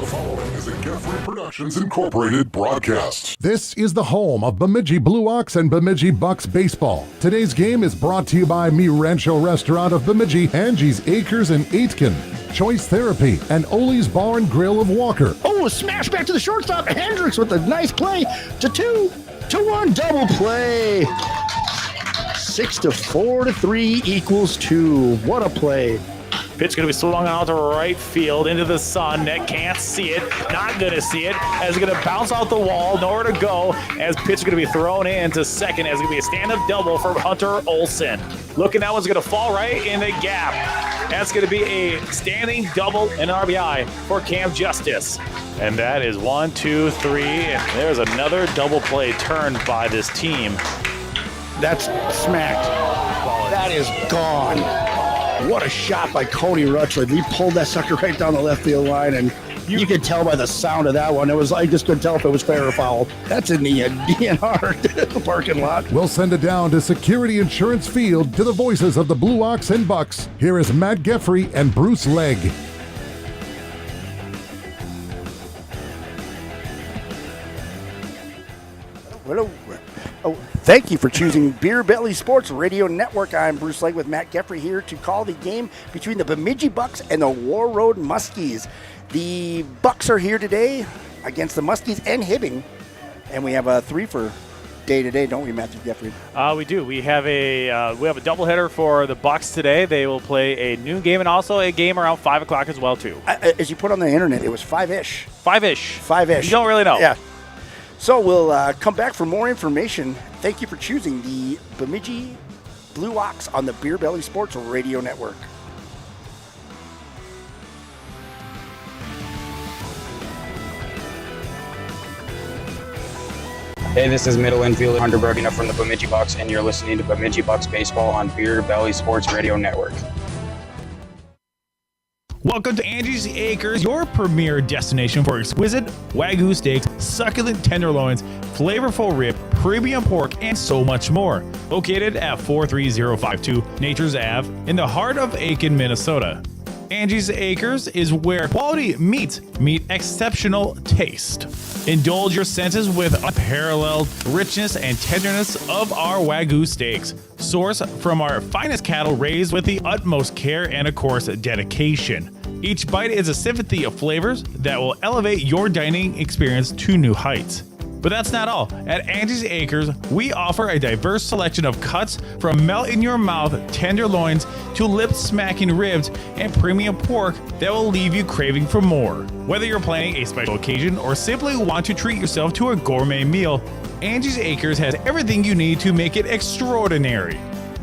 following is a Geoffrey Productions Incorporated broadcast. This is the home of Bemidji Blue Ox and Bemidji Bucks baseball. Today's game is brought to you by Mi Rancho Restaurant of Bemidji, Angie's Acres in Aitken, Choice Therapy, and Oli's Bar and Grill of Walker. Oh, smash back to the shortstop. Hendricks with a nice play to 2-1 double play. 6-4 to 3 equals 2. What a play. Pitch going to be swung out to right field into the sun. Net can't see it. Not going to see it. As it's going to bounce out the wall. Nowhere to go. As pitch is going to be thrown into second. As it's going to be a stand-up double from Hunter Olson. Looking, that one's going to fall right in the gap. That's going to be a standing double and RBI for Cam Justice. And that is 1, 2, 3. And there's another double play turned by this team. That's smacked. That is gone. What a shot by Cody Rutschland. He pulled that sucker right down the left field line, and you could tell by the sound of that one. It was, I just couldn't tell if it was fair or foul. That's in the DNR parking lot. We'll send it down to Security Insurance Field to the voices of the Blue Ox and Bucks. Here is Matt Geoffrey and Bruce Legg. Hello. Oh, thank you for choosing Beer Belly Sports Radio Network. I'm Bruce Legg with Matt Geoffrey here to call the game between the Bemidji Bucks and the Warroad Muskies. The Bucks are here today against the Muskies and Hibbing, and we have a 3 for day today, don't we, Matthew Geoffrey? We do. We have a doubleheader for the Bucks today. They will play a noon game and also a game around 5 o'clock as well too. As you put on the internet, it was 5-ish. 5-ish. 5-ish. You don't really know. Yeah. So we'll come back for more information. Thank you for choosing the Bemidji Blue Ox on the Beer Belly Sports Radio Network. Hey, this is middle infielder Hunter Brodina from the Bemidji Bucks, and you're listening to Bemidji Bucks Baseball on Beer Belly Sports Radio Network. Welcome to Angie's Acres, your premier destination for exquisite Wagyu steaks, succulent tenderloins, flavorful rib, premium pork, and so much more. Located at 43052 Nature's Ave in the heart of Aiken, Minnesota. Angie's Acres is where quality meets meet exceptional taste. Indulge your senses with unparalleled richness and tenderness of our Wagyu steaks, sourced from our finest cattle raised with the utmost care and, of course, dedication. Each bite is a symphony of flavors that will elevate your dining experience to new heights. But that's not all. At Angie's Acres, we offer a diverse selection of cuts from melt-in-your-mouth tenderloins to lip-smacking ribs and premium pork that will leave you craving for more. Whether you're planning a special occasion or simply want to treat yourself to a gourmet meal, Angie's Acres has everything you need to make it extraordinary.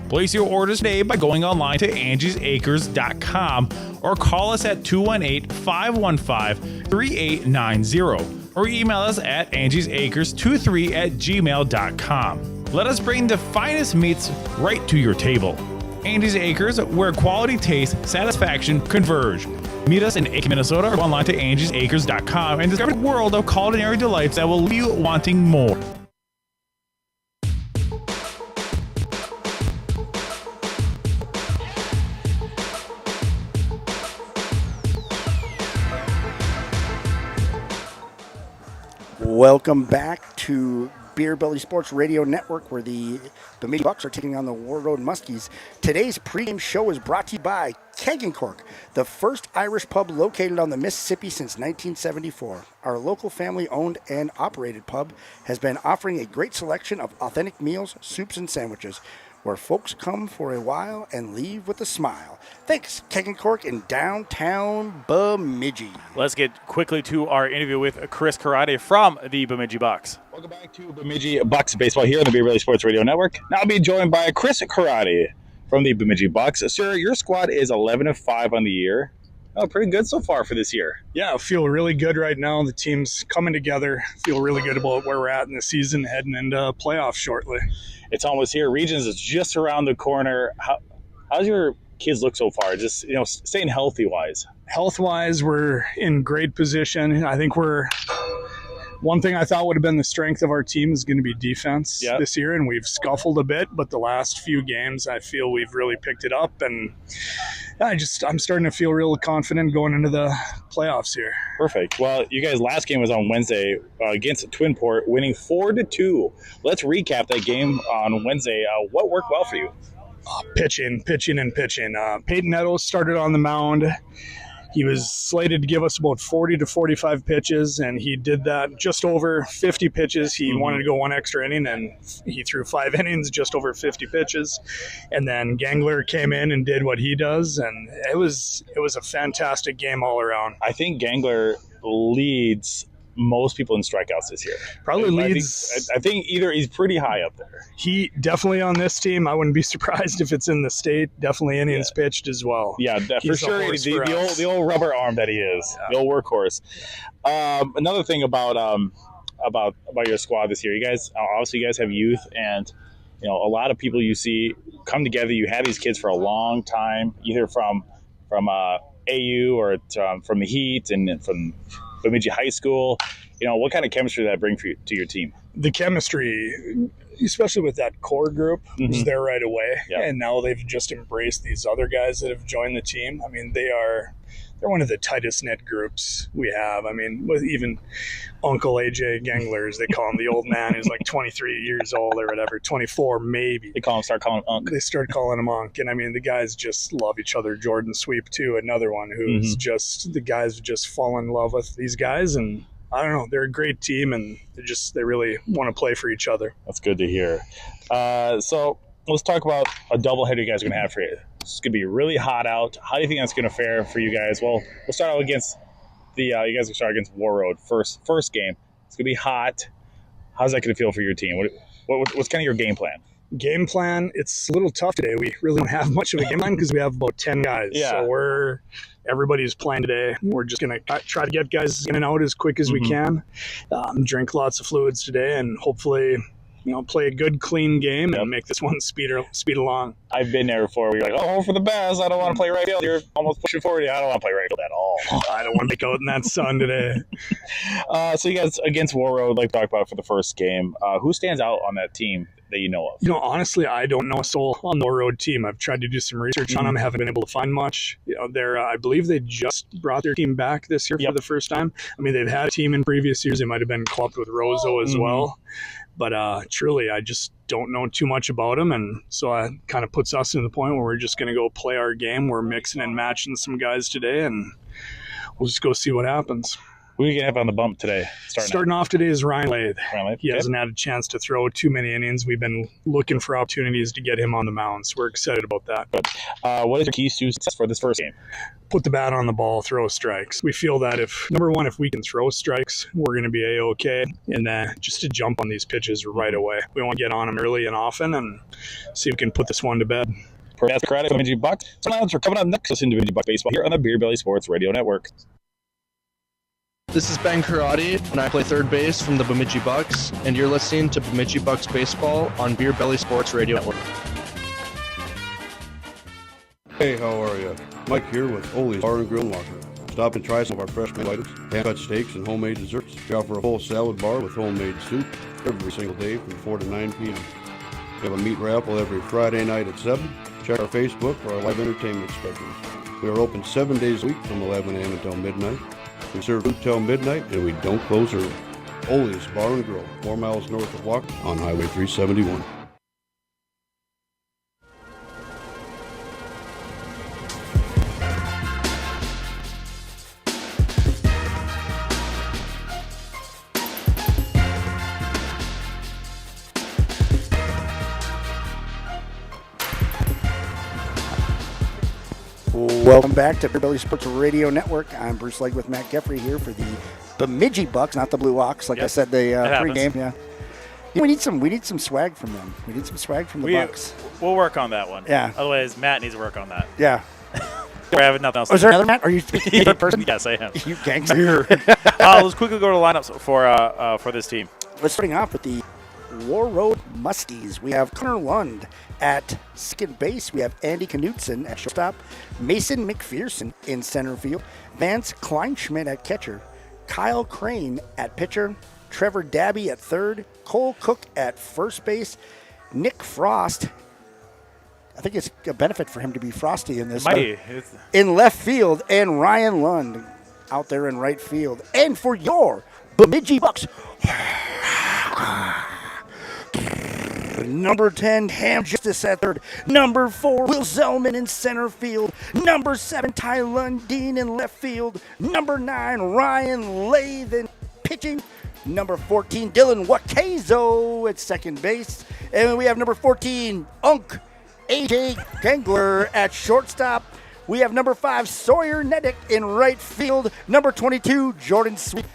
Place your orders today by going online to angiesacres.com or call us at 218-515-3890 or email us at angiesacres23@gmail.com. Let us bring the finest meats right to your table. Angie's Acres, where quality, taste, satisfaction converge. Meet us in Aiken, Minnesota, or go online to angiesacres.com and discover a world of culinary delights that will leave you wanting more. Welcome back to Beer Belly Sports Radio Network, where the Bemidji Bucks are taking on the Warroad Muskies. Today's pregame show is brought to you by Keg and Cork, the first Irish pub located on the Mississippi since 1974. Our local family-owned and operated pub has been offering a great selection of authentic meals, soups, and sandwiches, where folks come for a while and leave with a smile. Thanks, Keg and Cork in downtown Bemidji. Let's get quickly to our interview with Chris Karate from the Bemidji Bucks. Welcome back to Bemidji Bucks Baseball here on the Beer Belly Sports Radio Network. Now I'll be joined by Chris Karate from the Bemidji Bucks. Sir, your squad is 11-5 on the year. Oh, pretty good so far for this year. Yeah, I feel really good right now. The team's coming together. Feel really good about where we're at in the season, heading into playoffs shortly. It's almost here. Regions is just around the corner. How's your kids look so far? Just, staying healthy-wise. Health-wise, we're in great position. I think we're One thing I thought would have been the strength of our team is going to be defense Yep. this year, and we've scuffled a bit, but the last few games I feel we've really picked it up, and I'm starting to feel real confident going into the playoffs here. Perfect. Well, you guys' last game was on Wednesday against Twinport, winning 4-2. Let's recap that game on Wednesday. What worked well for you? Pitching. Peyton Nettles started on the mound. He was slated to give us about 40 to 45 pitches, and he did that just over 50 pitches. He wanted to go one extra inning, and he threw 5 innings, just over 50 pitches. And then Gangler came in and did what he does, and it was a fantastic game all around. I think Gangler leads most people in strikeouts this year. Probably leads. I think either he's pretty high up there. He definitely on this team. I wouldn't be surprised if it's in the state. Definitely innings pitched as well. Yeah, for He's sure. a horse for us. The old rubber arm that he is, the old workhorse. Another thing about your squad this year, you guys have youth, and a lot of people you see come together. You have these kids for a long time, either from AU or from the Heat and from Bemidji High School. What kind of chemistry did that bring to your team? The chemistry, especially with that core group, was there right away. Yep. And now they've just embraced these other guys that have joined the team. I mean, they're one of the tightest knit groups we have. I mean, with even Uncle AJ Ganglers, they call him the old man who's like 23 years old or whatever, 24 maybe. Start calling him Unc. They start calling him Unc. And I mean, the guys just love each other. Jordan Sweep too, another one who's the guys just fall in love with these guys. And I don't know, they're a great team, and they really want to play for each other. That's good to hear. So let's talk about a doubleheader you guys are going to have for you. It's going to be really hot out. How do you think that's going to fare for you guys? Well, we'll start out against you guys will start against Warroad first game. It's going to be hot. How's that going to feel for your team? What's kind of your game plan? Game plan, it's a little tough today. We really don't have much of a game plan because we have about 10 guys. Yeah. So everybody's playing today. We're just going to try to get guys in and out as quick as we can. Drink lots of fluids today, and hopefully play a good, clean game and make this one speed along. I've been there before where you're like, oh, for the best, I don't want to play right field. You're almost pushing forward. I don't want to play right field at all. I don't want to make out in that sun today. So you guys against Warroad, like we talked about for the first game, who stands out on that team that you know of? Honestly, I don't know a soul on the Warroad team. I've tried to do some research on them. Haven't been able to find much. I believe they just brought their team back this year for the first time. I mean, they've had a team in previous years. They might have been clubbed with Roseau as well. But truly, I just don't know too much about them, and so it kind of puts us in the point where we're just going to go play our game. We're mixing and matching some guys today, and we'll just go see what happens. Who are you going to have on the bump today? Starting off today is Ryan Lathe. He okay. hasn't had a chance to throw too many innings. We've been looking for opportunities to get him on the mound, so we're excited about that. What is your keys to success for this first game? Put the bat on the ball, throw strikes. We feel that if we can throw strikes, we're going to be A-OK. And then just to jump on these pitches right away. We want to get on them early and often and see if we can put this one to bed. That's credit to Bemidji Bucks. So now we're coming up next. Listen to Bemidji Bucks Baseball here on the Beer Belly Sports Radio Network. This is Ben Karate, and I play third base from the Bemidji Bucks, and you're listening to Bemidji Bucks Baseball on Beer Belly Sports Radio Network. Hey, how are you? Mike here with Ole's Bar and Grill and Locker. Stop and try some of our fresh menu items, hand-cut steaks, and homemade desserts. We offer a whole salad bar with homemade soup every single day from 4 to 9 p.m. We have a meat raffle every Friday night at 7. Check our Facebook for our live entertainment specials. We are open 7 days a week from 11 a.m. until midnight. We serve food till midnight, and we don't close early. Ole's Bar and Grill, 4 miles north of Walk on Highway 371. Welcome back to Bemidji Sports Radio Network. I'm Bruce Legg with Matt Geffrey here for the Bemidji Bucks, not the Blue Ox. Like I said, the pregame. Yeah, we need some swag from them. We need some swag from the Bucks. We'll work on that one. Yeah. Otherwise, Matt needs to work on that. Yeah. I have nothing else. Oh, is there another Matt? Are you speaking to a person? Yes, I am. You gangster. Let's quickly go to lineups for this team. Let's starting off with the Warroad Muskies. We have Connor Lund at second base. We have Andy Knutson at shortstop. Mason McPherson in center field. Vance Kleinschmidt at catcher. Kyle Crane at pitcher. Trevor Dabby at third, Cole Cook at first base, Nick Frost. I think it's a benefit for him to be frosty in this. In left field, and Ryan Lund out there in right field. And for your Bemidji Bucks, number 10, Ham Justice at third. Number 4, Will Zellman in center field. Number 7, Ty Lundeen in left field. Number 9, Ryan Lathan pitching. Number 14, Dylan Wakazo at second base. And we have number 14, Unk AJ Gengler at shortstop. We have number 5, Sawyer Nedick in right field. Number 22, Jordan Sweet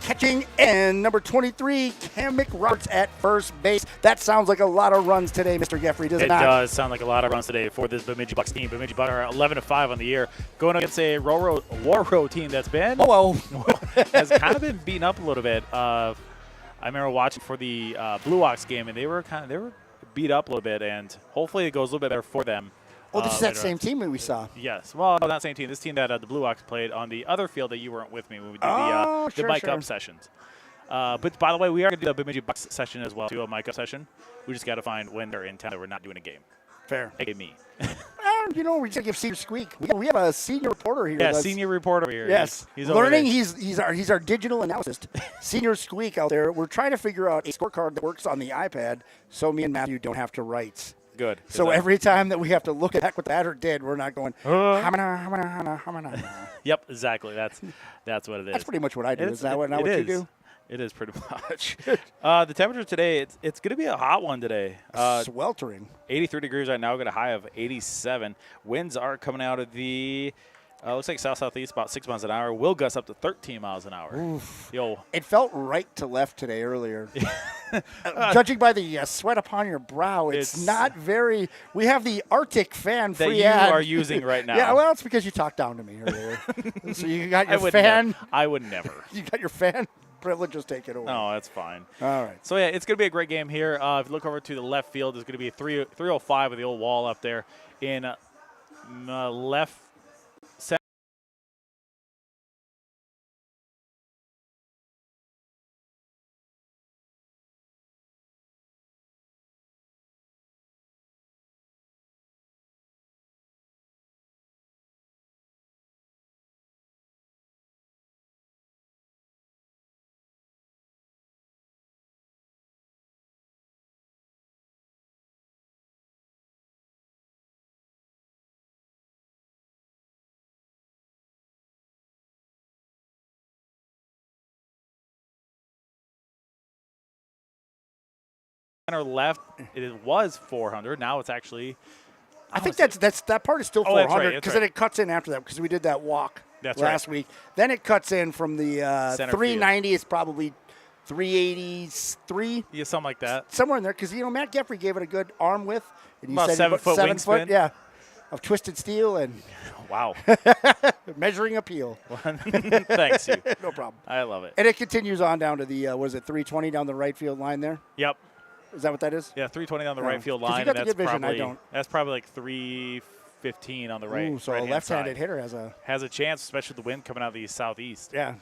catching, and number 23, Cam McRoberts at first base. That sounds like a lot of runs today, Mr. Geffrey, does it not? It does sound like a lot of runs today for this Bemidji Bucks team. Bemidji Bucks are 11-5 on the year, going against a Warroad team that's been has kind of been beaten up a little bit. I remember watching for the Blue Ox game, and they were beat up a little bit, and hopefully it goes a little bit better for them. Well, this is that same team that we saw. Yes. Well, not same team. This team that the Blue Ox played on the other field that you weren't with me when we did the Mike Up sessions. But by the way, we are going to do the Bemidji Bucks session as well, too, a Mike Up session. We just got to find when they're in town that we're not doing a game. Fair. Hey, me. We just got to give Senior Squeak. We have a senior reporter here. Yeah, senior reporter here. Yes. He's learning. He's our digital analyst. Senior Squeak out there. We're trying to figure out a scorecard that works on the iPad so me and Matthew don't have to write. Good. So every time that we have to look at what the batter did, we're not going, Yep, exactly. That's what it is. That's pretty much what I do. Is that what you do? It is pretty much. The temperature today, it's going to be a hot one today. Sweltering. 83 degrees right now, got a high of 87. Winds are coming out of the looks like south-southeast, about 6 miles an hour. Will gust up to 13 miles an hour. Oof. Yo. It felt right to left today earlier. Judging by the sweat upon your brow, it's not very. We have the Arctic fan free that ad you are using right now. Yeah, well, it's because you talked down to me earlier. So you got your fan. I would never. You got your fan privileges taken away. No, that's fine. All right. So, yeah, it's going to be a great game here. If you look over to the left field, there's going to be 305 with the old wall up there. In left center. Center left, it was 400. Now it's actually. I think that part is still 400 because then it cuts in after that because we did that walk last week. Then it cuts in from the 390. It's probably 383. Yeah, something like that. Somewhere in there because Matt Geffrey gave it a good arm width. And about 7 foot wingspan. Yeah, of twisted steel and. Wow. Measuring appeal. Thanks, you. No problem. I love it. And it continues on down to the 320 down the right field line there. Yep. Is that what that is? Yeah, 320 on the right field line. You got the good vision, I don't. That's probably like 315 on the right. Ooh, so a left-handed hitter has a chance, especially with the wind coming out of the southeast. Yeah.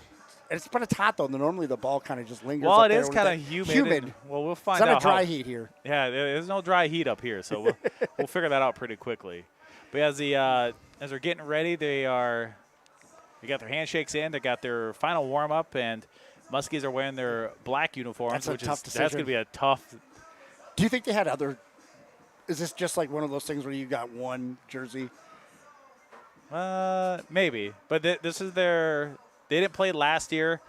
But it's hot, though. Normally the ball kind of just lingers Well, up it there is kind of humid. Well, we'll find out. It's not a dry heat here. Yeah, there's no dry heat up here, so we'll figure that out pretty quickly. But as they're getting ready, they got their handshakes in. They got their final warm-up, and Muskies are wearing their black uniforms, that's going to be a tough. Do you think they had other? Is this just like one of those things where you got one jersey? Maybe, but this is their. They didn't play last year,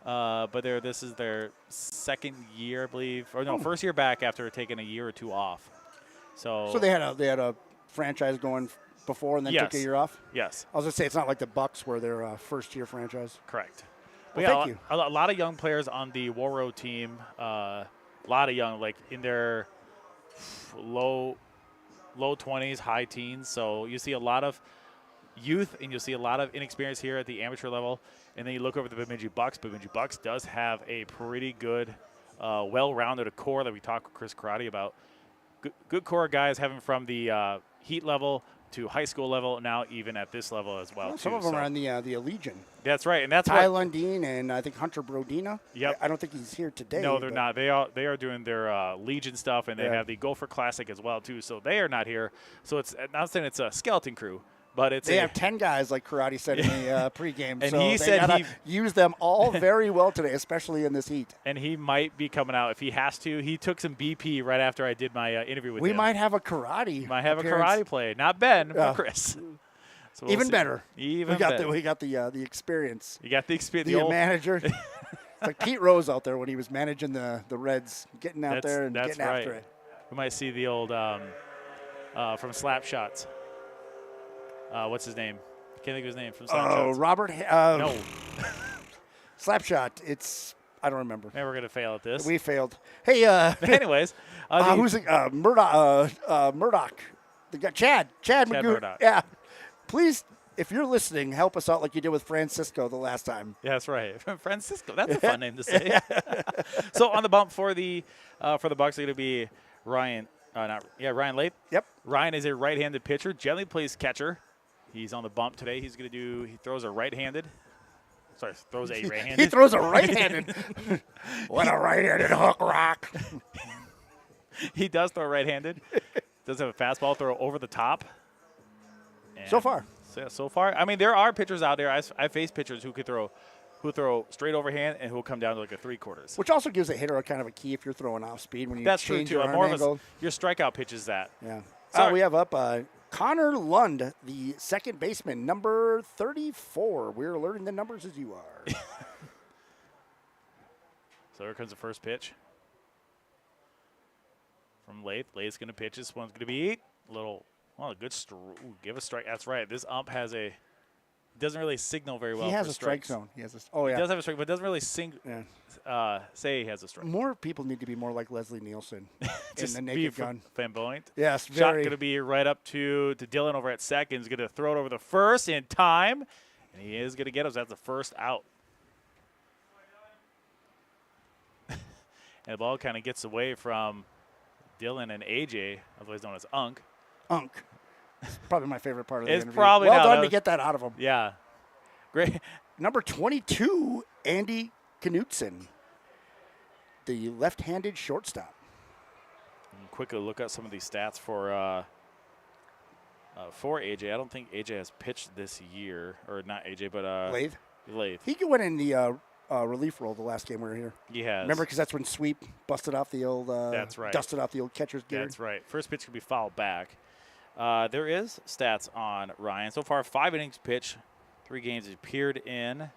but this is their second year, I believe, or no, first year back after taking a year or two off. So they had a franchise going before and then took a year off. Yes, I was gonna say it's not like the Bucks were their first year franchise. Correct. Well, thank you. A lot of young players on the Warroad team. A lot of young, like in their low 20s, high teens. So you see a lot of youth and you'll see a lot of inexperience here at the amateur level. And then you look over the Bemidji Bucks. Bemidji Bucks does have a pretty good, well-rounded core that we talked with Chris Karate about. Good core guys having from the heat level to high school level, now even at this level as well. Some of them are on the Allegiant. That's right, and that's Ty what Lundeen and I think Hunter Brodina. Yep. I don't think he's here today. No, they're not. They are doing their Legion stuff, and they have the Gopher Classic as well too. So they are not here. So it's not saying it's a skeleton crew, but it's they have 10 guys, like Karate said in the pregame. And so he said he used them all very well today, especially in this heat. And he might be coming out if he has to. He took some BP right after I did my interview with him. We might have a karate. Might have appearance. a karate play, not Ben, but Chris. So we'll Even see. better. Even we got better. we got the experience. You got the experience. The manager. It's like Pete Rose out there when he was managing the Reds, getting out there and getting after it. We might see the old from Slap Shots. What's his name? I can't think of his name from Slap Shots. Oh, Robert. No. Slapshot. It's I don't remember. Man, we're gonna fail at this. We failed. Hey. Anyways, who's it? Murdoch? Murdoch. The guy, Chad Magoo. Murdoch. Yeah. Please, if you're listening, help us out like you did with Francisco the last time. Yeah, that's right. Francisco. That's a fun name to say. So on the bump for the Bucks, are going to be Ryan. Ryan Lath. Yep. Ryan is a right-handed pitcher. Generally plays catcher. He's on the bump today. He throws a right-handed. Sorry, throws a right-handed. He throws a right-handed. What a right-handed hook rock. He does throw right-handed. Does have a fastball throw over the top. And So far. So far. I mean, there are pitchers out there. I face pitchers who throw straight overhand and who will come down to like a 3/4. Which also gives a hitter a kind of a key if you're throwing off speed when you That's true change too. your arm More angle. of your strikeout pitch is that. Yeah. Sorry. We have up Connor Lund, the second baseman, number 34. We're learning the numbers as you are. So here comes the first pitch from Lath. Lath's going to pitch. This one's going to be a good give a strike. That's right. This ump doesn't really signal very well. He has for a strike strikes. zone. He has he does have a strike, but doesn't really say he has a strike. More people need to be more like Leslie Nielsen in the naked gun. Flamboyant. Yes, Shot very. going to be right up to Dylan over at second. He's going to throw it over the first in time, and he is going to get us. That's the first out. And the ball kind of gets away from Dylan and AJ, otherwise known as Unk. Unk. It's probably my favorite part of the It's interview. probably well not. done to get that out of him. Yeah. Great. Number 22, Andy Knutson, the left-handed shortstop. Quickly look at some of these stats for AJ. I don't think AJ has pitched this year, or not AJ, but Lath. He went in the relief role the last game we were here. He has. Remember, because that's when Sweep busted off the old. That's right. Dusted off the old catcher's gear. That's right. First pitch could be fouled back. There is stats on Ryan. So far, 5 innings pitched, 3 games he's appeared in,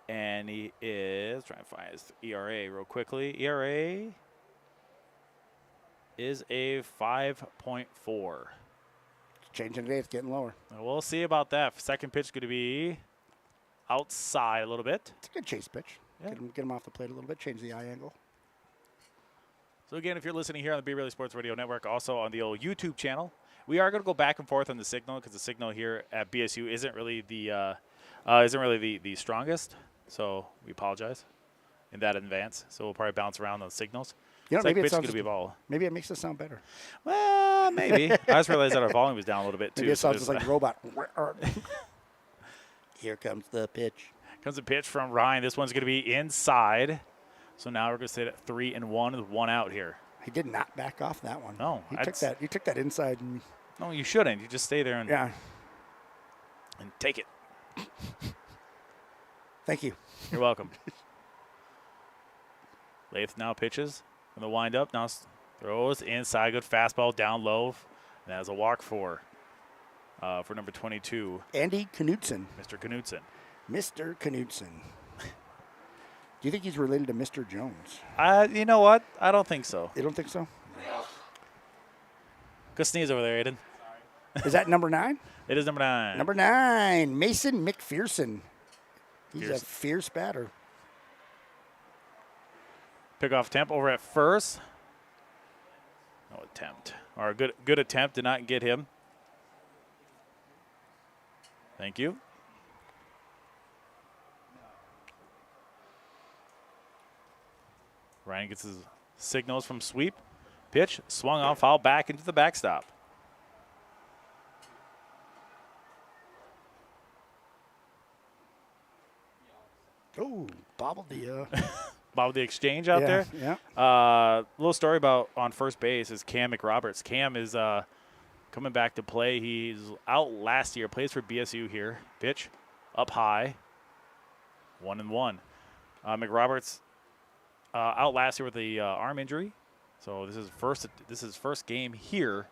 and he is trying to find his ERA real quickly. ERA is a 5.4. It's changing today. It's getting lower. We'll see about that. Second pitch is going to be outside a little bit. It's a good chase pitch. Yeah. Get him off the plate a little bit. Change the eye angle. So again, if you're listening here on the Be Really Sports Radio Network, also on the old YouTube channel, we are going to go back and forth on the signal because the signal here at BSU isn't really the strongest. So we apologize in that advance. So we'll probably bounce around on the signals. You know, Maybe it makes it sound better. Well, maybe. I just realized that our volume was down a little bit too. Maybe it sounds just like a robot. Here comes the pitch. Comes a pitch from Ryan. This one's going to be inside. So now we're going to sit at 3-1 with 1 out here. He did not back off that one. No, he took that inside. And no, you shouldn't. You just stay there and take it. Thank you. You're welcome. Lath now pitches from the windup. Now throws inside. Good fastball down low. And that is a walk for number 22. Andy Knutson. Mr. Knutson. Mr. Knutson. Do you think he's related to Mr. Jones? You know what? I don't think so. You don't think so? Go sneeze over there, Aiden. Is that number 9? It is number 9. Number 9, Mason McPherson. He's a fierce batter. Pick off attempt over at first. No attempt. Or a good attempt did not get him. Thank you. Ryan gets his signals from sweep. Pitch, swung on, foul back into the backstop. Oh, bobbled the. About the exchange out there. Yeah. Little story about on first base is Cam McRoberts. Cam is coming back to play. He's out last year. Plays for BSU here. Pitch up high. 1-1. McRoberts out last year with the arm injury. So this is first game here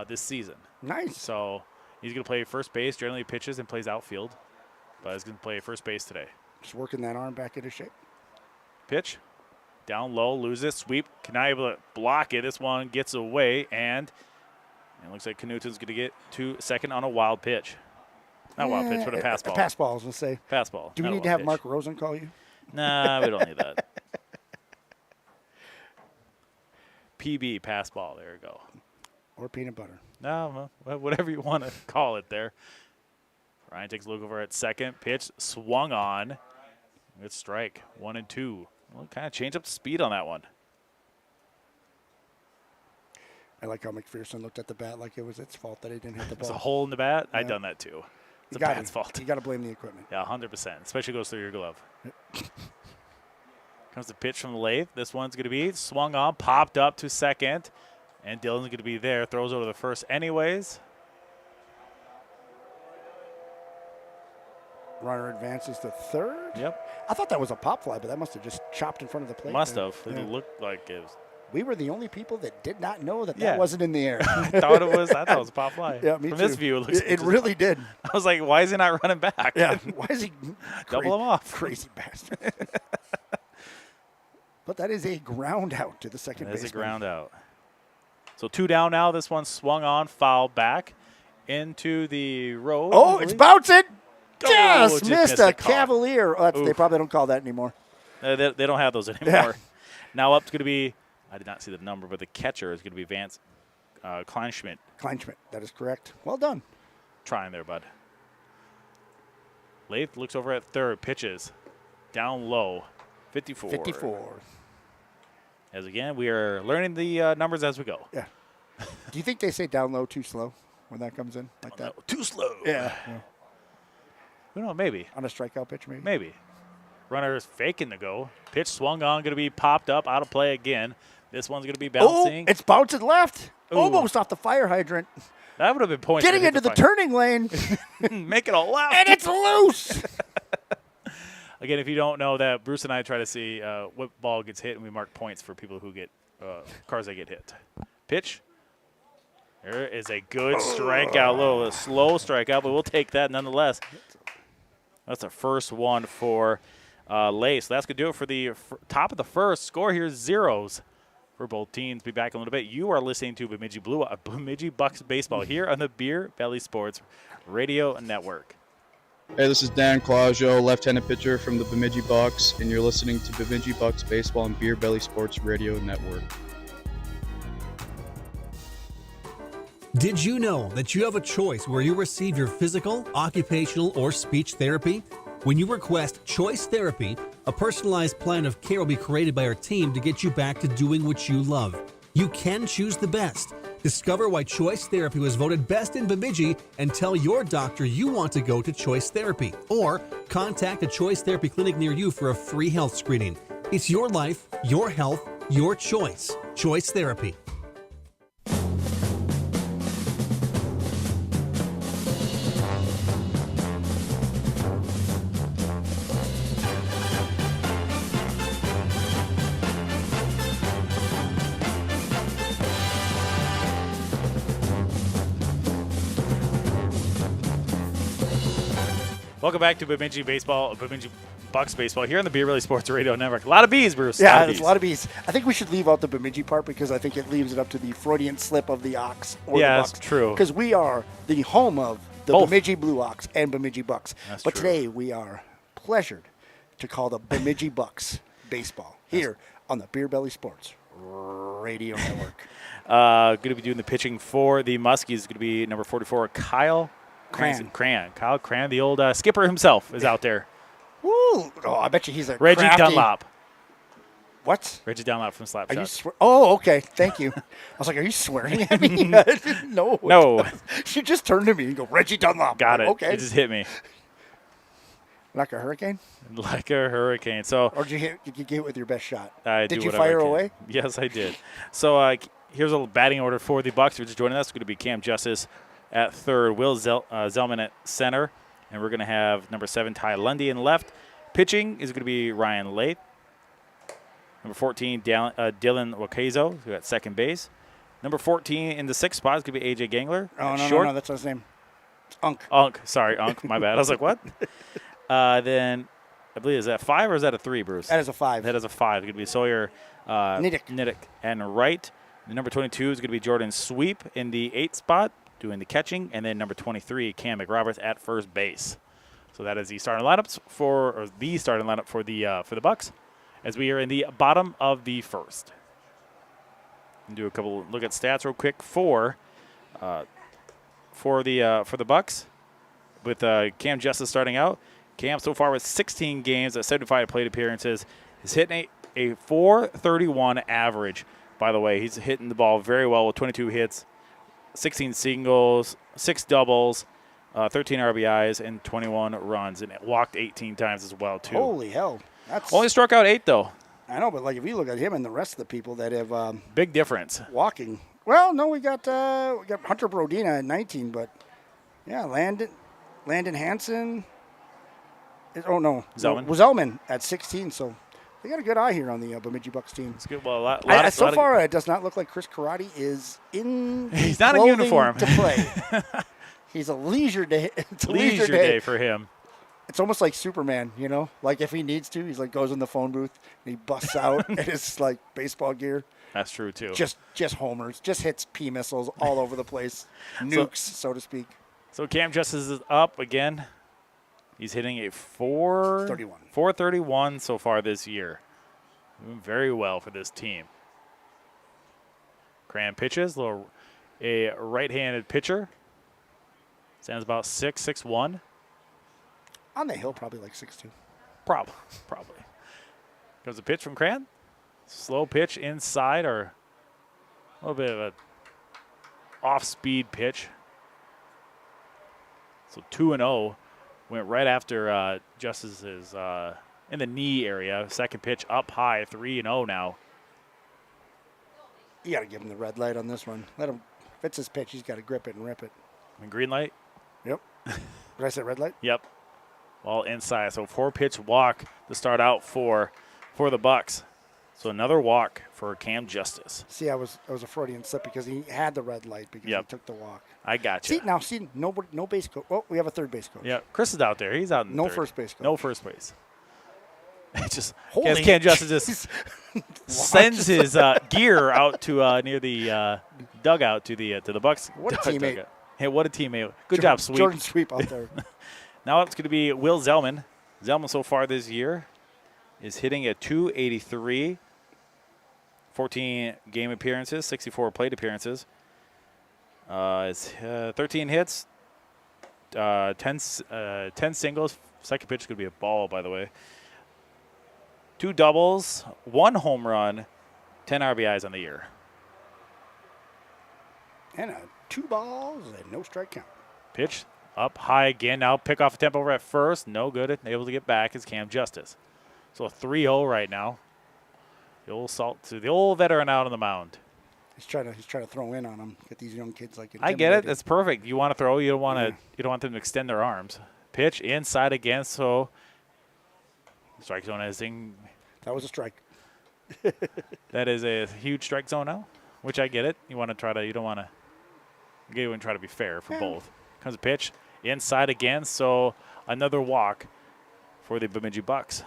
this season. Nice. So he's going to play first base. Generally pitches and plays outfield, but he's going to play first base today. Just working that arm back into shape. Pitch down low, loses, sweep. Not able to block it. This one gets away, and it looks like Knutsen's going to get to second on a wild pitch. Not wild pitch, but a pass ball. A pass ball, I was going to say. Pass ball. Do we need to have Mark Rosen call you? Nah, we don't need that. PB, pass ball. There we go. Or peanut butter. No, whatever you want to call it there. Ryan takes a look over at second. Pitch swung on. Good strike. 1-2. Well, kind of change up the speed on that one. I like how McPherson looked at the bat like it was its fault that he didn't hit the ball. There's a hole in the bat. Yeah. I've done that too. It's a bat's bat's fault. You got to blame the equipment. Yeah, 100%. Especially goes through your glove. Comes the pitch from the lathe. This one's going to be swung on, popped up to second. And Dylan's going to be there. Throws over the first anyways. Runner advances to third. Yep. I thought that was a pop fly, but that must have just chopped in front of the plate. Must there. have. It looked like it was. We were the only people that did not know that Yeah. that wasn't in the air. I thought it was a pop fly. Yeah, me From too. this view, it looks like It just- really did. I was like, why is he not running back? Yeah. Why is he Double him off. Crazy bastard. But that is a ground out to the second That is baseman. a ground out. So 2 down now. This one swung on, foul back into the road. Oh, it's bouncing. Just just missed missed a the call. Cavalier. Oh, they Oof. probably don't call that anymore. They don't have those anymore. Yeah. Now up's going to be, I did not see the number, but the catcher is going to be Vance Kleinschmidt. Kleinschmidt, that is correct. Well done. Trying there, bud. Lath looks over at third, pitches. Down low, 54. 54. As again, we are learning the numbers as we go. Yeah. Do you think they say down low too slow when that comes in like that? No, too slow. Yeah. Who knows, maybe. On a strikeout pitch, maybe? Maybe. Runner is faking to go. Pitch swung on, going to be popped up, out of play again. This one's going to be bouncing. Oh, it's bouncing left. Ooh. Almost off the fire hydrant. That would have been points. Getting into the turning lane. Make it a left. And it's loose. Again, if you don't know that, Bruce and I try to see what ball gets hit, and we mark points for people who get cars that get hit. Pitch. There is a good strikeout, a slow strikeout, but we'll take that nonetheless. That's the first one for Lace. So that's going to do it for the top of the first. Score here is 0s for both teams. Be back in a little bit. You are listening to Bemidji Bucks baseball here on the Beer Belly Sports Radio Network. Hey, this is Dan Claudio, left-handed pitcher from the Bemidji Bucks, and you're listening to Bemidji Bucks Baseball on Beer Belly Sports Radio Network. Did you know that you have a choice where you receive your physical, occupational, or speech therapy? When you request Choice Therapy, a personalized plan of care will be created by our team to get you back to doing what you love. You can choose the best. Discover why Choice Therapy was voted best in Bemidji and tell your doctor you want to go to Choice Therapy. Or contact a Choice Therapy clinic near you for a free health screening. It's your life, your health, your choice. Choice Therapy. Welcome back to Bemidji Bucks baseball here on the Beer Belly Sports Radio Network. A lot of bees, Bruce. Yeah, there's a lot of bees. I think we should leave out the Bemidji part because I think it leaves it up to the Freudian slip of the Ox or the Bucks. That's true. Because we are the home of the Both. Bemidji Blue Ox and Bemidji Bucks. That's but true. today we are pleasured to call the Bemidji Bucks baseball here on the Beer Belly Sports Radio Network. Going to be doing the pitching for the Muskies is going to be number 44, Kyle Cran. Kyle Cran, the old skipper himself, is out there. Woo! Oh, I bet you he's a Reggie crafty. Dunlop. What? Reggie Dunlop from Are you Slapshot. oh, okay. Thank you. I was like, are you swearing at me? No. No. She just turned to me and go, Reggie Dunlop. Got Like, it. Okay. It just hit me. Like a hurricane? Like a hurricane. So, Or did you get it with your best shot? did you whatever fire I can. away? Yes, I did. So here's a batting order for the Bucks. If you're just joining us, it's going to be Cam Justice at third, Will Zellman at center, and we're going to have number 7, Ty Lundy in left. Pitching is going to be Ryan Lath. Number 14, Dylan Wakazo, who at second base. Number 14 in the 6th spot is going to be A.J. Gangler. Oh, no, short. no, that's not his name. It's Unk. Sorry, Unk, my bad. I was like, what? Then I believe, is that 5 or is that a 3, Bruce? That is a 5. That is a 5. It's going to be Sawyer Niddick. and right. The number 22 is going to be Jordan Sweep in the 8th spot, doing the catching. And then number 23, Cam McRoberts at first base. So that is the starting lineup for the Bucks, as we are in the bottom of the first. And do a couple look at stats real quick for the Bucks, with Cam Justice starting out. Cam so far with 16 games at 75 plate appearances is hitting a .431 average. By the way, he's hitting the ball very well with 22 hits, 16 singles, 6 doubles, 13 RBIs, and 21 runs, and it walked 18 times as well too. Holy hell! That's Only struck out 8 though. I know, but like if you look at him and the rest of the people that have Big difference. walking. Well, no, we got Hunter Brodina at 19, but yeah, Landon Hansen. Zellman at 16. So they got a good eye here on the Bemidji Bucks team. It's good. Well, so far, it does not look like Chris Karate is in. He's not in uniform to play. He's a leisure day. It's a leisure day for him. It's almost like Superman, you know. Like if he needs to, he's like goes in the phone booth and he busts out in his like baseball gear. That's true too. Just homers, just hits P missiles all over the place, nukes, so to speak. So Cam Justice is up again. He's hitting a 431 so far this year. Doing very well for this team. Cram pitches, a right-handed pitcher. Stands about 6'1". On the hill, probably like 6'2". Probably. Comes a pitch from Cran. Slow pitch inside, or a little bit of a off-speed pitch. So 2-0. Went right after Justice's in the knee area. Second pitch up high, 3-0 now. You got to give him the red light on this one. Let him. If it's his pitch, he's got to grip it and rip it. I mean, green light? Yep. Did I say red light? Yep. All inside. So 4-pitch walk to start out for the Bucks. So another walk for Cam Justice. See, I was a Freudian slip because he had the red light because he took the walk. I got you. See, no base coach. Oh, we have a third base coach. Yeah, Chris is out there. He's out in no third. first base coach. No first base. It just Holy Cam Justice just sends his gear out to near the dugout to the Bucks. What a teammate! Dugout. Hey, what a teammate! Good job, Sweep. Jordan Sweep out there. Now it's going to be Will Zellman. Zellman so far this year is hitting a .283. 14 game appearances, 64 plate appearances. It's 13 hits, 10 singles. Second pitch is going to be a ball, by the way. 2 doubles, 1 home run, 10 RBIs on the year. And 2 balls and no strike count. Pitch up high again. Now pick off a tempo over at first. No good. Able to get back is Cam Justice. So a 3-0 right now. The old veteran out on the mound. He's trying to throw in on him. Get these young kids like. I get it. That's perfect. You want to throw. You don't want them to extend their arms. Pitch inside again. So strike zone is thing. That was a strike. That is a huge strike zone now, which I get it. You want to try to. You don't want to. You want to try to be fair for both. Comes a pitch inside again. So another walk for the Bemidji Bucks.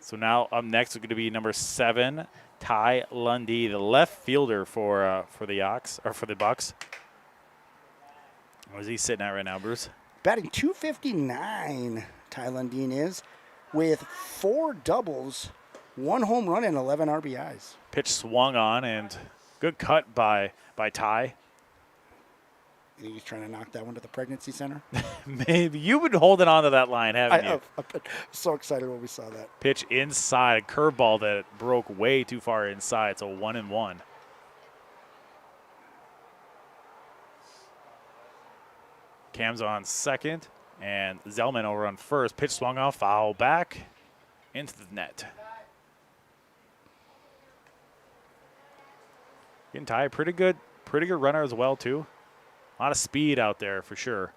So now up next is going to be number 7, Ty Lundy, the left fielder for the Bucks. Where's he sitting at right now, Bruce? Batting .259, Ty Lundeen is, with 4 doubles, 1 home run, and 11 RBIs. Pitch swung on, and good cut by Ty. You think he's trying to knock that one to the pregnancy center? Maybe. You've been holding on to that line, haven't you? I've been so excited when we saw that. Pitch inside, a curveball that broke way too far inside, so 1-1. Cam's on second, and Zellman over on first. Pitch swung off, foul back into the net. Getting tied. Pretty good runner as well, too. A lot of speed out there for sure.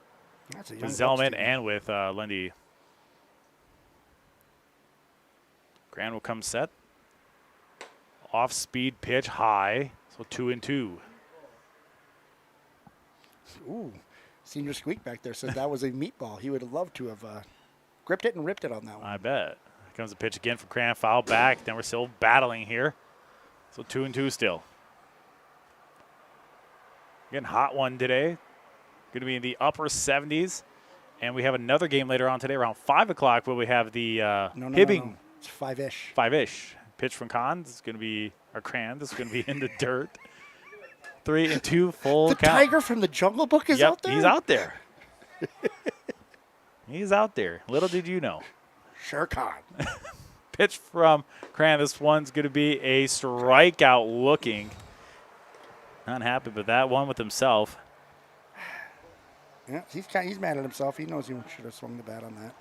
That's a With young Zellman Bucks team. and with Lindy. Grand will come set. Off speed pitch high. So 2-2. Ooh, Senior Squeak back there said that was a meatball. He would have loved to have gripped it and ripped it on that one. I bet. Here comes the pitch again from Cran. Foul back. Then we're still battling here. So 2-2 still. Getting hot one today. Going to be in the upper 70s. And we have another game later on today around 5 o'clock where we have the Hibbing. No. It's 5-ish. 5-ish. Pitch from Kahn. This is going to be our Cran. This is going to be in the dirt. 3-2 full The count. Tiger from the Jungle Book is out there? He's out there. He's out there. Little did you know. Sure Khan. Pitch from Cran. This one's going to be a strikeout looking. Not happy with that one with himself. Yeah, he's mad at himself. He knows he should have swung the bat on that.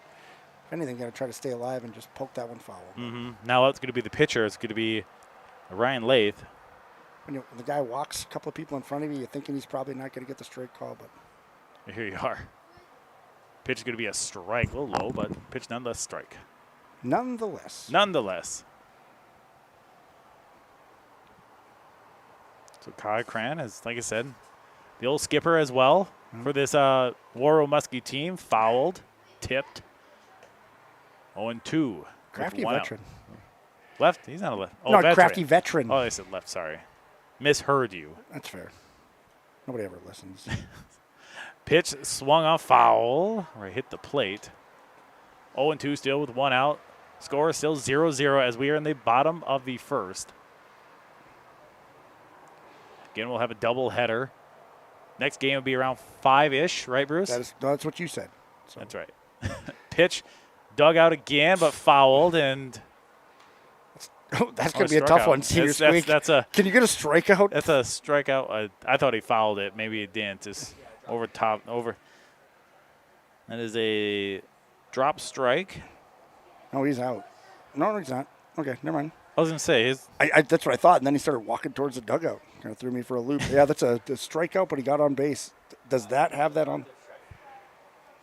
If anything, got to try to stay alive and just poke that one foul. Now it's going to be the pitcher. It's going to be Ryan Lath. When the guy walks a couple of people in front of you, you're thinking he's probably not going to get the straight call, but Here you are. Pitch is going to be a strike. A little low, but pitch nonetheless strike. nonetheless. So Kai Cran is, like I said, the old skipper as well for this Warroad Muskie team. Fouled, tipped. 0-2. Crafty One out. veteran. Left? He's not a left. Oh, No, veteran. crafty veteran. Oh, they said left. Sorry. Misheard you. That's fair. Nobody ever listens. Pitch swung off foul. Right, hit the plate. 0-2 still with one out. Score still 0-0 as we are in the bottom of the first. Again, we'll have a double header. Next game will be around 5-ish, right, Bruce? That's what you said. So. That's right. Pitch dug out again, but fouled, and that's going to be a tough one. Senior Squeak. Can you get a strikeout? That's a strikeout. I thought he fouled it. Maybe he didn't. Just over. That is a drop strike. No, he's out. No, he's not. Okay, never mind. I was going to say. That's what I thought, and then he started walking towards the dugout. Kind of threw me for a loop. Yeah, that's a strikeout, but he got on base. Does that have that on?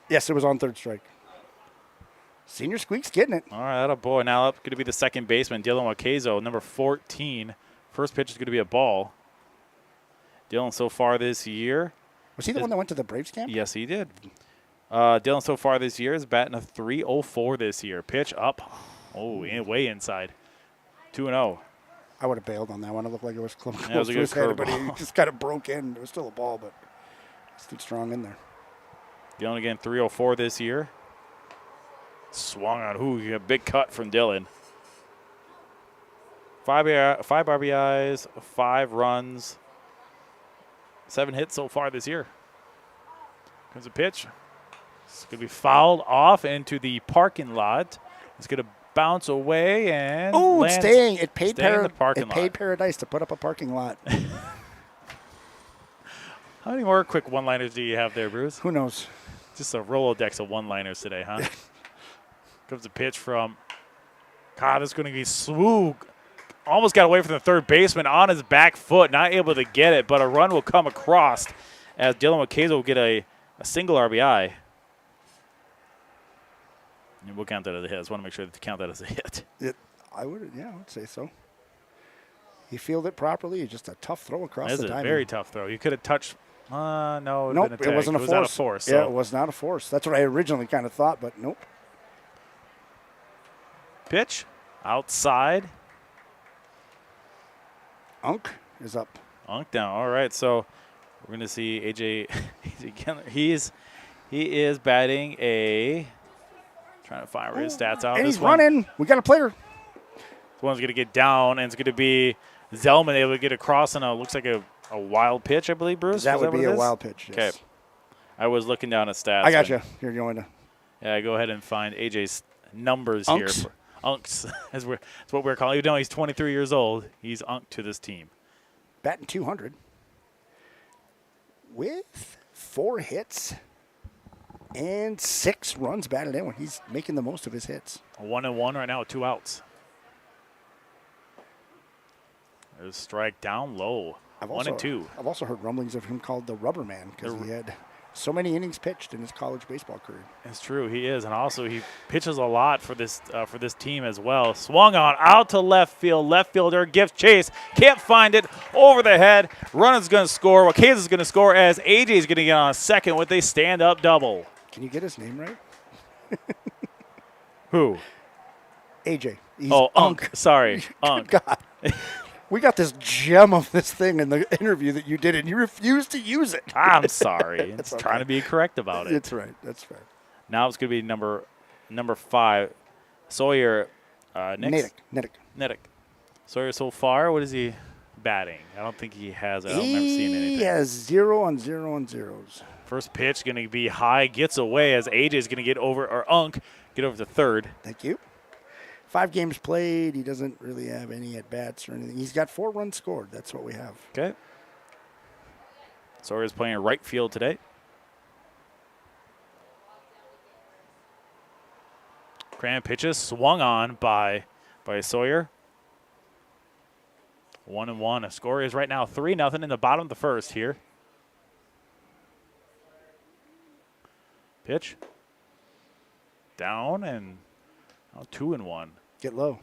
Yes, it was on third strike. Senior Squeak's getting it. All right, boy. Now up going to be the second baseman, Dylan Wakezo, number 14. First pitch is going to be a ball. Dylan so far this year. Was he the one that went to the Braves camp? Yes, he did. Dylan so far this year is batting a .304 this year. Pitch up. Oh, way inside. 2-0. I would have bailed on that one. It looked like it was close Yeah, it was a to good his head, but he curveball. just kind of broke in. It was still a ball, but stood strong in there. Dylan again, .304 this year. Swung on. Ooh, a big cut from Dylan. 5 RBIs, 5 runs, 7 hits so far this year. Comes a pitch. It's going to be fouled off into the parking lot. It's going to bounce away and Oh, it's staying. It paid in the parking It lot. paid Paradise to put up a parking lot. How many more quick one-liners do you have there, Bruce? Who knows? Just a Rolodex of one-liners today, huh? Comes a pitch from God. This is going to be Swoog. Almost got away from the third baseman on his back foot, not able to get it, but a run will come across as Dylan Wakezo will get a single RBI. And we'll count that as a hit. I just want to make sure to count that as a hit. I would say so. He fielded it properly. Just a tough throw across That is the a diamond. very tough throw. You could have touched. No, Nope, it wasn't a force. It was not a force. Yeah, So. it was not a force. That's what I originally kind of thought, but nope. Pitch outside. Unk is up. Unk down. All right, so we're going to see AJ Kendler. He is batting a. Trying to find where his stats out. And This he's one- running. We got a player. This one's going to get down, and it's going to be Zellman able to get across on looks like a wild pitch, I believe, Bruce. That Was would be what it a is? wild pitch. Yes. Okay. I was looking down at stats. I got but- you. You're going to. Yeah, go ahead and find AJ's numbers Unks. here. Unks, that's what we're calling. Even though he's 23 years old, he's unk to this team. Batting 200 with 4 hits And 6 runs batted in when he's making the most of his hits. 1-1 right now with 2 outs. There's a strike down low. 1-2. I've also heard rumblings of him called the Rubber Man because he had so many innings pitched in his college baseball career. It's true, he is, and also he pitches a lot for this team as well. Swung on out to left field. Left fielder gives chase, can't find it, over the head. Runner's going to score. Well, Kansas is going to score as AJ is going to get on second with a stand-up double. Can you get his name right? Who? AJ. He's Unk. Sorry, Unk. God. We got this gem of this thing in the interview that you did, and you refused to use it. I'm sorry. It's okay. trying to be correct about it. That's right. That's fair. Now it's going to be number 5, Sawyer. Nedick. Sawyer so far, what is he batting? I don't think he has. I don't remember seeing anything. He has 0 on 0 on zeros. First pitch going to be high, gets away as AJ is going to get over, or Unk, get over to third. Thank you. 5 games played. He doesn't really have any at-bats or anything. He's got 4 runs scored. That's what we have. Okay. Sawyer's playing right field today. Cram pitches swung on by Sawyer. 1-1. A score is right now 3-0 in the bottom of the first here. Pitch. Down and 2-1. Get low.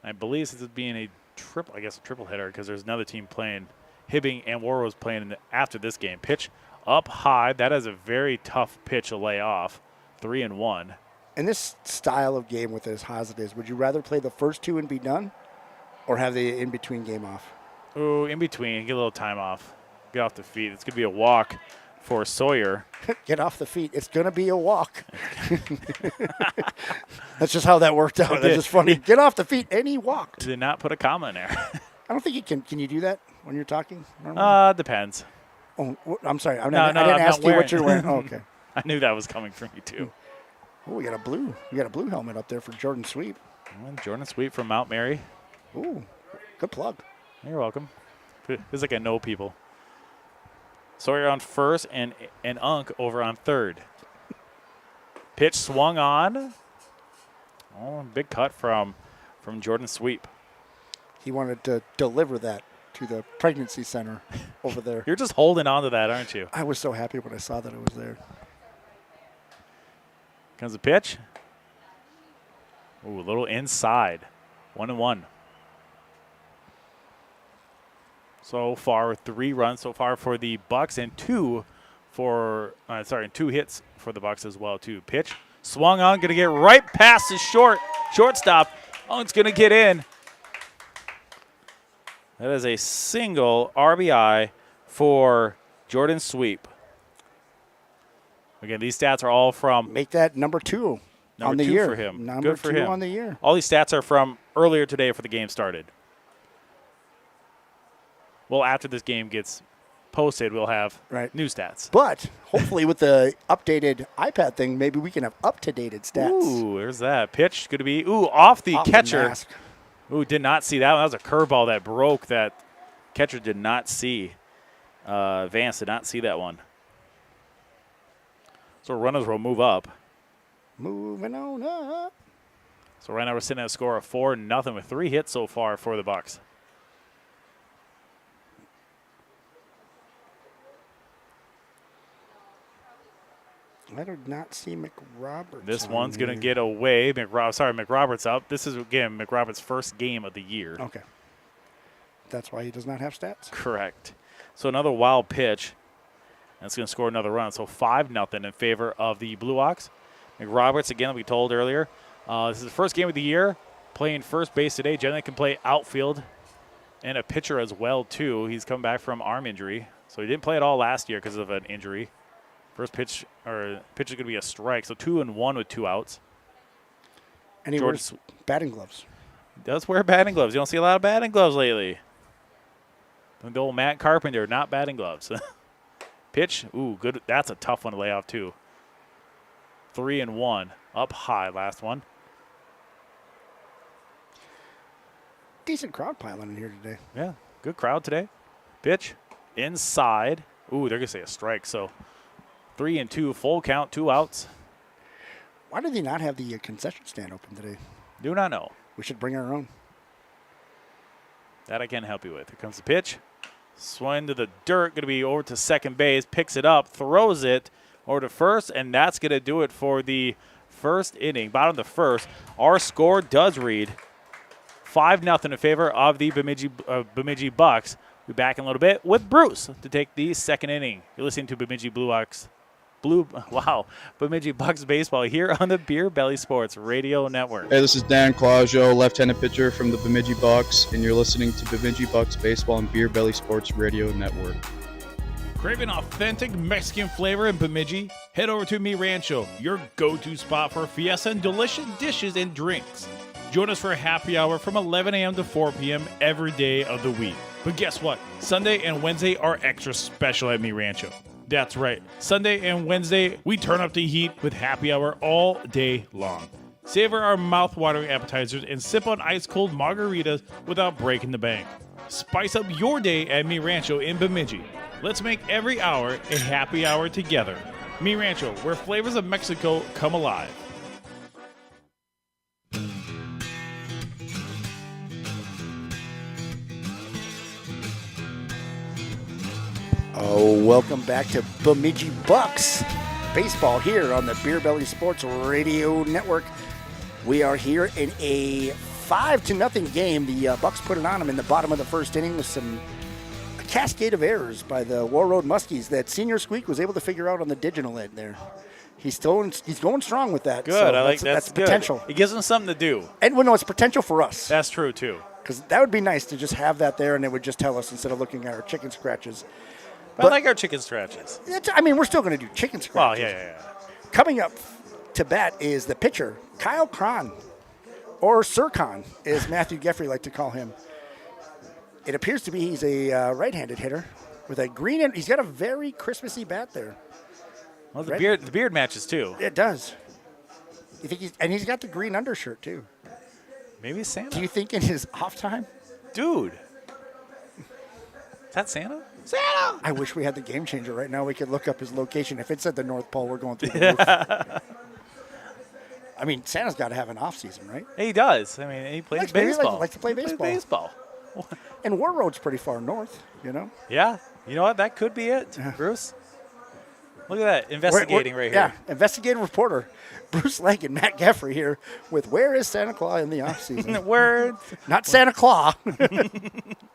I believe this is being a triple header because there's another team playing. Hibbing and Warroad's playing after this game. Pitch up high. That is a very tough pitch to lay off. 3-1. In this style of game with it as hot as it is, would you rather play the first 2 and be done or have the in-between game off? Ooh, in between. Get a little time off. Get off the feet. It's going to be a walk for Sawyer. Get off the feet. It's going to be a walk. That's just how that worked out. That's just funny. Get off the feet, and he walked. Did not put a comma in there. I don't think you can. Can you do that when you're talking? Depends. Oh, I'm sorry. I No, didn't I'm ask not you what you're wearing. Oh, okay. I knew that was coming from you, too. Oh, we got a blue helmet up there for Jordan Sweep. Jordan Sweep from Mount Mary. Ooh, good plug. You're welcome. Feels like I know people. Sawyer on first and Unk over on third. Pitch swung on. Oh, big cut from Jordan Sweep. He wanted to deliver that to the pregnancy center over there. You're just holding on to that, aren't you? I was so happy when I saw that it was there. Comes the pitch. Ooh, a little inside. 1-1. So far, 3 runs so far for the Bucks and 2 hits for the Bucks as well, too. Pitch swung on, going to get right past the shortstop. Oh, it's going to get in. That is a single RBI for Jordan Sweep. Again, these stats are all from. Make that number 2 on the two year. For him. Number Good for 2 him. on the year. All these stats are from earlier today before the game started. Well, after this game gets posted, we'll have new stats. But hopefully with the updated iPad thing, maybe we can have up-to-date stats. Ooh, there's that. Pitch going to be, off the catcher. Did not see that one. That was a curveball that broke that catcher did not see. Vance did not see that one. So runners will move up. Moving on up. So right now we're sitting at a score of 4-0 with 3 hits so far for the Bucks. I did not see McRoberts. This one's going to get away. McRoberts up. This is, again, McRoberts' first game of the year. Okay. That's why he does not have stats? Correct. So another wild pitch. That's going to score another run. So 5-0 in favor of the Blue Ox. McRoberts, again, like we told earlier, this is the first game of the year. Playing first base today. Generally can play outfield and a pitcher as well, too. He's come back from arm injury. So he didn't play at all last year because of an injury. First pitch is going to be a strike. So 2-1 with 2 outs. And he wears batting gloves. He does wear batting gloves. You don't see a lot of batting gloves lately. The old Matt Carpenter, not batting gloves. Pitch, good. That's a tough one to lay off, too. 3-1. Up high, last one. Decent crowd piling in here today. Yeah, good crowd today. Pitch, inside. They're going to say a strike, so 3-2, full count, 2 outs. Why do they not have the concession stand open today? Do not know. We should bring our own. That I can't help you with. Here comes the pitch. Swing to the dirt. Going to be over to second base. Picks it up. Throws it over to first. And that's going to do it for the first inning. Bottom of the first. Our score does read 5-0 in favor of the Bemidji Bucks. We'll be back in a little bit with Bruce to take the second inning. You're listening to Bemidji Bemidji Bucks baseball here on the Beer Belly Sports Radio Network. Hey, this is Dan Claudio, left-handed pitcher from the Bemidji Bucks, and you're listening to Bemidji Bucks baseball on Beer Belly Sports Radio Network. Craving authentic Mexican flavor in Bemidji? Head over to Mi Rancho, your go-to spot for fiesta and delicious dishes and drinks. Join us for a happy hour from 11 a.m. to 4 p.m. every day of the week. But guess what? Sunday and Wednesday are extra special at Mi Rancho. That's right. Sunday and Wednesday, we turn up the heat with happy hour all day long. Savor our mouth-watering appetizers and sip on ice-cold margaritas without breaking the bank. Spice up your day at Mi Rancho in Bemidji. Let's make every hour a happy hour together. Mi Rancho, where flavors of Mexico come alive. Oh, welcome back to Bemidji Bucks baseball here on the Beer Belly Sports Radio Network. We are here in a 5-0 game. The Bucks put it on them in the bottom of the first inning with a cascade of errors by the Warroad Muskies that Senior Squeak was able to figure out on the digital end there. He's going strong with that. Good, so I like that's good. Potential. It gives them something to do. And well, no, it's potential for us. That's true too. Because that would be nice to just have that there, and it would just tell us instead of looking at our chicken scratches. But I like our chicken scratches. We're still going to do chicken scratches. Well, yeah. Coming up to bat is the pitcher, Kyle Cron, or Sir Con, as Matthew Geffrey like to call him. It appears to be he's a right-handed hitter with a green, and he's got a very Christmassy bat there. Well, the beard matches too. It does. You think he's got the green undershirt too. Maybe it's Santa. Do you think in his off time? Dude. Is that Santa? Santa! I wish we had the game changer right now. We could look up his location. If it's at the North Pole, we're going through the roof. I mean, Santa's got to have an off season, right? He does. I mean, he plays baseball. He likes to play baseball. And Warroad's pretty far north, you know? Yeah. You know what? That could be it, Bruce. Look at that. Investigating right here. Yeah, investigative reporter Bruce Lake and Matt Geffrey here with Where is Santa Claus in the off season? Word. Not Santa Claus.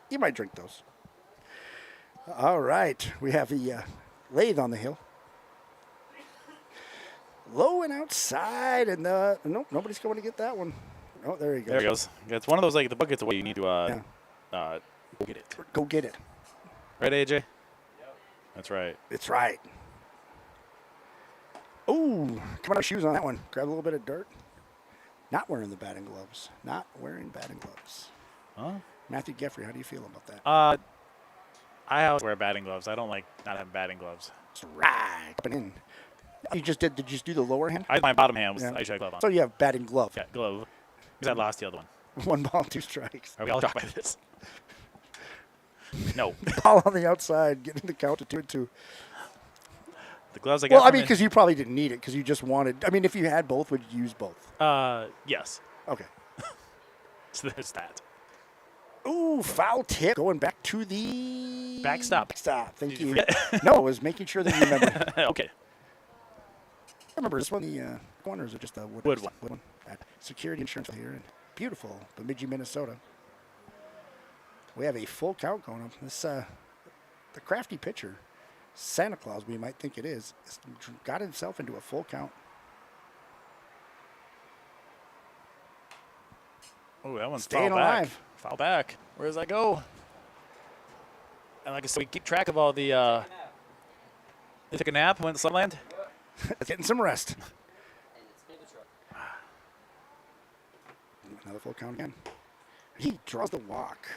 You might drink those. All right. We have the lathe on the hill. Low and outside, and nope, nobody's going to get that one. Oh, there he goes. There he goes. It's one of those, like, the bucket's away. You need to go get it. Go get it. Right, AJ? Yep. That's right. It's right. Ooh, come on, our shoes on that one. Grab a little bit of dirt. Not wearing the batting gloves. Huh? Matthew Geffrey, how do you feel about that? I always wear batting gloves. I don't like not having batting gloves. That's right. Up and in. Did you just do the lower hand? My bottom hand was I should have glove on. So you have batting glove. Yeah, glove. Because I lost the other one. 1 ball, 2 strikes. Are we all dropped by this? No. Ball on the outside, getting the count to 2-2. The gloves I got. Well, I mean, because you probably didn't need it because you just wanted. I mean, if you had both, would you use both? Yes. Okay. So there's that. Ooh, foul tip going back to the backstop. Backstop. Thank you. No, I was making sure that you remember. Okay. I remember this one. The corners are just a wood one. Security insurance here in beautiful Bemidji, Minnesota. We have a full count going up. This the crafty pitcher, Santa Claus, we might think it is, got himself into a full count. Oh, that one's staying foul back. alive. Foul back. Where does that go? And like I said, we keep track of all the. They took a nap, went to Sunland. Getting some rest. Another full count again. He draws the walk.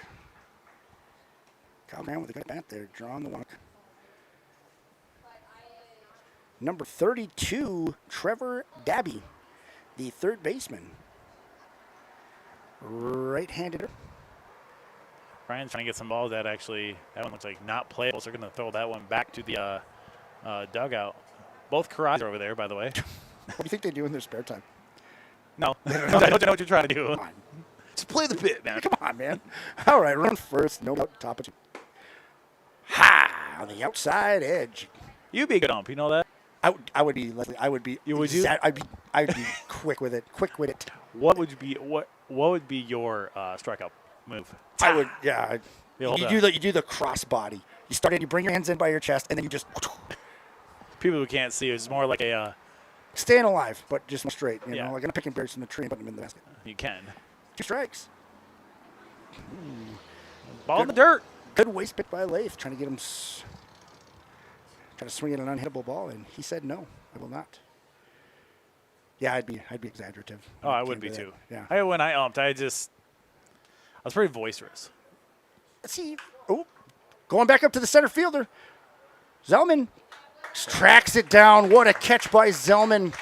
Kyle Graham with a good bat there, drawing the walk. Number 32, Trevor Dabby, the third baseman. Right-handed. Brian's trying to get some balls that one looks like not playable, so they're going to throw that one back to the dugout. Both karate over there, by the way. What do you think they do in their spare time? No. I don't know what you're trying to do. Come on. Just play the bit, man. Come on, man. All right, run first. No doubt, top of two. Ha! On the outside edge. You'd be a good ump, you know that? I would be, Leslie. I would be. You would you? I'd be quick with it. Quick with it. What would be your strikeout move? I would. Yeah. You do the cross body. You start in. You bring your hands in by your chest, and then you just. People who can't see, it's more like a. Staying alive, but just straight. You know, like I'm picking berries from the tree and putting them in the basket. You can. 2 strikes. Ball in the dirt. Good waist pick by Lath, trying to get him. Trying to swing at an unhittable ball, and he said no, I will not. Yeah, I'd be exaggerative. Oh, I would be too. Yeah. When I umped, I was pretty boisterous. Let's see. Oh, going back up to the center fielder. Zellman tracks it down. What a catch by Zellman.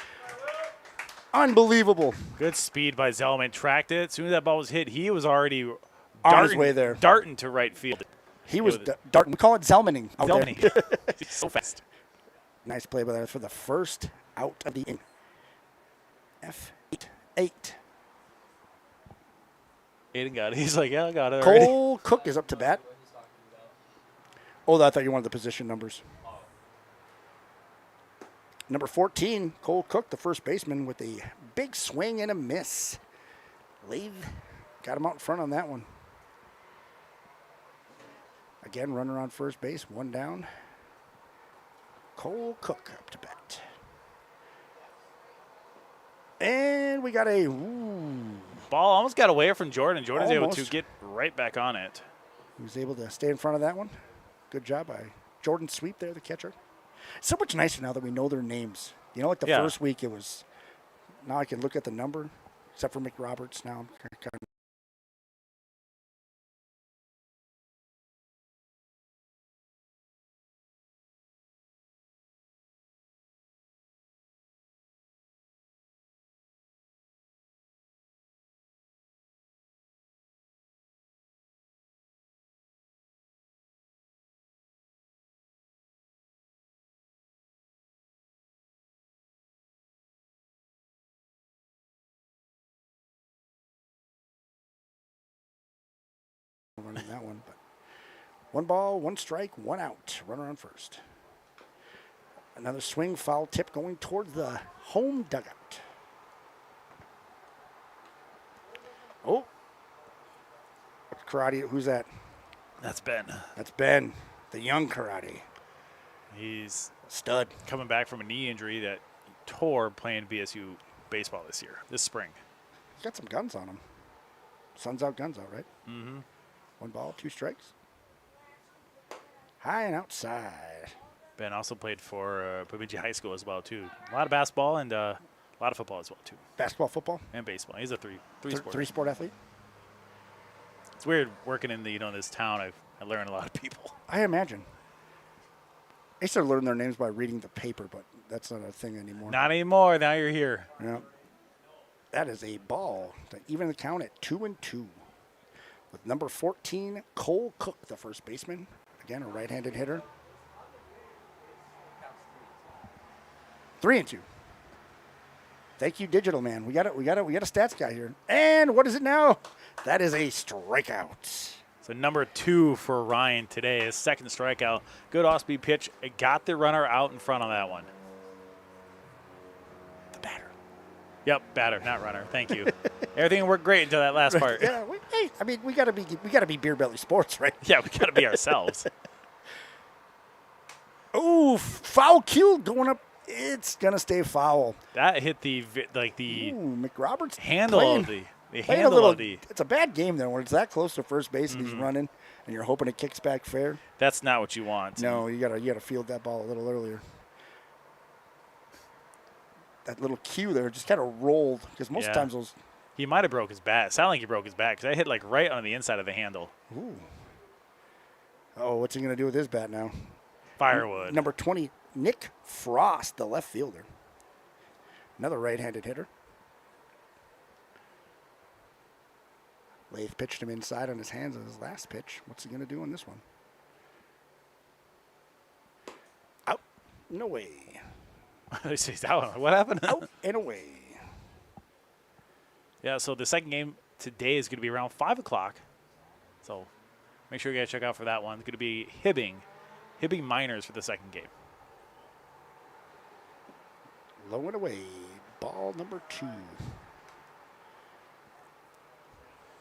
Unbelievable. Good speed by Zellman. Tracked it. As soon as that ball was hit, he was already on his way there. Darting to right field. He was darting. We call it Zellmaning. He's so fast. Nice play by that for the first out of the inning. F8. Aiden got it. He's like, yeah, I got it already. Cole Cook is up to bat. Oh, I thought you wanted the position numbers. Number 14, Cole Cook, the first baseman, with a big swing and a miss. Lathe got him out in front on that one. Again, runner on first base, 1 down. Cole Cook up to bat. And we got a ball almost got away from Jordan. Jordan's able to get right back on it. He was able to stay in front of that one. Good job by Jordan Sweep there, the catcher. It's so much nicer now that we know their names. You know, like the first week it was, now I can look at the number, except for McRoberts now. I'm kind of running that one, but 1 ball, 1 strike, 1 out. Runner on first. Another swing, foul tip going towards the home dugout. Oh, karate. Who's that? That's Ben. That's Ben, the young karate. He's stud. Coming back from a knee injury that he tore playing BSU baseball this spring. He's got some guns on him. Sun's out, guns out, right? Mm-hmm. 1 ball, 2 strikes. High and outside. Ben also played for Bemidji High School as well, too. A lot of basketball and a lot of football as well, too. Basketball, football? And baseball. He's a three-sport. Three-sport athlete? It's weird working in this town. I learn a lot of people. I imagine. I used to learn their names by reading the paper, but that's not a thing anymore. Not anymore. Now you're here. Yeah. That is a ball to even the count at 2-2. With number 14, Cole Cook, the first baseman. Again, a right-handed hitter. 3-2. Thank you, Digital Man. We got a stats guy here. And what is it now? That is a strikeout. So number 2 for Ryan today, his second strikeout. Good off-speed pitch. It got the runner out in front on that one. The batter. Yep, batter, not runner. Thank you. Everything worked great until that last part. Yeah, we gotta be Beer Belly Sports, right? Yeah, we gotta be ourselves. Ooh, foul cue going up. It's gonna stay foul. That hit the McRoberts handle of the It's a bad game then when it's that close to first base and he's running and you're hoping it kicks back fair. That's not what you want. No, you gotta field that ball a little earlier. That little cue there just kind of rolled because most times those. He might have broke his bat. It sounded like he broke his bat because I hit like right on the inside of the handle. Ooh. Oh, what's he gonna do with his bat now? Firewood. Number 20, Nick Frost, the left fielder. Another right-handed hitter. Lathe pitched him inside on his hands on his last pitch. What's he going to do on this one? Out. No way. What happened? Out and away. Yeah, so the second game today is going to be around 5 o'clock. So make sure you guys check out for that one. It's going to be Hibbing Miners for the second game. Low and away. Ball number 2.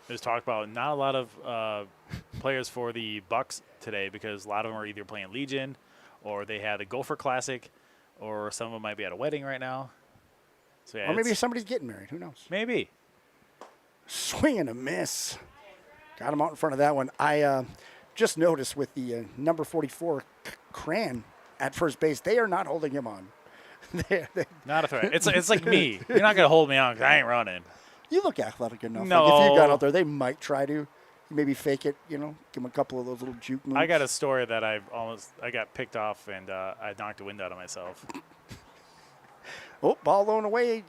There's talk about not a lot of players for the Bucks today because a lot of them are either playing Legion or they had a Gopher Classic or some of them might be at a wedding right now. So yeah, or maybe somebody's getting married. Who knows? Maybe. Swing and a miss. Got him out in front of that one. I just noticed with the number 44 Cran at first base, they are not holding him on. they Not a threat. It's like me. You're not going to hold me on because I ain't running. You look athletic enough. No. Like if you got out there, they might try to maybe fake it, give him a couple of those little juke moves. I got a story that I got picked off and I knocked the wind out of myself. Oh, ball blown away.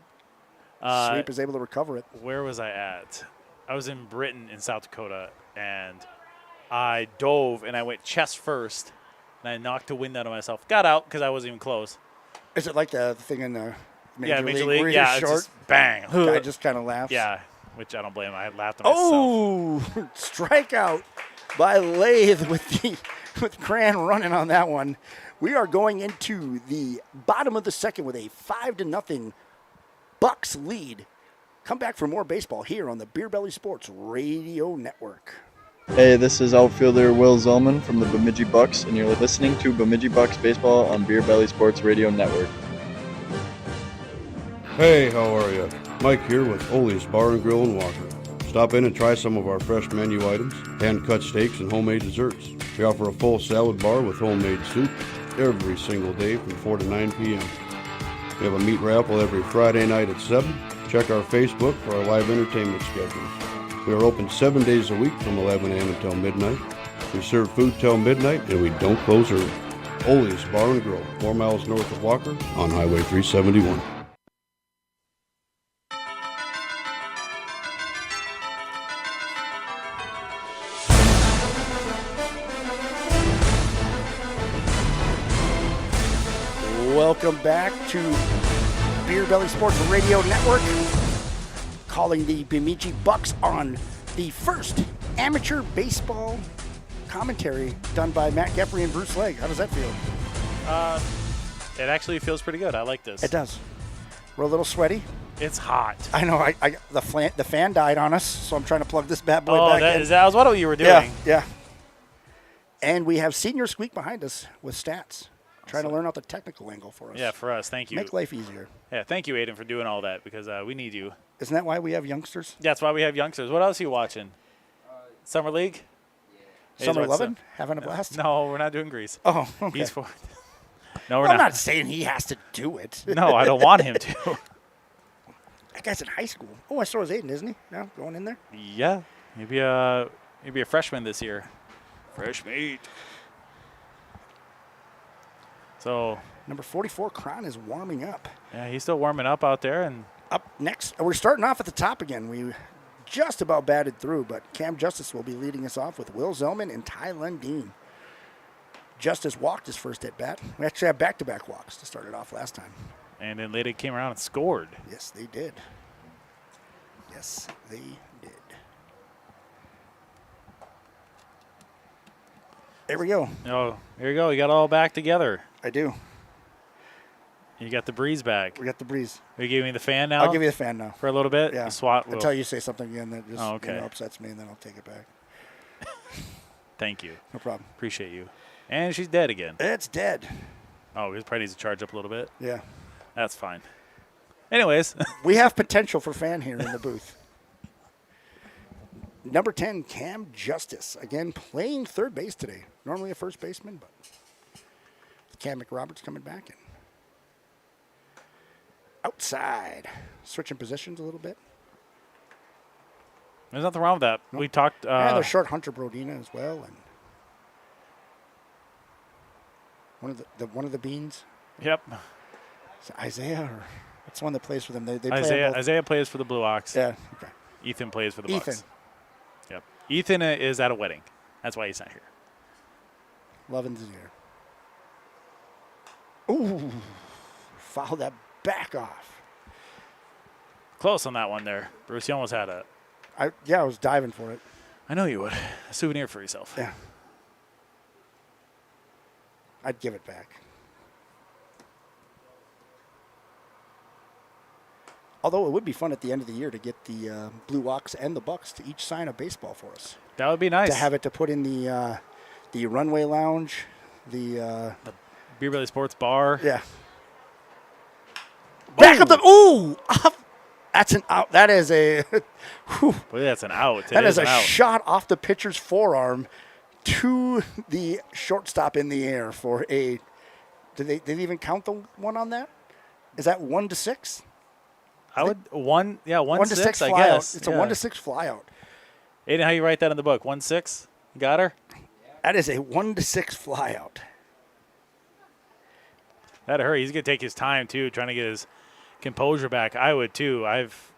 Sweep is able to recover it. Where was I at? I was in Britain in South Dakota, and I dove and I went chest first, and I knocked the wind out of myself. Got out because I wasn't even close. Is it like the thing in the Major Major League? League. Yeah, it's short? just bang. Guy just kind of laughs. Yeah, which I don't blame him. I laughed at myself. Oh, strikeout by Lathe with Cran running on that one. We are going into the bottom of the second with a 5-0 Bucks lead. Come back for more baseball here on the Beer Belly Sports Radio Network. Hey, this is outfielder Will Zellman from the Bemidji Bucks, and you're listening to Bemidji Bucks Baseball on Beer Belly Sports Radio Network. Hey, how are you? Mike here with Ole's Bar and Grill in Walker. Stop in and try some of our fresh menu items, hand-cut steaks, and homemade desserts. We offer a full salad bar with homemade soup every single day from 4 to 9 p.m. We have a meat raffle every Friday night at 7. Check our Facebook for our live entertainment schedules. We are open 7 days a week from 11 a.m. until midnight. We serve food till midnight, and we don't close early. Ole's Bar and Grill, 4 miles north of Walker on Highway 371. Welcome back to Beer Belly Sports Radio Network. Calling the Bemidji Bucks on the first amateur baseball commentary done by Matt Geffrey and Bruce Legg. How does that feel? It actually feels pretty good. I like this. It does. We're a little sweaty. It's hot. I know. The fan died on us, so I'm trying to plug this bad boy back in. That was what you were doing. Yeah. And we have Senior Squeak behind us with stats. Trying to learn out the technical angle for us. Yeah, for us. Thank you. Make life easier. Yeah, thank you, Aiden, for doing all that because we need you. Isn't that why we have youngsters? Yeah, that's why we have youngsters. What else are you watching? Summer League? Yeah. Summer 11? Having a blast? No, we're not doing Grease. Oh, okay. He's for. No, we're I'm not. not saying he has to do it. No, I don't want him to. That guy's in high school. Oh, I saw his Aiden, isn't he? Now going in there? Yeah, maybe a freshman this year. Fresh meat. So number 44, Cron, is warming up. Yeah, he's still warming up out there. And up next, we're starting off at the top again. We just about batted through, but Cam Justice will be leading us off with Will Zellman and Ty Lundeen. Justice walked his first at bat. We actually had back-to-back walks to start it off last time. And then later came around and scored. Yes, they did. Yes, they did. There we go. Oh, here you go. You got it all back together. I do. You got the breeze back. We got the breeze. Are you giving me the fan now? I'll give you the fan now. For a little bit? Yeah. SWAT will. Until you say something again that just okay. Upsets me, and then I'll take it back. Thank you. No problem. Appreciate you. And she's dead again. It's dead. Oh, it probably needs to charge up a little bit. Yeah. That's fine. Anyways. We have potential for fan here in the booth. Number 10, Cam Justice. Again, playing third base today. Normally a first baseman, but Cam McRoberts coming back in. Outside. Switching positions a little bit. There's nothing wrong with that. Nope. We talked. And they're short Hunter Brodina as well. And one of the beans. Yep. Is it Isaiah or that's the one that plays for them. They Isaiah plays for the Blue Ox. Yeah. Okay. Ethan plays for the Ethan. Bucks. Yep. Ethan is at a wedding. That's why he's not here. Lovin's here. Ooh. foul that back off. Close on that one there. Bruce, you almost had it. I was diving for it. I know you would. A souvenir for yourself. Yeah. I'd give it back. Although it would be fun at the end of the year to get the Blue Ox and the Bucks to each sign a baseball for us. That would be nice. To have it to put in the runway lounge, the Beer Belly Sports Bar. Yeah. Back up the that's an out. That is a Boy, that's an out. That is a shot off the pitcher's forearm to the shortstop in the air for a. Did they even count the one on that? Is that 1-6? I would 1 to 6, I fly guess. Out. It's a 1-6 fly out. Aiden, how you write that in the book? 1-6? Got her? That is a 1-6 fly out. That'd hurt. He's going to take his time, too, trying to get his composure back. I would, too. I've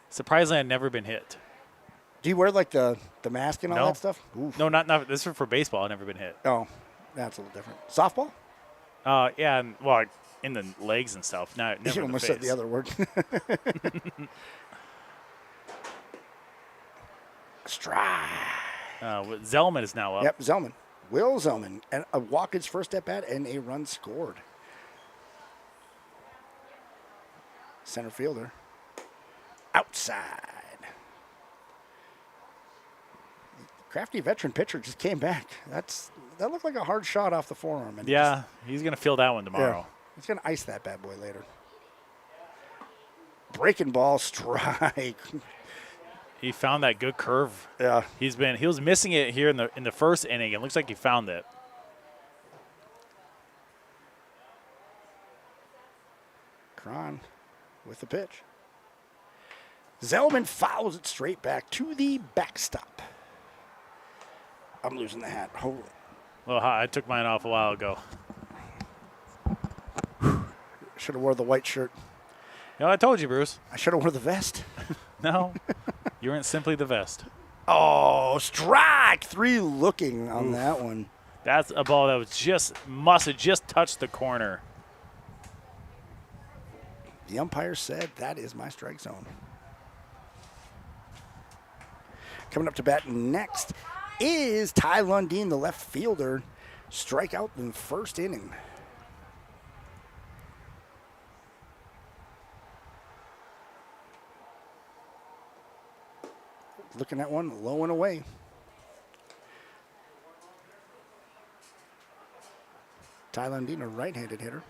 surprisingly, I've never been hit. Do you wear, like, the mask and all that stuff? Oof. No, not this is for baseball. I've never been hit. Oh, that's a little different. Softball? Yeah, well, in the legs and stuff. No, never You in almost the said face. the other word. Strike. Zellman is now up. Yep, Zellman. Will Zellman. And a walk his first at bat and a run scored. Center fielder. Outside. Crafty veteran pitcher just came back. That looked like a hard shot off the forearm. And Yeah, he's going to feel that one tomorrow. Yeah, he's going to ice that bad boy later. Breaking ball, strike. He found that good curve. Yeah. He was missing it here in the first inning. It looks like he found it. Cron with the pitch. Zellman fouls it straight back to the backstop. I'm losing the hat. Holy. Well, I took mine off a while ago. Should have wore the white shirt. You know, I told you, Bruce. I should have wore the vest. No, you weren't simply the vest. Oh, strike 3 looking on that one. That's a ball that was must have just touched the corner. The umpire said that is my strike zone. Coming up to bat next is Ty Lundeen, the left fielder. Strikeout in the first inning. Looking at one, low and away. Ty Lundeen, a right-handed hitter.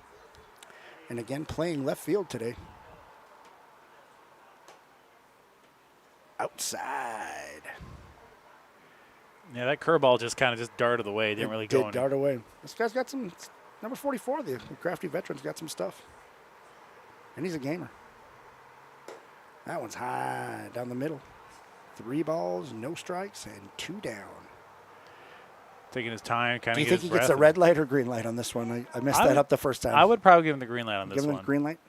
And again, playing left field today. Outside. Yeah, that curveball just kind of darted away. Didn't really go. Did dart away. This guy's got some, number 44, the crafty veteran's got some stuff. And he's a gamer. That one's high down the middle. 3 balls, no strikes, and 2 down. Taking his time, kind of. Do you think he gets a red light or green light on this one? I messed that up the first time. I would probably give him the green light on this one. Give him the green light?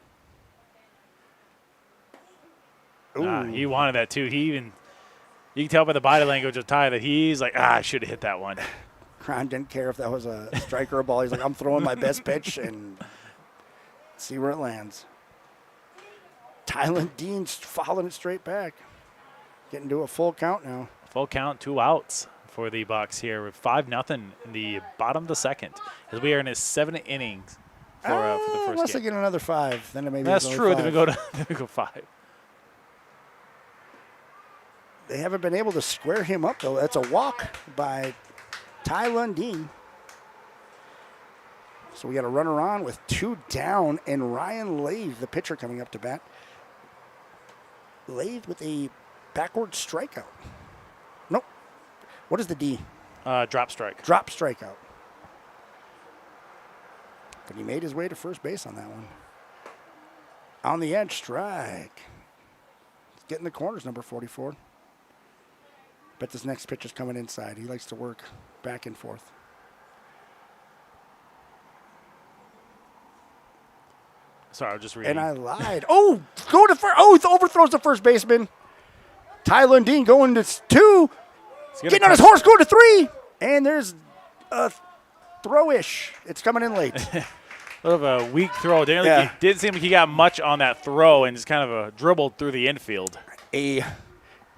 He wanted that too. You can tell by the body language of Ty that he's like, I should have hit that one. Cron didn't care if that was a strike or a ball. He's like, I'm throwing my best pitch and see where it lands. Tylen Dean's following it straight back. Getting to a full count now. Full count, 2 outs for the Bucks here with 5-0 in the bottom of the second as we are in his 7th innings for the first unless game. they get another 5, then maybe That's it's true. only Then 5. we go 5. They haven't been able to square him up, though. That's a walk by Ty Lundeen. So we got a runner on with 2 down, and Ryan Lave, the pitcher, coming up to bat. Lave with a backward strikeout. Nope. What is the D? Drop strike. Drop strikeout. But he made his way to first base on that one. On the edge, strike. He's getting the corners, number 44. Bet this next pitch is coming inside. He likes to work back and forth. Sorry, I was just reading. And I lied. Oh, go to first. Oh, he overthrows the first baseman. Ty Lundeen going to 2. Getting on his horse, going to 3. And there's a throw-ish. It's coming in late. little of a weak throw. Didn't seem like he got much on that throw and just kind of dribbled through the infield. A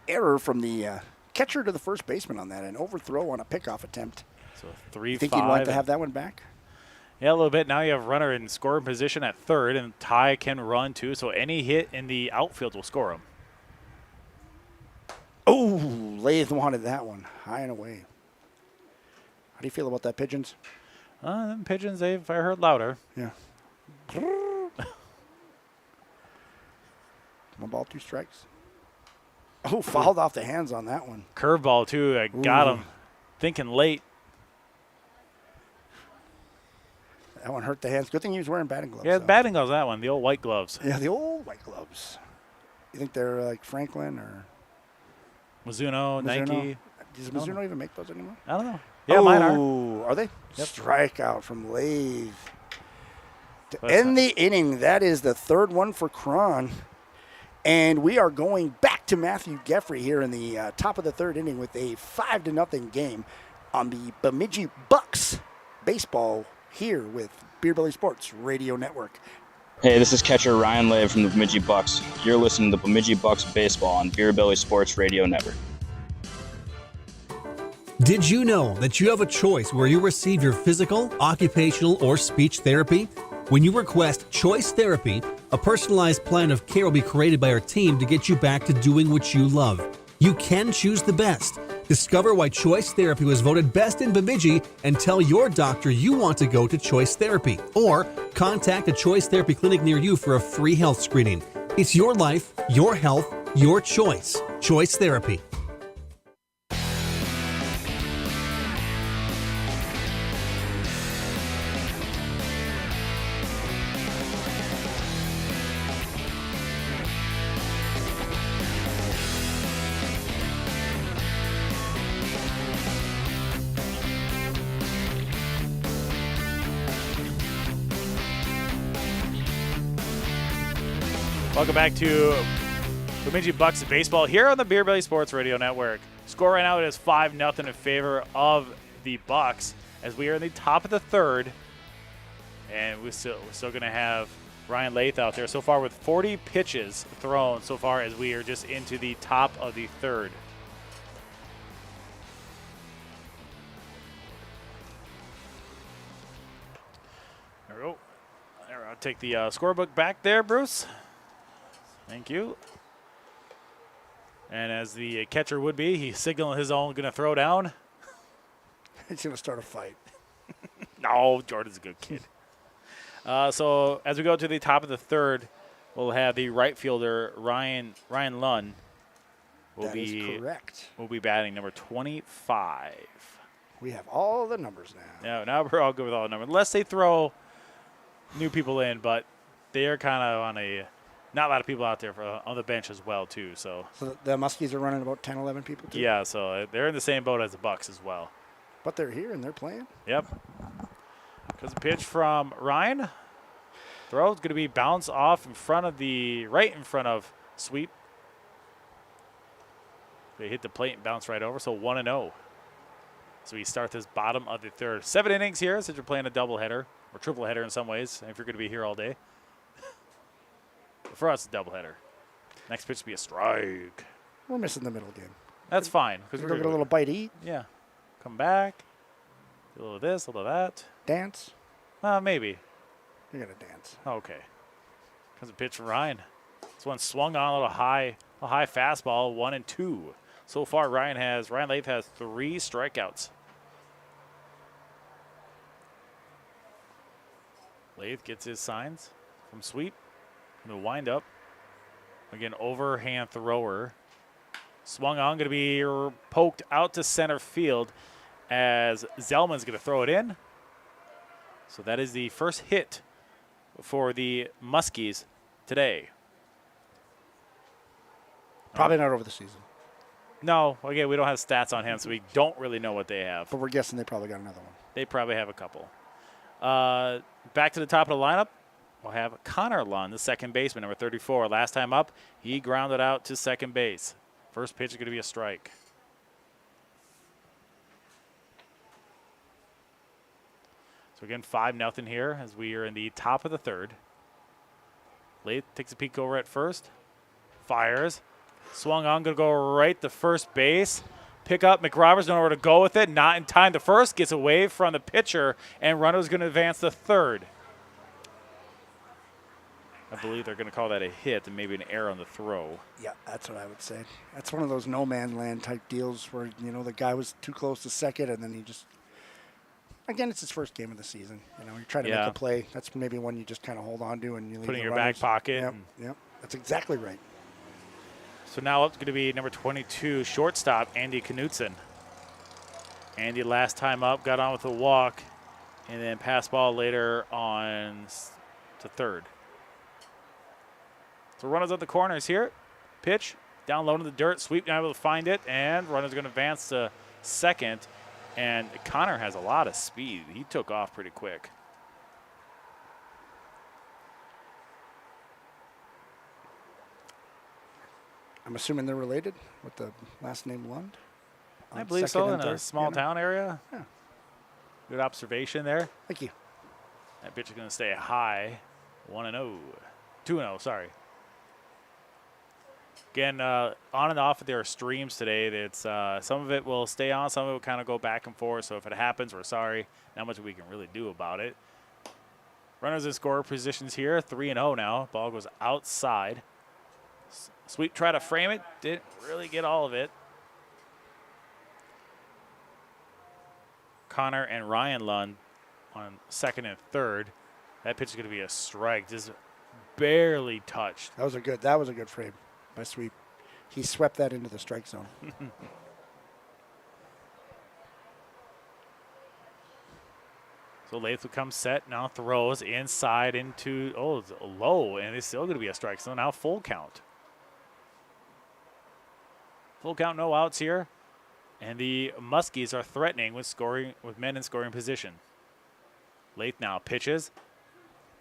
error from the catcher to the first baseman on that, an overthrow on a pickoff attempt. So 3-5. You think he'd want to have that one back? Yeah, a little bit. Now you have runner in scoring position at third, and Ty can run too. So any hit in the outfield will score him. Oh, Lathe wanted that one high and away. How do you feel about that, Pigeons? Them Pigeons, I heard louder. Yeah. 1 ball, 2 strikes. Oh, fouled off the hands on that one. Curveball, too. I got him thinking late. That one hurt the hands. Good thing he was wearing batting gloves. Yeah, batting gloves, that one. The old white gloves. Yeah, the old white gloves. You think they're like Franklin or Mizuno, Nike? Does Mizuno even make those anymore? I don't know. Yeah, mine are. Are they? Yep. Strikeout from Lathe. To end the inning, that is the third one for Cron. And we are going back to Matthew Geffrey here in the top of the third inning with a 5-0 game on the Bemidji Bucks baseball here with Beer Belly Sports Radio Network. Hey, this is catcher Ryan Lave from the Bemidji Bucks. You're listening to Bemidji Bucks baseball on Beer Belly Sports Radio Network. Did you know that you have a choice where you receive your physical, occupational, or speech therapy? When you request Choice Therapy, a personalized plan of care will be created by our team to get you back to doing what you love. You can choose the best. Discover why Choice Therapy was voted best in Bemidji and tell your doctor you want to go to Choice Therapy. Or contact a Choice Therapy clinic near you for a free health screening. It's your life, your health, your choice. Choice Therapy. Welcome back to Bemidji Bucks baseball here on the Beer Belly Sports Radio Network. Score right now is 5-0 in favor of the Bucks as we are in the top of the third, and we're still going to have Ryan Lathe out there so far with 40 pitches thrown so far as we are just into the top of the third. There we go. There, I'll take the scorebook back there, Bruce. Thank you. And as the catcher would be, he's signaling his own going to throw down. He's going to start a fight. No, Jordan's a good kid. So as we go to the top of the third, we'll have the right fielder, Ryan Lunn. That is correct. Will be batting number 25. We have all the numbers now. Now we're all good with all the numbers. Unless they throw new people in, but they are kind of on a – not a lot of people out there on the bench as well, too. So the Muskies are running about 10, 11 people, too? Yeah, so they're in the same boat as the Bucks as well. But they're here and they're playing? Yep. Because the pitch from Ryan. Throw is going to be bounced off right in front of Sweep. They hit the plate and bounce right over, so 1-0. So we start this bottom of the third. 7 innings here since you're playing a doubleheader, or triple header in some ways, if you're going to be here all day. For us, it's a doubleheader. Next pitch will be a strike. We're missing the middle game. That's fine. Because we're going to get a little bite to eat. Yeah. Come back. Do a little of this, a little of that. Dance? Maybe. You're going to dance. Okay. Comes a pitch from Ryan. This one swung on a little high fastball, 1-2. So far, Ryan Lathe has 3 strikeouts. Lathe gets his signs from Sweep. Going to wind up. Again, overhand thrower. Swung on, going to be poked out to center field as Zellman's going to throw it in. So that is the first hit for the Muskies today. Probably not over the season. No, again, we don't have stats on him, so we don't really know what they have. But we're guessing they probably got another one. They probably have a couple. Back to the top of the lineup. We'll have Connor Lund, the second baseman, number 34. Last time up, he grounded out to second base. First pitch is going to be a strike. So So again, 5-0 here as we are in the top of the third. Lath takes a peek over at first. Fires. Swung on, going to go right to first base. Pick up. McRoberts know where to go with it. Not in time. The first gets away from the pitcher, and runner's going to advance to third. I believe they're going to call that a hit and maybe an error on the throw. Yeah, that's what I would say. That's one of those no man land type deals where, the guy was too close to second and then he just, again, it's his first game of the season. You're trying to make a play. That's maybe one you just kind of hold on to and you leave put in the your runners. back pocket. Yep, that's exactly right. So now it's going to be number 22, shortstop, Andy Knutson. Andy last time up got on with a walk and then pass ball later on to third. So runners at the corners here. Pitch, down low in the dirt, sweep, not able to find it, and runner's going to advance to second. And Connor has a lot of speed. He took off pretty quick. I'm assuming they're related with the last name Lund. I believe so, in a small town area. Yeah. Good observation there. Thank you. That pitch is going to stay high. 1-0. 2-0, sorry. Again, on and off of their streams today. It's some of it will stay on, some of it will kind of go back and forth. So if it happens, we're sorry. Not much we can really do about it. Runners in scorer positions here, 3-0 now. Ball goes outside. Sweep, try to frame it. Didn't really get all of it. Connor and Ryan Lund on second and third. That pitch is going to be a strike. Just barely touched. That was a good frame by Sweep. He swept that into the strike zone. So Lath will come set, now throws inside into, it's low, and it's still going to be a strike. So now full count. Full count, no outs here. And the Muskies are threatening with men in scoring position. Lath now pitches.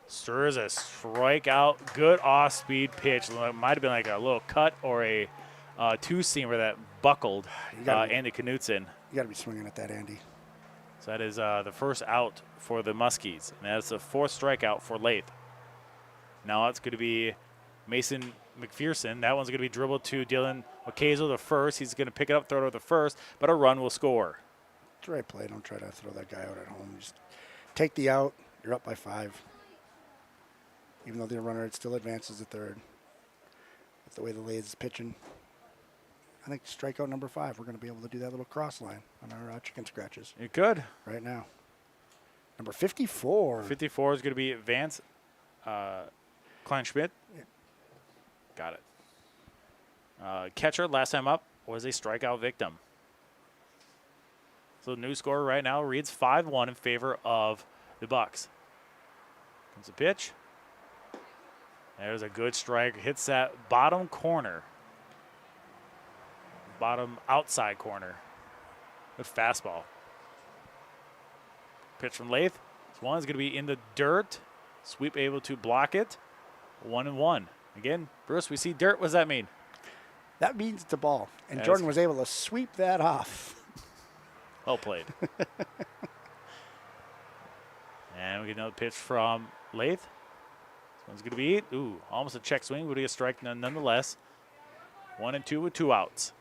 Stirs a strikeout. Good off-speed pitch. It might have been like a little cut or a two-seamer that buckled Andy Knutson. You got to be swinging at that, Andy. So that is the first out for the Muskies. And that's the fourth strikeout for Lath. Now it's going to be Mason McPherson. That one's going to be dribbled to Dylan Ocaso, the first. He's going to pick it up, throw it to the first, but a run will score. It's the right play. Don't try to throw that guy out at home. Just take the out. You're up by 5. Even though the runner still advances to third. With the way the Lath is pitching. I think strikeout number 5, we're going to be able to do that little cross line on our chicken scratches. You could. Right now. Number 54. 54 is going to be Vance Kleinschmidt. Yeah. Got it. Catcher last time up was a strikeout victim. So the new score right now reads 5-1 in favor of the Bucks. Comes a pitch. There's a good strike. Hits that bottom corner. Bottom outside corner. Good fastball. Pitch from Lath. This one is going to be in the dirt. Sweep able to block it. 1-1. Again, Bruce, we see dirt. What does that mean? That means it's a ball. And Jordan was able to sweep that off. Well played. And we get another pitch from Lath. This one's going to be, almost a check swing. Would be a strike nonetheless. 1-2 with 2 outs.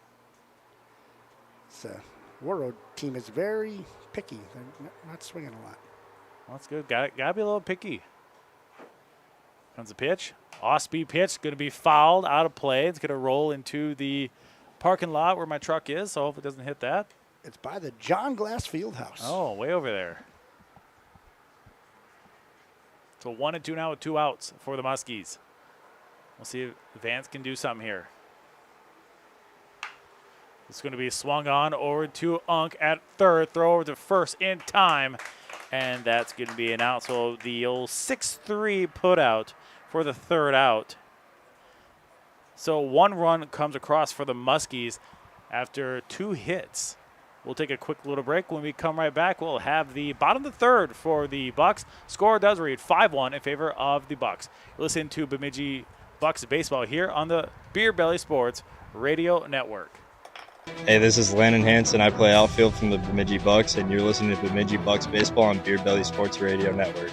This Warroad team is very picky. They're not swinging a lot. Well, that's good. Got to be a little picky. Comes a pitch. Off-speed pitch. Going to be fouled out of play. It's going to roll into the parking lot where my truck is, so hope it doesn't hit that. It's by the John Glass Fieldhouse. Oh, way over there. So 1-2 now with 2 outs for the Muskies. We'll see if Vance can do something here. It's going to be swung on over to Unk at third. Throw over to first in time. And that's going to be an out. So the old 6-3 put out for the third out. So 1 run comes across for the Muskies after 2 hits. We'll take a quick little break. When we come right back, we'll have the bottom of the third for the Bucks. Score does read 5-1 in favor of the Bucks. Listen to Bemidji Bucks baseball here on the Beer Belly Sports Radio Network. Hey, this is Landon Hansen. I play outfield from the Bemidji Bucks, and you're listening to Bemidji Bucks Baseball on Beer Belly Sports Radio Network.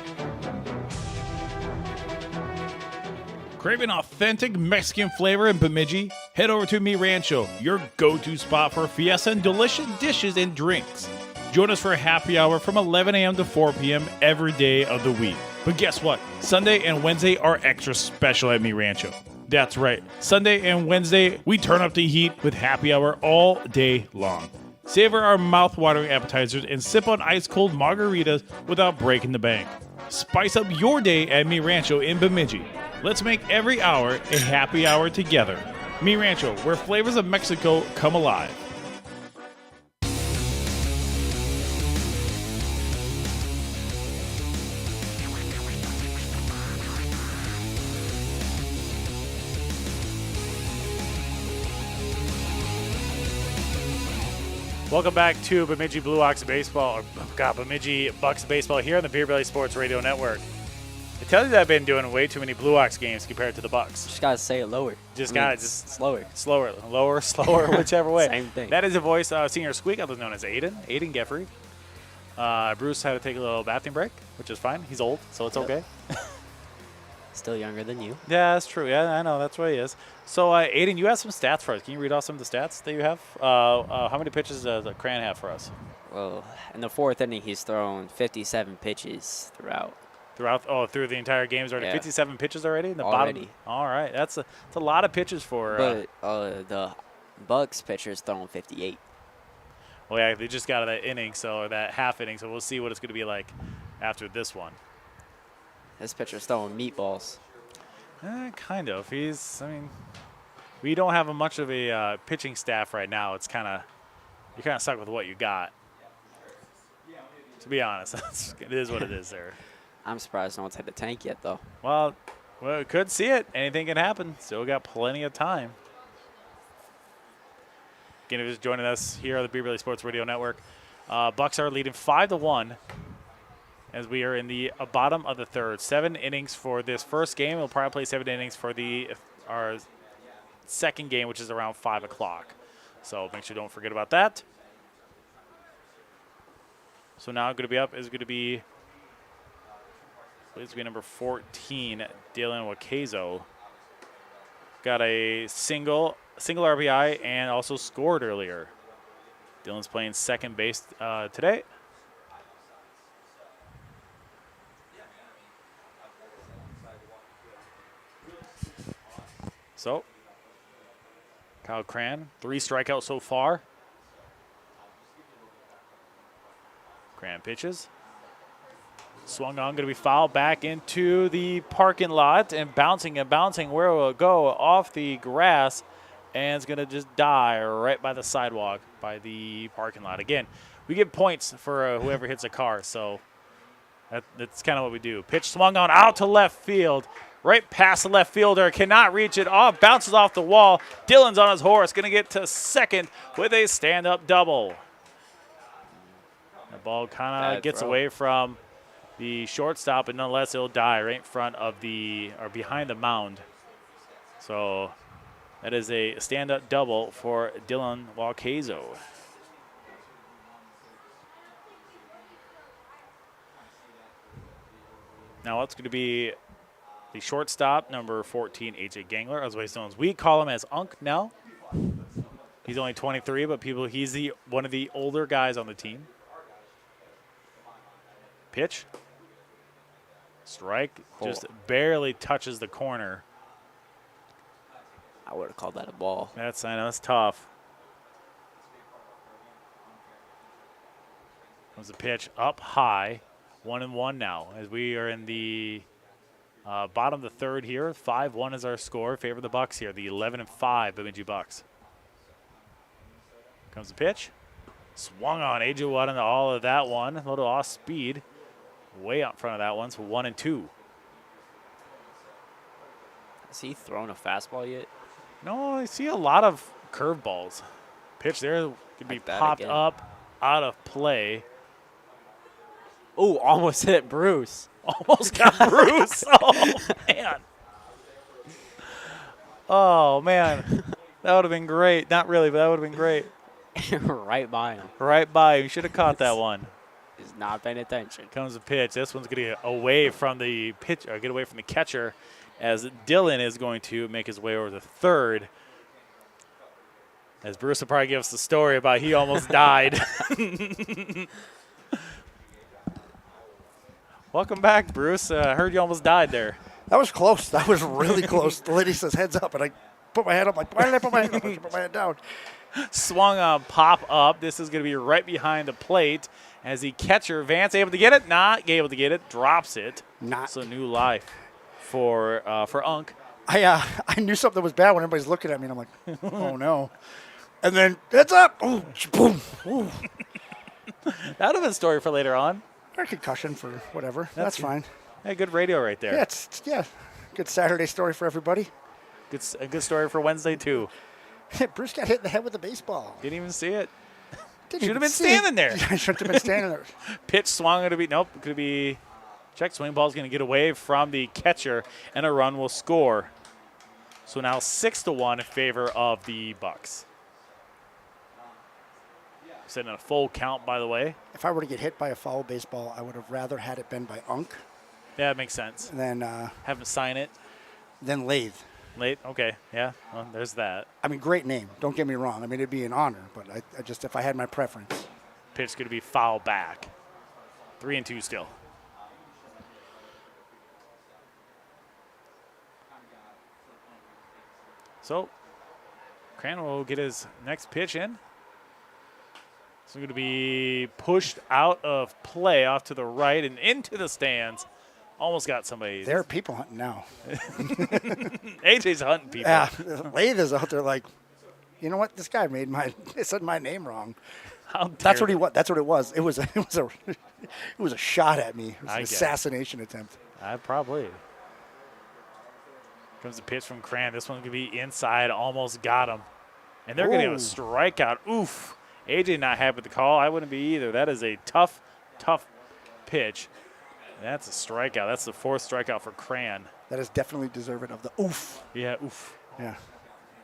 Craving authentic Mexican flavor in Bemidji? Head over to Mi Rancho, your go-to spot for fiesta and delicious dishes and drinks. Join us for a happy hour from 11 a.m. to 4 p.m. every day of the week. But guess what? Sunday and Wednesday are extra special at Mi Rancho. That's right. Sunday and Wednesday, we turn up the heat with happy hour all day long. Savor our mouth-watering appetizers and sip on ice-cold margaritas without breaking the bank. Spice up your day at Mi Rancho in Bemidji. Let's make every hour a happy hour together. Mi Rancho, where flavors of Mexico come alive. Welcome back to Bemidji Bemidji Bucks baseball here on the Beer Belly Sports Radio Network. I tell you that I've been doing way too many Blue Ox games compared to the Bucks. Just gotta say it lower. Just slower, lower, slower, whichever way. Same thing. That is a voice senior squeak, otherwise known as Aiden Geffrey. Bruce had to take a little bathroom break, which is fine. He's old, so it's okay. Still younger than you. Yeah, that's true. Yeah, I know. That's what he is. So, Aiden, you have some stats for us. Can you read off some of the stats that you have? How many pitches does Cran have for us? Well, in the fourth inning, he's thrown 57 pitches throughout. Through the entire game is already 57 pitches already in the already. bottom. All right, that's a lot of pitches for. But the Bucks pitcher's thrown 58. Well, yeah, they just got that inning, that half inning. So we'll see what it's going to be like after this one. This pitcher's throwing meatballs. Kind of. We don't have much of a pitching staff right now. It's you're kind of stuck with what you got. To be honest, it is what it is there. I'm surprised no one's hit the tank yet, though. Well, we could see it. Anything can happen. Still got plenty of time. Again, if you're just joining us here on the Beer Belly Sports Radio Network, Bucks are leading 5-1 as we are in the bottom of the third. 7 innings for this first game. We'll probably play 7 innings for our second game, which is around 5 o'clock. So make sure you don't forget about that. So now going to be up is going to be number 14, Dylan Wakazo. Got a single RBI and also scored earlier. Dylan's playing second base today. So, Kyle Cran, 3 strikeouts so far. Cran pitches. Swung on, going to be fouled back into the parking lot and bouncing. Where will it go? Off the grass, and it's going to just die right by the sidewalk, by the parking lot. Again, we get points for whoever hits a car, so that's kind of what we do. Pitch swung on out to left field, right past the left fielder. Cannot reach it. Off, bounces off the wall. Dylan's on his horse, going to get to second with a stand-up double. The ball kind of gets away from the shortstop, but nonetheless, it'll die right in front of behind the mound. So that is a stand-up double for Dylan Wakazo. Now it's going to be the shortstop, number 14, AJ Gangler, otherwise known as we call him as Unk now. He's only 23, but he's one of the older guys on the team. Pitch. Strike. Just barely touches the corner. I would have called that a ball. I know, that's tough. Comes the pitch up high. 1-1 now as we are in the bottom of the third here. 5-1 is our score. Favor the Bucks here. The 11-5 Bemidji Bucks. Comes the pitch. Swung on. AJ Watt into all of that one. A little off speed. Way out front of that one. So 1-2. Has he thrown a fastball yet? No, I see a lot of curveballs. Pitch there could be popped up out of play. Oh, almost hit Bruce. Almost got Bruce. Oh, man. Oh, man. That would have been great. Not really, but that would have been great. Right by him. Right by him. You should have caught that one. He's not paying attention. Comes the pitch. This one's going to get away from the pitch, or get away from the catcher, as Dylan is going to make his way over to third. As Bruce will probably give us the story about he almost died. Welcome back, Bruce. I heard you almost died there. That was close. That was really close. The lady says heads up, and I put my head up like, why did I put my head up? I should put my head down. Swung on pop up. This is going to be right behind the plate as the catcher, Vance, able to get it? Not able to get it. Drops it. Not. So new life for Unk. I knew something was bad when everybody's looking at me, and I'm like, oh, no. And then, heads up. Ooh, boom. Ooh. That would have been a story for later on. Or concussion for whatever. That's fine. Yeah, good radio right there. Yeah, good Saturday story for everybody. A good story for Wednesday, too. Bruce got hit in the head with a baseball. Didn't even see it. Should have been standing there. I should have been standing there. Pitch swung. Going to be, nope, going to be check. Swing ball's going to get away from the catcher, and a run will score. So now 6-1 in favor of the Bucks. Setting a full count, by the way. If I were to get hit by a foul baseball, I would have rather had it been by Unk. Yeah, that makes sense. Than have him sign it. Then Lathe. Late, okay, yeah. Well, there's that. I mean, great name. Don't get me wrong. I mean, it'd be an honor, but I just, if I had my preference. Pitch going to be foul back. 3-2 still. So, Cran will get his next pitch in. It's going to be pushed out of play off to the right and into the stands. Almost got somebody. There are people hunting now. AJ's hunting people. Yeah, Lathe is out there like, you know what? This guy said my name wrong. That's what he was. That's what it was. It was a shot at me. It was an assassination attempt. Probably. Comes the pitch from Cran. This one's going to be inside. Almost got him. And they're going to get a strikeout. Oof. AJ not happy with the call. I wouldn't be either. That is a tough pitch. That's a strikeout. That's the fourth strikeout for Cran. That is definitely deserving of the oof. Yeah, oof. Yeah.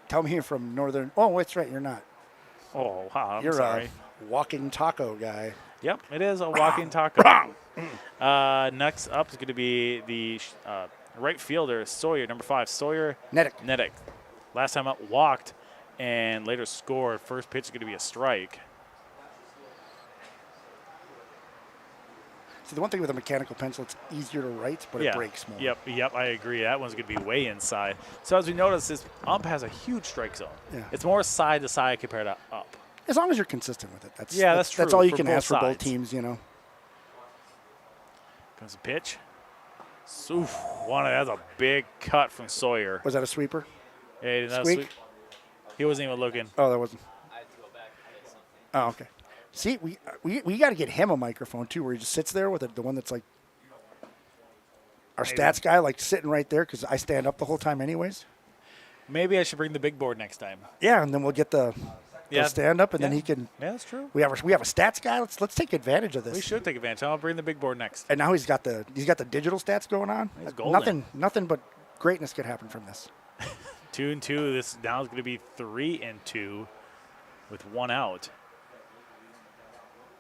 Tell me you're from northern. Oh, that's right. You're not. Oh, wow. You're sorry. A walking taco guy. Yep, it is a walking taco. Next up is going to be the right fielder, Sawyer, number 5, Sawyer Nedick. Last time up, walked and later scored. First pitch is going to be a strike. See, the one thing with a mechanical pencil, it's easier to write, but it breaks more. Yep, I agree. That one's going to be way inside. So as we notice, this ump has a huge strike zone. Yeah. It's more side to side compared to up. As long as you're consistent with it. That's true. That's all you can ask for both teams, you know. Comes the pitch. Oof, that's a big cut from Sawyer. Was that a sweeper? Yeah, he did not sweep. He wasn't even looking. Oh, that wasn't. Oh, okay. See, we got to get him a microphone, too, where he just sits there with the one that's like our stats guy, like sitting right there, because I stand up the whole time anyways. Maybe I should bring the big board next time. Yeah, and then we'll get the stand up, and then he can. Yeah, that's true. We have a stats guy. Let's take advantage of this. We should take advantage. I'll bring the big board next. And now he's got the digital stats going on. He's golden. Nothing but greatness could happen from this. 2-2. This now is going to be 3-2 with one out.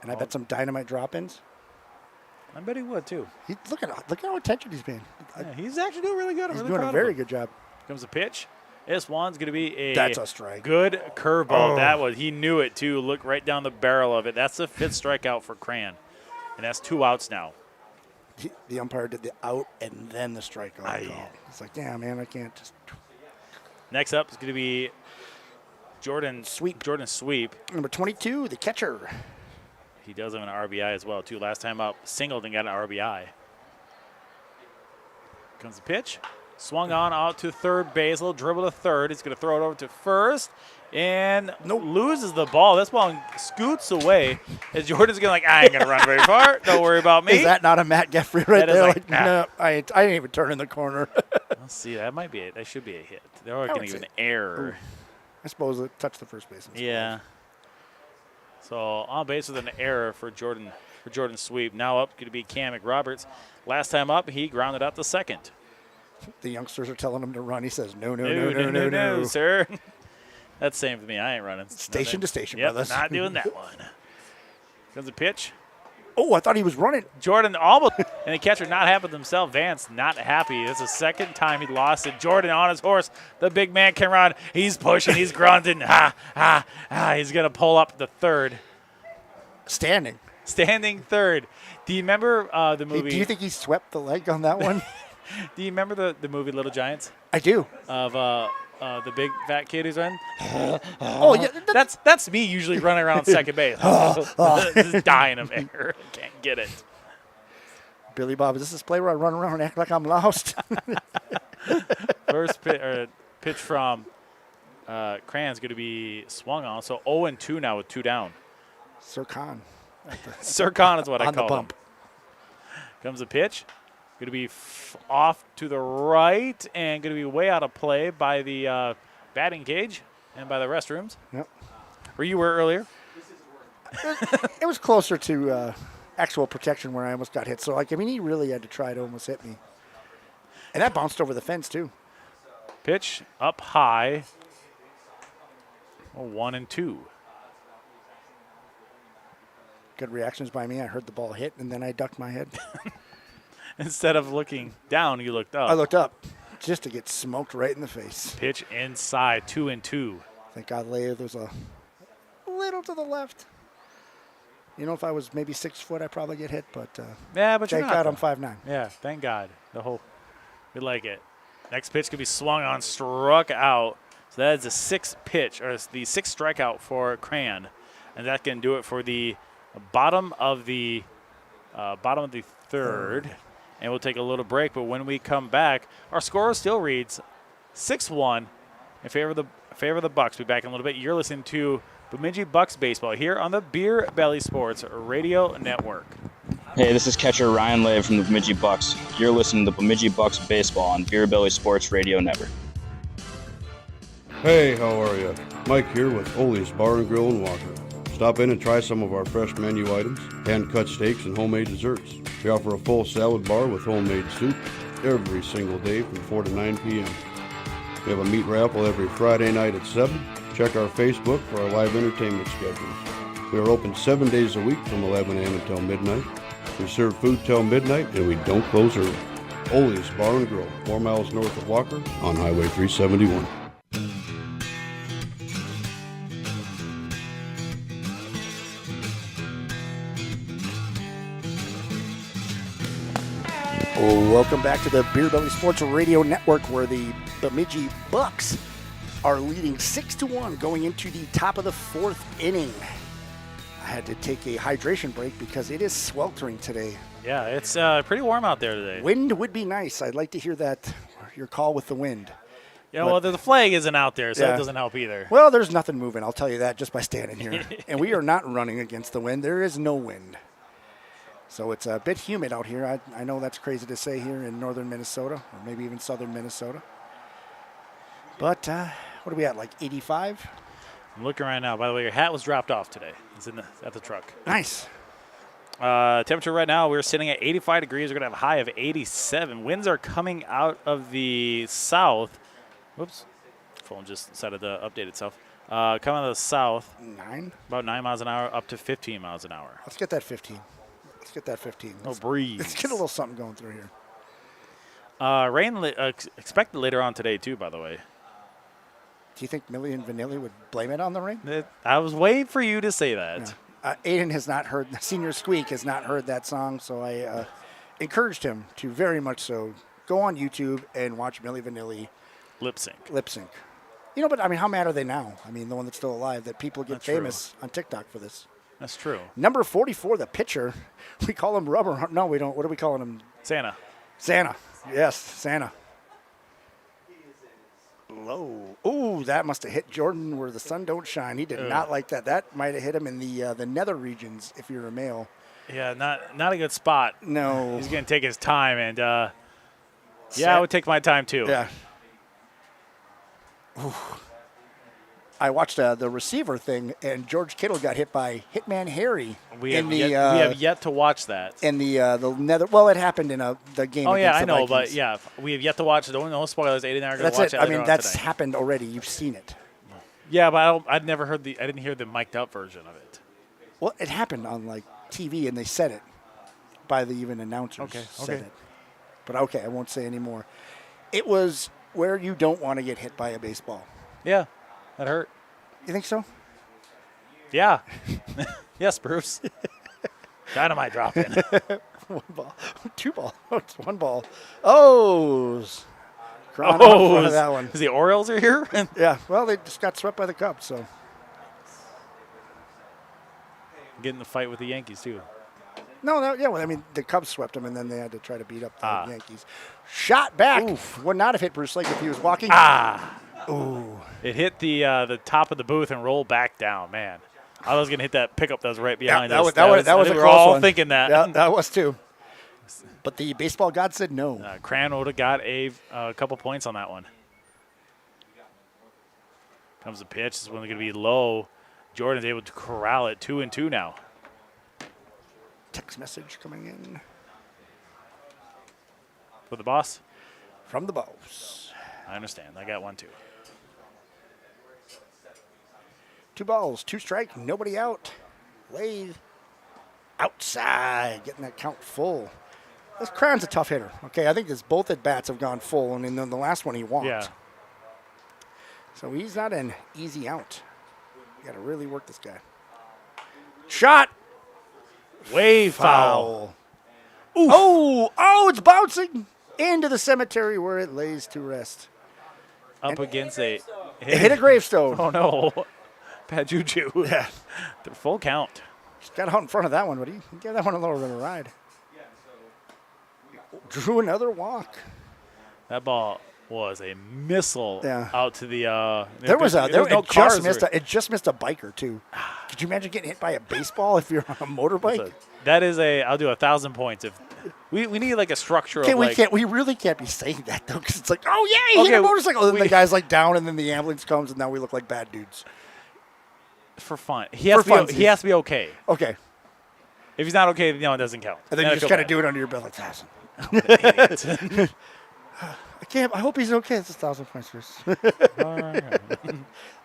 And I bet some dynamite drop-ins. I bet he would too. Look at how attention he's paying. Yeah, he's actually doing really good. He's doing a very good job. Comes the pitch. This one's going to be that's a strike. Good curveball. He knew it too. Look right down the barrel of it. That's the 5th strikeout for Cran, and that's 2 outs now. The umpire did the out and then the strikeout call. It's like, damn man, I can't just. Next up is going to be Jordan Sweep. Number 22, the catcher. He does have an RBI as well, too. Last time up, singled and got an RBI. Comes the pitch. Swung on out to third base. A little dribble to third. He's going to throw it over to first. And loses the ball. This ball scoots away. As Jordan's going I ain't going to run very far. Don't worry about me. Is that not a Matt Geffrey right there? Like, no, I didn't even turn in the corner. Let's see. That might be it. That should be a hit. They're going to give an error. I suppose it touched the first baseman. Yeah. So on base with an error for Jordan Sweep. Now up going to be Cam McRoberts. Last time up, he grounded out the second. The youngsters are telling him to run. He says, no, sir. That's the same for me. I ain't running. Station to station, yep, brothers. Not doing that one. Comes a pitch. Oh, I thought he was running. Jordan almost, and the catcher not happy with himself. Vance not happy. It's the second time he lost it. Jordan on his horse. The big man can run. He's pushing. He's grunting. He's going to pull up the third. Standing third. Do you remember the movie? Hey, do you think he swept the leg on that one? Do you remember the movie Little Giants? I do. Of the big fat kid who's running? Oh, yeah. That's me usually running around second base. Just dying of air. Can't get it. Billy Bob, is this play where I run around and act like I'm lost? First pitch from Cran's going to be swung on. So 0-2 now with 2 down. Sir Khan. Sir Khan is what I call him. On the bump. Comes a pitch. Going to be off to the right and going to be way out of play by the batting cage and by the restrooms. Yep. Where you were earlier? It was closer to actual protection where I almost got hit. So, he really had to try to almost hit me. And that bounced over the fence, too. Pitch up high. 1-2. Good reactions by me. I heard the ball hit, and then I ducked my head. Instead of looking down, you looked up. I looked up just to get smoked right in the face. Pitch inside, 2-2. Thank God there's a little to the left. If I was maybe 6 foot, I'd probably get hit. But but thank God I'm 5'9". Yeah, thank God. We like it. Next pitch could be swung on, struck out. So that is the sixth pitch, or the sixth strikeout for Cran, and that can do it for the bottom of the third. And we'll take a little break, but when we come back, our score still reads 6-1 in favor of the Bucks. We'll be back in a little bit. You're listening to Bemidji Bucks baseball here on the Beer Belly Sports Radio Network. Hey, this is catcher Ryan Lave from the Bemidji Bucks. You're listening to Bemidji Bucks baseball on Beer Belly Sports Radio Network. Hey, how are you? Mike here with Ole's Bar and Grill in Walker. Stop in and try some of our fresh menu items, hand-cut steaks, and homemade desserts. We offer a full salad bar with homemade soup every single day from 4 to 9 p.m. We have a meat raffle every Friday night at 7. Check our Facebook for our live entertainment schedules. We are open 7 days a week from 11 a.m. until midnight. We serve food till midnight, and we don't close early. Ole's Bar and Grill, 4 miles north of Walker on Highway 371. Welcome back to the Beer Belly Sports Radio Network, where the Bemidji Bucks are leading 6-1 going into the top of the 4th inning. I had to take a hydration break because it is sweltering today. Yeah, it's pretty warm out there today. Wind would be nice. I'd like to hear that, your call with the wind. Yeah, well, the flag isn't out there, so that doesn't help either. Well, there's nothing moving, I'll tell you that, just by standing here. And we are not running against the wind. There is no wind. So it's a bit humid out here. I know that's crazy to say here in northern Minnesota, or maybe even southern Minnesota. But what are we at, like 85? I'm looking right now. By the way, your hat was dropped off today. It's at the truck. Nice. Temperature right now, we're sitting at 85 degrees. We're going to have a high of 87. Winds are coming out of the south. Whoops. Phone just decided to update itself. Coming out of the south. 9? About 9 miles an hour up to 15 miles an hour. Let's get that 15. Let's get that 15. No breeze. Let's get a little something going through here. Rain expected later on today, too, by the way. Do you think Millie and Vanilli would blame it on the rain? I was waiting for you to say that. Yeah. Aiden has not heard, Senior Squeak has not heard that song, so I encouraged him to very much so go on YouTube and watch Millie Vanilli lip sync. But I mean, how mad are they now? I mean, the one that's still alive, that people get famous on TikTok for this. That's true. Number 44, the pitcher. We call him Rubber. No, we don't. What are we calling him? Santa. Yes, Santa. Low. Ooh, that must have hit Jordan where the sun don't shine. He did not like that. That might have hit him in the nether regions if you're a male. Yeah, not a good spot. No. He's going to take his time, and I would take my time too. Yeah. Ooh. I watched the receiver thing, and George Kittle got hit by Hitman Harry. We have yet to watch that. In the nether. Well, it happened in the game. Oh against yeah, I know, Vikings. but we have yet to watch it. No spoilers. Aiden and I are going to That's watch it. it. I mean, that's today. happened already. You've seen it. Yeah, but I didn't hear the mic'd up version of it. Well, it happened on like TV, and they said it by the even announcers. Said it. But okay, I won't say anymore. It was where you don't want to get hit by a baseball. Yeah, that hurt. You think so? Yeah. Yes, Bruce. Dynamite drop in. 1 ball, 2 ball, it's 1 ball. O's. Crying out in front of that one. Is the Orioles are here? Yeah. Well, they just got swept by the Cubs, so. Getting the fight with the Yankees too. No, well, I mean, the Cubs swept them, and then they had to try to beat up the Yankees. Shot back. Oof. Would not have hit Bruce Lake if he was walking. Ooh. It hit the top of the booth and rolled back down, man. I was going to hit that pickup that was right behind us. That was a close one. We were all thinking that. Yeah, that was too. But the baseball god said no. Cran would have got a couple points on that one. Comes the pitch. This one's going to be low. Jordan's able to corral it. 2-2 now. Text message coming in. For the boss? From the boss. I understand. I got one too. 2 balls, 2 strike, nobody out. Laid outside, getting that count full. This Cran's a tough hitter. Okay, I think both at bats have gone full, and in the last one he walked. Yeah. So he's not an easy out. You got to really work this guy. Shot. Way foul. Oh, it's bouncing into the cemetery where it lays to rest. Up against it hit a gravestone. Oh, no. Bad juju. Yeah. They're full count. Just got out in front of that one, but he gave that one a little bit of a ride. Drew another walk. That ball was a missile out to the. It just missed a biker too. Could you imagine getting hit by a baseball if you're on a motorbike? I'll do 1,000 points if we need like a structure. We really can't be saying that though, because it's like, oh yeah, he hit a motorcycle, and the guy's like down, and then the ambulance comes, and now we look like bad dudes. For fun, he has to be okay. Okay. If he's not okay, it doesn't count. And then you just gotta do it under your belt like 1,000. I can't. I hope he's okay. It's 1,000 points first. All right.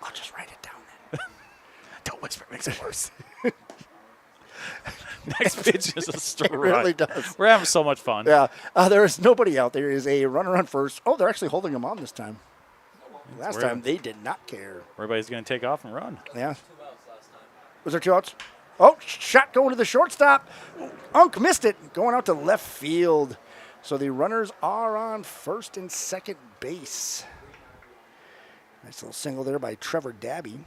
I'll just write it down then. Don't whisper; it makes it worse. Next pitch is a strike. It really does. We're having so much fun. Yeah. There is nobody out. There is a runner on first. Oh, they're actually holding him on this time. Last time they did not care. Everybody's going to take off and run. Yeah. Was there 2 outs? Oh, shot going to the shortstop. Unk missed it. Going out to left field. So the runners are on first and second base. Nice little single there by Trevor Dabby.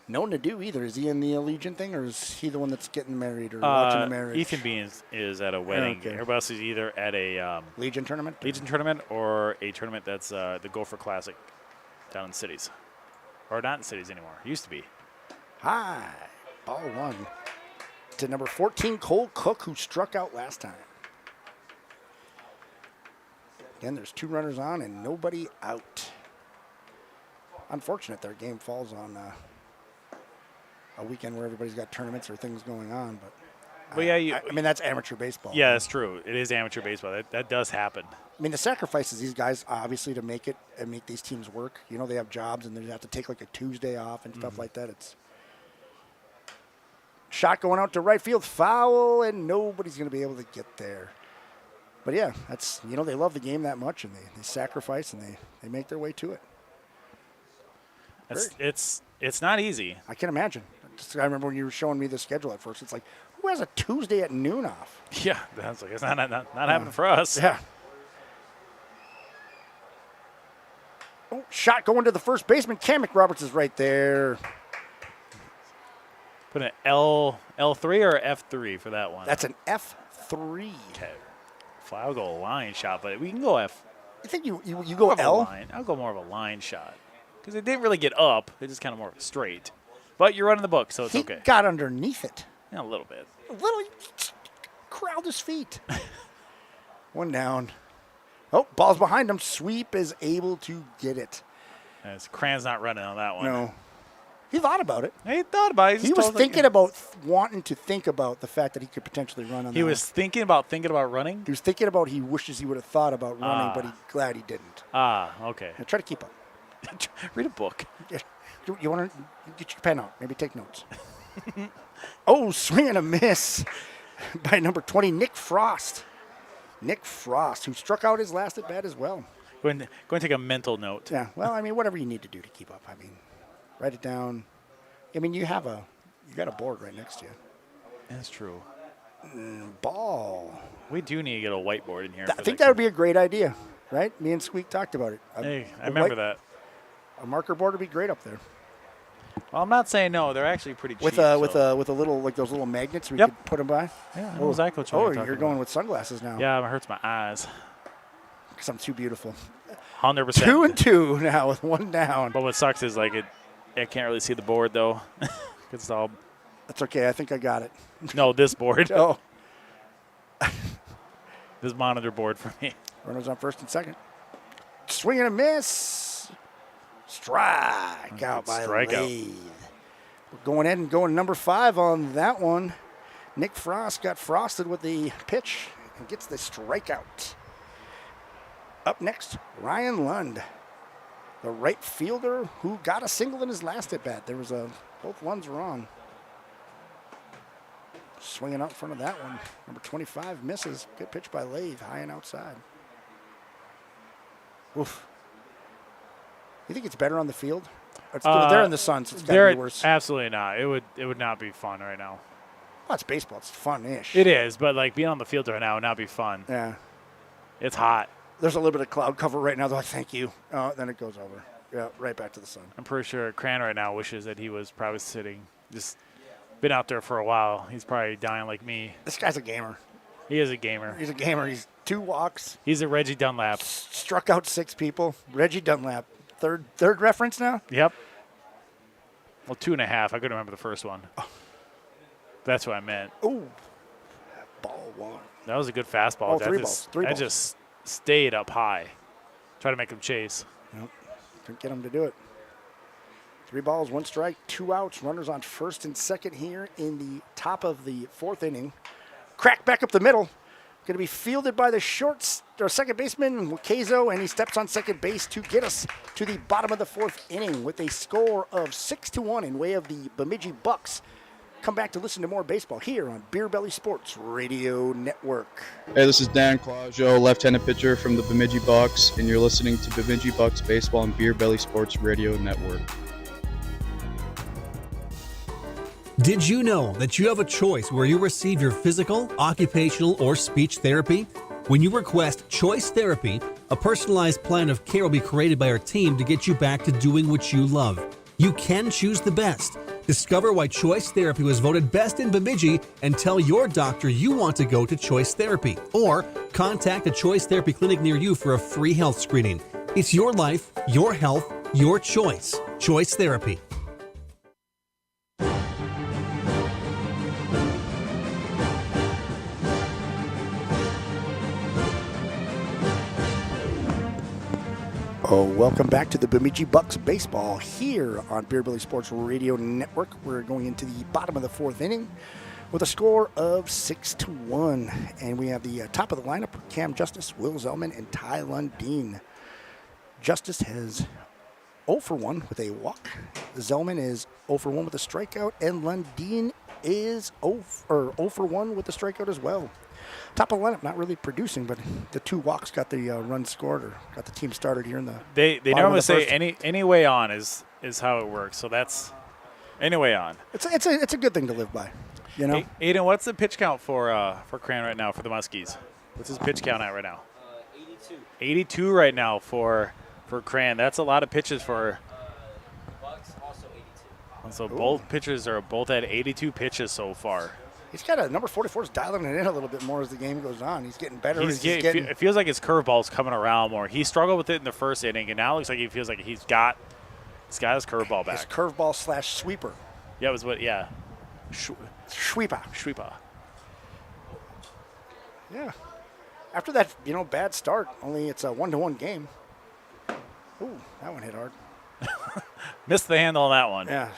No Nadeau either. Is he in the Allegiant thing, or is he the one that's getting married or watching the marriage? Ethan Bean is at a wedding. Okay. Everybody else is either at a Legion tournament? Legion tournament or a tournament that's the Gopher Classic down in cities. Or not in cities anymore. It used to be. High. Ball 1 to number 14, Cole Cook, who struck out last time. Again, there's 2 runners on and nobody out. Unfortunate their game falls on a weekend where everybody's got tournaments or things going on. But I mean, that's amateur baseball. Yeah, that's true. It is amateur baseball. That does happen. I mean, the sacrifices these guys, obviously, to make it and make these teams work. You know, they have jobs and they have to take like a Tuesday off and stuff like that. It's shot going out to right field, foul, and nobody's going to be able to get there. But yeah, that's, you know, they love the game that much, and they sacrifice and they make their way to it. It's not easy. I can imagine. I remember when you were showing me the schedule at first. It's like, who has a Tuesday at noon off? Yeah, that's like, it's not happening for us. Yeah. Oh, shot going to the first baseman. Cam McRoberts is right there. Put an L3 or F3 for that one? That's an F3. Okay. I'll go a line shot, but we can go F. You think you go L? I'll go more of a line shot. Because it didn't really get up. It just kind of more straight. But you're running the book, so it's okay. He got underneath it. Yeah, a little bit. He corralled his feet. 1 down. Oh, ball's behind him. Sweep is able to get it. Cran's not running on that one. No. He thought about it. He thought about it. He was thinking about wanting to think about the fact that he could potentially run on that. He was thinking about running? He was thinking about he wishes he would have thought about running, but he's glad he didn't. Okay. Now try to keep up. Read a book. You want to get your pen out. Maybe take notes. Oh, swing and a miss by number 20, Nick Frost. Nick Frost, who struck out his last at bat as well. Go and take a mental note. Yeah, well, I mean, whatever you need to do to keep up. I mean, write it down. I mean, you got a board right next to you. That's true. Ball. We do need to get a whiteboard in here. I think that would be a great idea, right? Me and Squeak talked about it. Hey, I remember that. A marker board would be great up there. Well, I'm not saying no. They're actually pretty cheap. With a little, like those little magnets we could put them by. Yeah, I know exactly what you're talking you're going with sunglasses now. Yeah, it hurts my eyes. Because I'm too beautiful. 100%. 2-2 now with one down. But what sucks is I can't really see the board though. It's all. That's okay. I think I got it. No, this board. Oh. This monitor board for me. Runners on first and second. Swing and a miss. Strike out by Lathe. We're going in and going number 5 on that one. Nick Frost got frosted with the pitch and gets the strikeout. Up next, Ryan Lund, the right fielder who got a single in his last at bat. There was both ones wrong. Swinging out in front of that one. Number 25 misses. Good pitch by Lathe, high and outside. Oof. You think it's better on the field? They're in the sun, so it's got to be worse. Absolutely not. It would not be fun right now. Well, it's baseball. It's fun-ish. It is, but like being on the field right now would not be fun. Yeah. It's hot. There's a little bit of cloud cover right now. They're like, thank you. Then it goes over. Yeah, right back to the sun. I'm pretty sure Cran right now wishes that he was probably sitting. Just been out there for a while. He's probably dying like me. This guy's a gamer. He is a gamer. He's a gamer. He's 2 walks. He's a Reggie Dunlap. Struck out 6 people. Reggie Dunlap. Third reference now? Yep. Well, 2.5. I couldn't remember the first one. Oh. That's what I meant. Ooh. Ball 1. That was a good fastball. Oh, 3 balls. 3 balls. That just stayed up high. Try to make him chase. Nope. Couldn't get him to do it. 3 balls, 1 strike, 2 outs. Runners on first and second here in the top of the 4th inning. Crack back up the middle. Going to be fielded by the second baseman, Wakezo, and he steps on second base to get us to the bottom of the 4th inning with a score of 6-1 in way of the Bemidji Bucks. Come back to listen to more baseball here on Beer Belly Sports Radio Network. Hey, this is Dan Claudio, left-handed pitcher from the Bemidji Bucks, and you're listening to Bemidji Bucks Baseball on Beer Belly Sports Radio Network. Did you know that you have a choice where you receive your physical, occupational, or speech therapy? When you request Choice Therapy, a personalized plan of care will be created by our team to get you back to doing what you love. You can choose the best. Discover why Choice Therapy was voted best in Bemidji and tell your doctor you want to go to Choice Therapy. Or contact a Choice Therapy clinic near you for a free health screening. It's your life, your health, your choice. Choice Therapy. Oh, welcome back to the Bemidji Bucks baseball here on Beer Belly Sports Radio Network. We're going into the bottom of the 4th inning with a score of 6-1. And we have the top of the lineup, Cam Justice, Will Zellman, and Ty Lundeen. Justice has 0 for 1 with a walk. Zellman is 0 for 1 with a strikeout, and Lundeen is 0 for 1 with a strikeout as well. Top of the lineup, not really producing, but the 2 walks got the run scored or got the team started here in the. They normally say any way on is how it works. So that's any way on. It's a good thing to live by, you know. Hey, Aiden, what's the pitch count for Cran right now for the Muskies? What's his pitch count at right now? 82. 82 right now for Cran. That's a lot of pitches for. Bucks also 82. So both pitchers are both at 82 pitches so far. He's got a number 44 is dialing it in a little bit more as the game goes on. He's getting better. It feels like his curveball's coming around more. He struggled with it in the first inning, and now it looks like he feels like he's got his curveball back. His curveball / sweeper. Yeah, it was what? Yeah. Sweeper. Yeah. After that, bad start, only it's a 1-1 game. Ooh, that one hit hard. Missed the handle on that one. Yeah.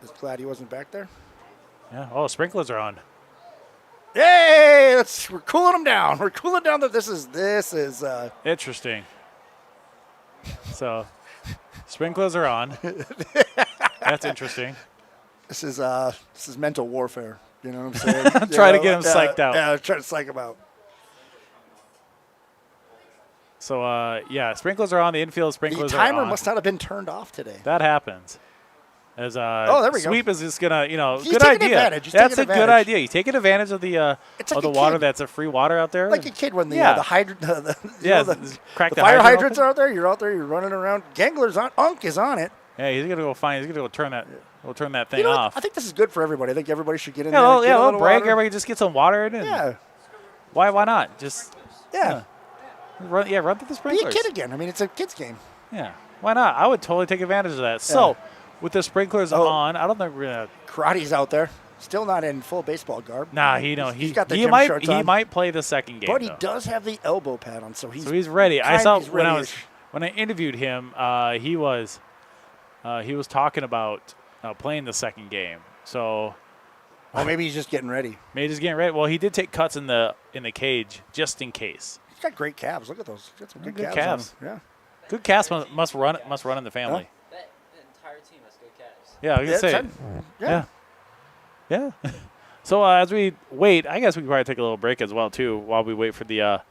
Just glad he wasn't back there. Yeah. Oh, sprinklers are on. Hey, we're cooling them down. We're cooling down. This is interesting. So, sprinklers are on. That's interesting. This is mental warfare. You know what I'm saying? Try to get him psyched out. Yeah, try to psych him out. So, sprinklers are on. The infield sprinklers are on. The timer must not have been turned off today. That happens. As there we Sweep go. is just gonna, He's good taking idea. advantage. He's That's taking a good advantage. idea. He's taking advantage of the water kid. that's a free water out there. Like a kid when the hydrant, crack the the fire hydrant hydrants open. are out there. You're out there. You're running around. Gangler's on. Unk is on it. Yeah, he's gonna go find. He's gonna go turn that. We'll turn that thing You know what? off. I think this is good for everybody. I think everybody should get in Yeah, there. well, get a little little break. water. Everybody just get some water in. Yeah. Why not? Just Yeah. run through the Be sprinklers. a kid again. I mean, it's a kid's game. Yeah. Why not? I would totally take advantage of that. So, with the sprinklers on, I don't think we're gonna. Karate's out there, still not in full baseball garb. Nah, he's got the he gym might shorts he on. might play the second game. But he though. does have the elbow pad on, so he's ready. I saw he's when I ready-ish. interviewed him, he was talking about playing the second game. So, maybe he's just getting ready. Maybe he's getting ready. Well, he did take cuts in the cage just in case. He's got great calves. Look at those. He's got some good calves. on him. Yeah. Good calves must run in the family. The entire team has good calves. Yeah, I was gonna say. Yeah. So as we wait, I guess we can probably take a little break as well too while we wait for the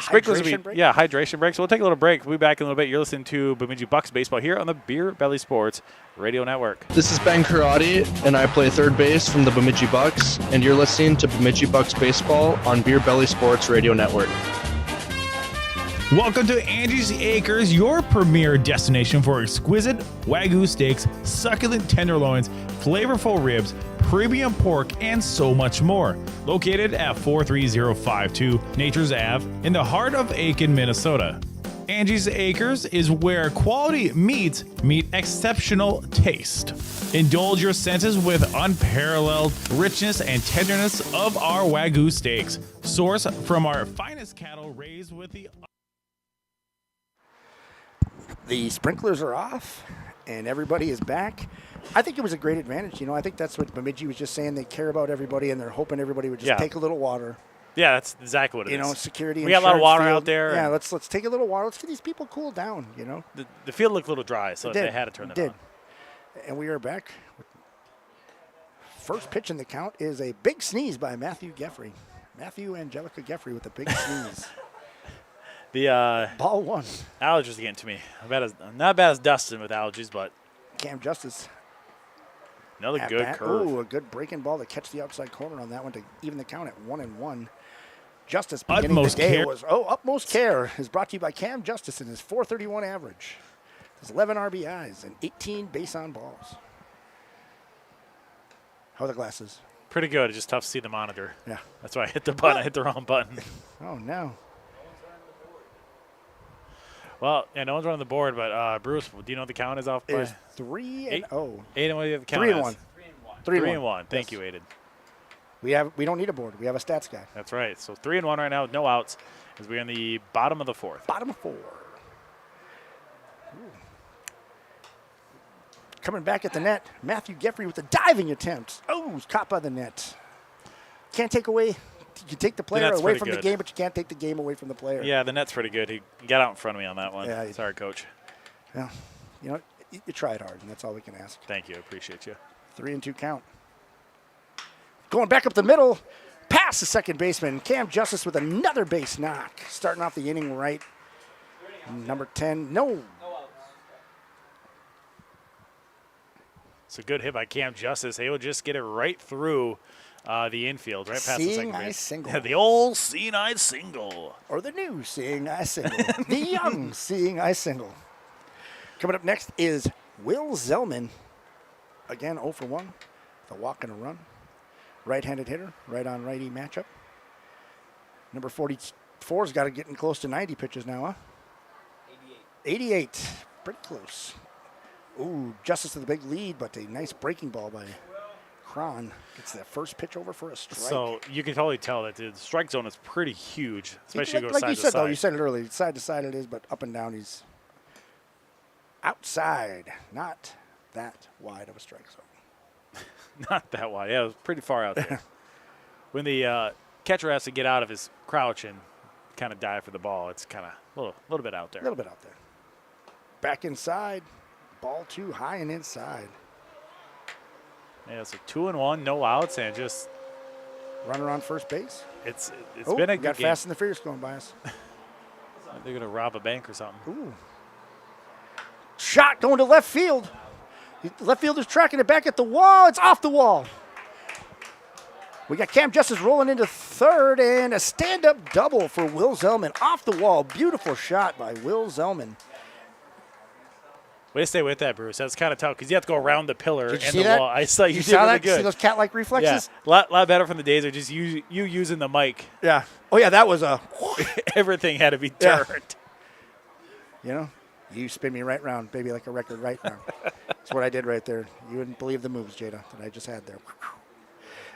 sprinklers. Hydration break? Yeah, hydration break. So we'll take a little break. We'll be back in a little bit. You're listening to Bemidji Bucks baseball here on the Beer Belly Sports Radio Network. This is Ben Karate, and I play third base from the Bemidji Bucks, and you're listening to Bemidji Bucks baseball on Beer Belly Sports Radio Network. Welcome to Angie's Acres, your premier destination for exquisite Wagyu steaks, succulent tenderloins, flavorful ribs, premium pork, and so much more. Located at 43052 Nature's Ave in the heart of Aiken, Minnesota. Angie's Acres is where quality meats meet exceptional taste. Indulge your senses with unparalleled richness and tenderness of our Wagyu steaks, sourced from our finest cattle raised with The sprinklers are off, and everybody is back. I think it was a great advantage. I think that's what Bemidji was just saying. They care about everybody, and they're hoping everybody would just take a little water. Yeah, that's exactly what it is. Security. We got a lot of water field. out there. Yeah, let's take a little water. Let's get these people cooled down. The field looked a little dry, so they had to turn it on. And we are back. First pitch in the count is a big sneeze by Matthew Geffrey. Matthew Angelica Geffrey with a big sneeze. The ball one. Allergies are getting to me. Not bad as Dustin with allergies, but Cam Justice. Another good curve. Oh, a good breaking ball to catch the outside corner on that one to even the count at 1-1. Justice beginning the day was Utmost Care is brought to you by Cam Justice and his .431 average. His 11 RBIs and 18 base on balls. How are the glasses? Pretty good. It's just tough to see the monitor. Yeah. That's why I hit the button. I hit the wrong button. Oh, no. Well, yeah, no one's running the board, but Bruce, do you know what the count is off by? It's 3-0. 8 and what do you have the count 3-1. 3-1. Thank you, Aiden. We don't need a board. We have a stats guy. That's right. So 3-1 right now with no outs as we're in the bottom of the fourth. Bottom of 4. Coming back at the net, Matthew Geffrey with the diving attempt. Oh, he's caught by the net. Can't take away. You can take the player away from the game, but you can't take the game away from the player. Yeah, the net's pretty good. He got out in front of me on that one. Yeah, sorry, Coach. Yeah, you tried hard, and that's all we can ask. Thank you. Appreciate you. 3-2 count. Going back up the middle, past the second baseman. Cam Justice with another base knock. Starting off the inning right. Number 10, no. It's a good hit by Cam Justice. He will just get it right through the infield, right past the second base. Single. The old seeing eye single. Or the new seeing eye single. The young seeing eye single. Coming up next is Will Zellman. Again, 0 for 1. The walk and a run. Right-handed hitter, right-on-righty matchup. Number 44's got to getting close to 90 pitches now, huh? 88. Pretty close. Ooh, Justice with a big lead, but a nice breaking ball by Cron. Gets that first pitch over for a strike. So you can totally tell that the strike zone is pretty huge, especially like goes side you to said, side. though, you said it earlier. Side to side it is, but up and down he's outside, not that wide of a strike zone. Not that wide. Yeah, it was pretty far out there. When the catcher has to get out of his crouch and kind of dive for the ball, it's kind of a little bit out there. A little bit out there. Back inside. Ball too high and inside. Yeah, so 2-1, no outs, and just runner on first base. It's been a good got game. Fast and the Furious going by us. They're gonna rob a bank or something. Ooh. Shot going to left field. The left fielder's tracking it back at the wall. It's off the wall. We got Cam Justice rolling into third, and a stand-up double for Will Zellman off the wall. Beautiful shot by Will Zellman. Way to stay with that, Bruce. That's kind of tough because you have to go around the pillar Did you and see the that? wall. I saw you You did saw really that? good. See those cat-like reflexes? Yeah, a lot better from the days of just you using the mic. Yeah. Oh, yeah, that was a... Everything had to be Yeah. turned. You know, you spin me right round, baby, like a record right round. That's what I did right there. You wouldn't believe the moves, Jada, that I just had there.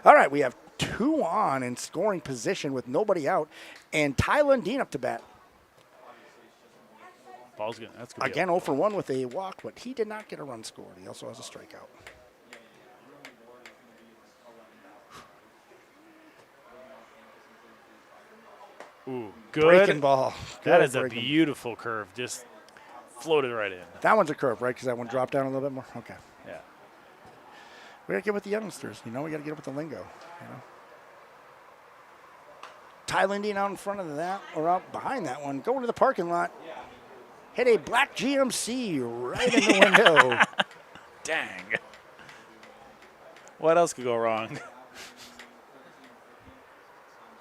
All right, we have 2 on in scoring position with nobody out, and Ty Lundeen up to bat. Ball's good. That's good. Again, 0 for 1 with a walk, but he did not get a run scored. He also has a strikeout. Ooh, good. Breaking ball. That Good is a breaking. beautiful curve. Just floated right in. That one's a curve, right? Because that one dropped down a little bit more? Okay. Yeah. We got to get with the youngsters. You know, we got to get with the lingo. You know? Ty Lundeen out in front of that, or out behind that one. Going to the parking lot. Hit a black GMC right in the window. Dang. What else could go wrong?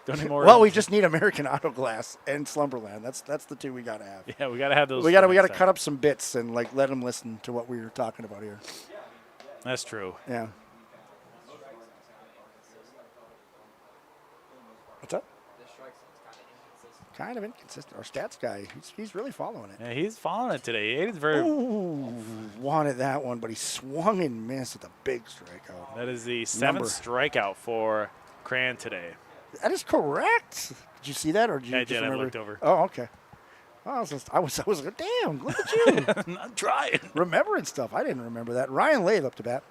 Don't need more. Well, we just need American Auto Glass and Slumberland. That's the 2 we got to have. Yeah, we got to have those. We got to next cut time. up some bits and like let them listen to what we were talking about here. That's true. Yeah. What's up? Kind of inconsistent. Our stats guy, he's really following it. Yeah, he's following it today. It's very. Ooh, wanted that one, but he swung and missed with a big strikeout. That is the 7th Number. strikeout for Cran today. That is correct. Did you see that, or did you I just did. I remember? looked over. Oh, okay. I was like, damn, look at you. I'm trying. Remembering stuff. I didn't remember that. Ryan Lathe up to bat.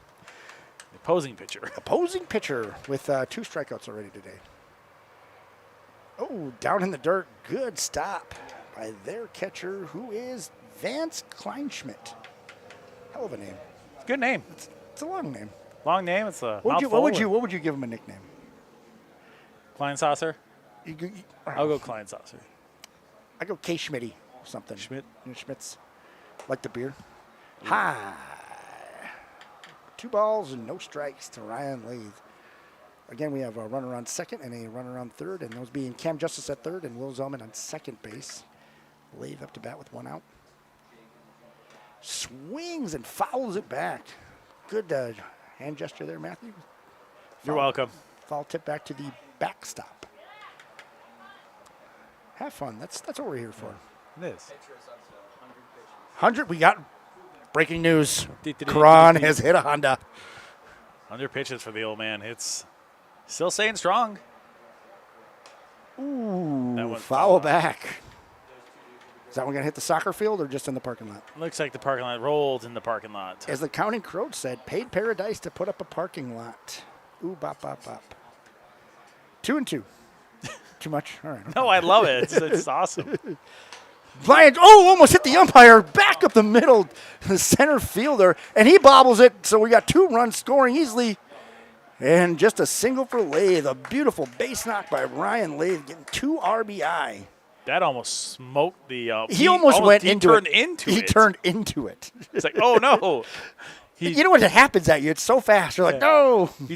Opposing pitcher. Opposing pitcher with 2 strikeouts already today. Oh, down in the dirt. Good stop by their catcher, who is Vance Kleinschmidt. Hell of a name. Good name. It's a long name. Long name. It's a What mouthful. would you give him a nickname? Klein Saucer? I'll go Oh. Klein Saucer. I go K. Schmitty or something. Schmidt? Schmitz. Like the beer. Hi. 2 balls and no strikes to Ryan Lathe. Again, we have a runner on second and a runner on third, and those being Cam Justice at third and Will Zellman on second base. Lathe up to bat with 1 out. Swings and fouls it back. Good hand gesture there, Matthew. You're welcome. Foul tip back to the backstop. Have fun. That's what we're here for. It is. 100. We got breaking news. Karan has hit a Honda. 100 pitches for the old man. It's still staying strong. Ooh, That one foul back. Is that one going to hit the soccer field or just in the parking lot? Looks like the parking lot rolled in the parking lot. As the Counting Crows said, paid paradise to put up a parking lot. Ooh, bop, bop, bop. 2-2. Too much? All right. No, I love it. It's awesome. Lions, almost hit the umpire. Back up the middle, the center fielder, and he bobbles it. So we got 2 runs scoring easily. And just a single for Lathe. A beautiful base knock by Ryan Lathe, getting 2 RBI. That almost smoked the. He almost went he into turned it. into he it. turned into it. It's like, oh no. You know when it happens at you, it's so fast. You're like, no. He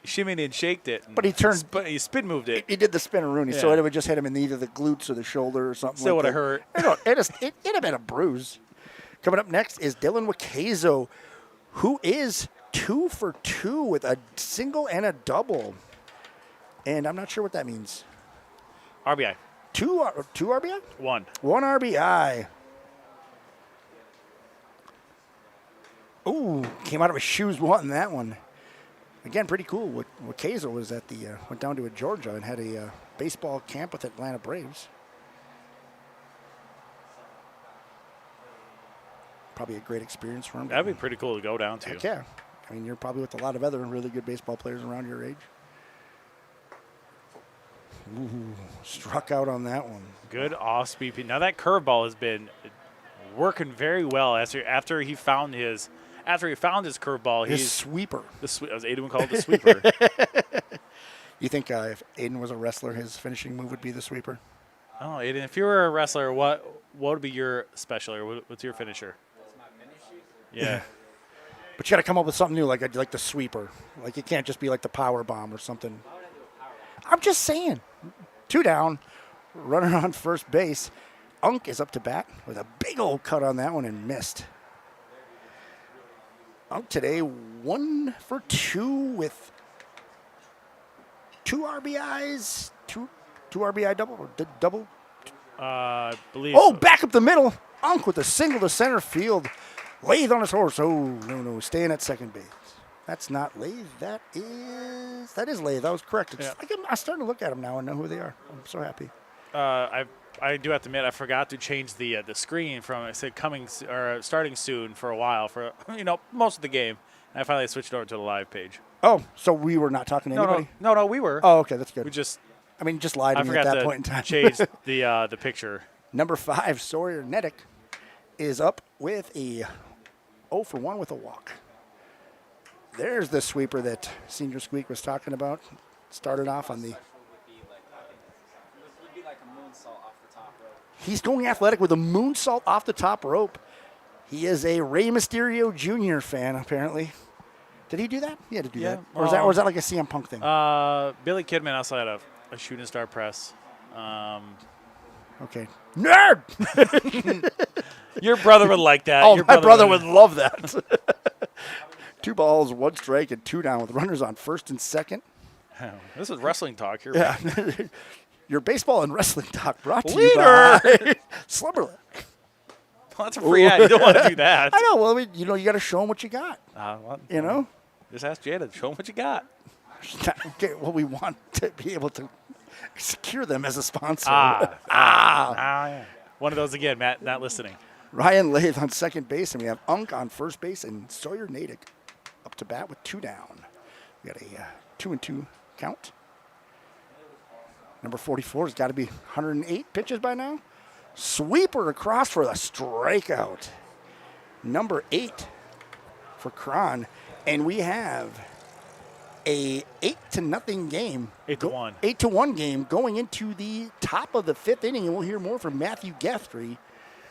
shimmied and shaked it. But he turned. He spin moved it. He did the spin-a-rooney, so Yeah. it would just hit him in either the glutes or the shoulder or something. Still like would have that. hurt. It'd have been a bruise. Coming up next is Dylan Wakazo, who is 2 for 2 with a single and a double. And I'm not sure what that means. RBI. 2 RBI? 1. 1 RBI. Ooh, came out of his shoes wanting that one. Again, pretty cool. Wakazo was at the went down to Georgia and had a baseball camp with Atlanta Braves. probably a great experience for him. That'd be pretty cool to go down to. Heck yeah. I mean, you're probably with a lot of other really good baseball players around your age. Ooh, struck out on that one. Good off-speed. Now that curveball has been working very well after he found his curveball. His sweeper. As Aiden would call it, the sweeper. You think if Aiden was a wrestler, his finishing move would be the sweeper? Oh, Aiden, if you were a wrestler, what would be your special, or what's your finisher? Yeah. But you got to come up with something new, like the sweeper. Like it can't just be like the power bomb or something. I'm just saying. 2 down, runner on first base. Unk is up to bat with a big old cut on that one and missed. Unk today 1 for 2 with 2 RBIs, 2 RBI double or double. I believe. Oh, so. Back up the middle. Unk with a single to center field. Lathe on his horse. Oh, no, staying at second base. That's not Lathe. That is Lathe. I was correct. I'm starting to look at them now and know who they are. I'm so happy. I do have to admit I forgot to change the screen from it said coming or starting soon for a while for most of the game. And I finally switched over to the live page. Oh, so we were not talking to anybody? No, we were. Oh, okay, that's good. We just lied to me at that point in time. I forgot to change the picture. Number 5, Sawyer Nedick, is up with a 0 for 1 with a walk. There's the sweeper that Senior Squeak was talking about. Started off on the. He's going athletic with a moonsault off the top rope. He is a Rey Mysterio Jr. fan, apparently. Did he do that? He had to do that. Or was that like a CM Punk thing? Billy Kidman also had a shooting star press. Okay. Nerd! Your brother would like that. Oh, my brother would love that. 2 balls, 1 strike, and 2 down with runners on first and second. This is wrestling talk here. Yeah. Your baseball and wrestling talk brought to you by Slumberland. Well, that's a free ad. You don't want to do that. I know. Well, you got to show them what you got. You know? Just ask Jada. Show them what you got. Okay, well, we want to be able to secure them as a sponsor. Yeah. One of those again, Matt, not listening. Ryan Lathe on second base, and we have Unk on first base, and Sawyer Nedick up to bat with 2 down. We got a 2-2 count. Number 44 has got to be 108 pitches by now. Sweeper across for the strikeout. Number 8 for Cron. And we have a 8-0 game. 8-1. 8-1 game going into the top of the 5th inning. And we'll hear more from Matthew Guthrie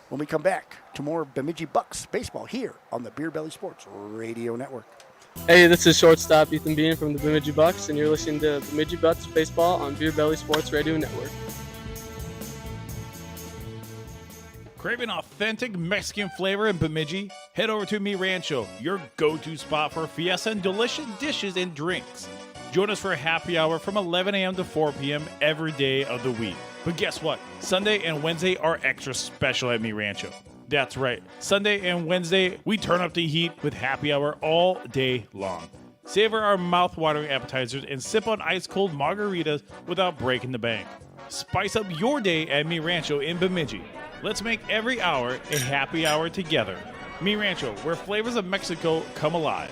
when we come back to more Bemidji Bucks baseball here on the Beer Belly Sports Radio Network. Hey, this is shortstop Ethan Bean from the Bemidji Bucks, and you're listening to Bemidji Bucks Baseball on Beer Belly Sports Radio Network. Craving authentic Mexican flavor in Bemidji? Head over to Mi Rancho, your go-to spot for fiesta and delicious dishes and drinks. Join us for a happy hour from 11 a.m. to 4 p.m. every day of the week. But guess what? Sunday and Wednesday are extra special at Mi Rancho. That's right. Sunday and Wednesday, we turn up the heat with happy hour all day long. Savor our mouth-watering appetizers and sip on ice-cold margaritas without breaking the bank. Spice up your day at Mi Rancho in Bemidji. Let's make every hour a happy hour together. Mi Rancho, where flavors of Mexico come alive.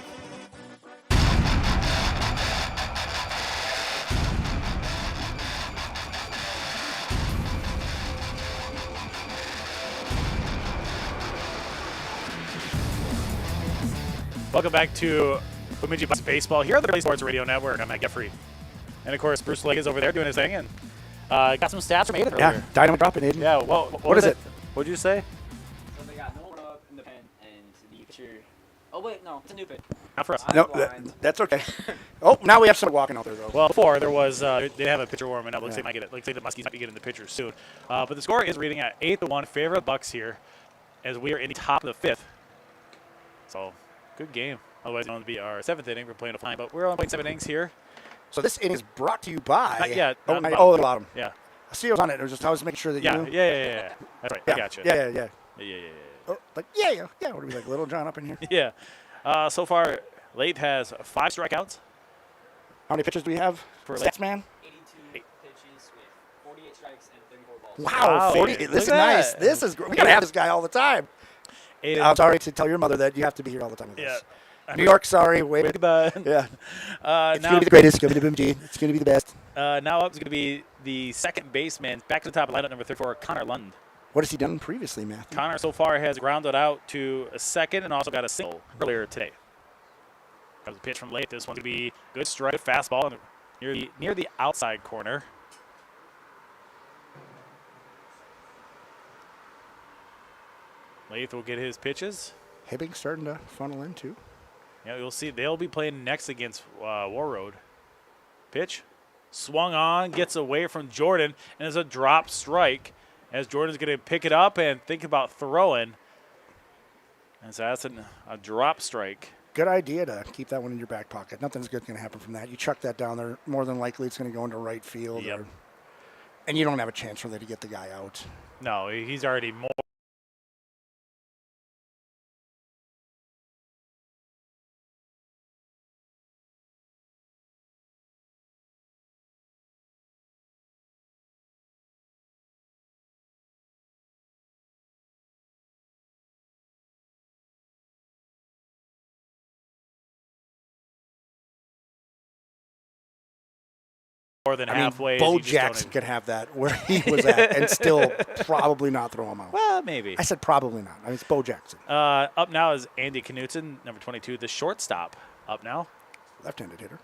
Welcome back to Bemidji Bucks Baseball here on the Belly Sports Radio Network. I'm Matt Geffrey. And, of course, Bruce Lake is over there doing his thing. And got some stats from Aiden earlier. Yeah, dynamite dropping, Aiden. Yeah, well, what is it? What did you say? So they got no rub in the pen and the pitcher. Oh, wait, no, it's a new pitch. Not for us. No, that's okay. Oh, now we have someone walking out there, though. Well, before there was, they have a pitcher warming up. Looks like they might get it. Looks like the Muskies might be getting the pitcher soon. But the score is reading at 8-1 favor of Bucks here, as we are in the top of the 5th. So, good game. Otherwise, it's going to be our 7th inning. We're playing a fine, but we're only playing 7 innings here. So this inning is brought to you by. Not yet. Oh, Not the bottom. Yeah. I see it was on it. It was just I was making sure that Yeah. you. Yeah. That's right. Yeah. I got you. Yeah. Yeah. Oh, like yeah. What are we like, Little John up in here? Yeah. So far, Late has 5 strikeouts. How many pitches do we have for Stats Man? 82 pitches with 48 strikes and 34 balls. Wow, 40. This is nice. This is great. We gotta have this guy all the time. I'm sorry to tell your mother that you have to be here all the time with Yeah. us. New York, sorry. Wait. Yeah. It's going to be the greatest. It's going to be the Bemidji. It's going to be the best. Now up is going to be the second baseman, back to the top of lineup, number 34, Connor Lund. What has he done previously, Matthew? Connor so far has grounded out to a second and also got a single earlier today. Comes a pitch from late. This one's going to be good strike, fastball near the outside corner. Lath will get his pitches. Hibbing starting to funnel in, too. Yeah, you'll see they'll be playing next against Warroad. Pitch. Swung on, gets away from Jordan, and it's a drop strike as Jordan's going to pick it up and think about throwing. And so that's a drop strike. Good idea to keep that one in your back pocket. Nothing's good going to happen from that. You chuck that down there, more than likely it's going to go into right field. Yep. And you don't have a chance really to get the guy out. No, he's already more. More than halfway. Bo Jackson could have that where he was at and still probably not throw him out. Well, maybe. I said probably not. I mean, it's Bo Jackson. Up now is Andy Knutson, number 22, the shortstop. Up now. Left-handed hitter.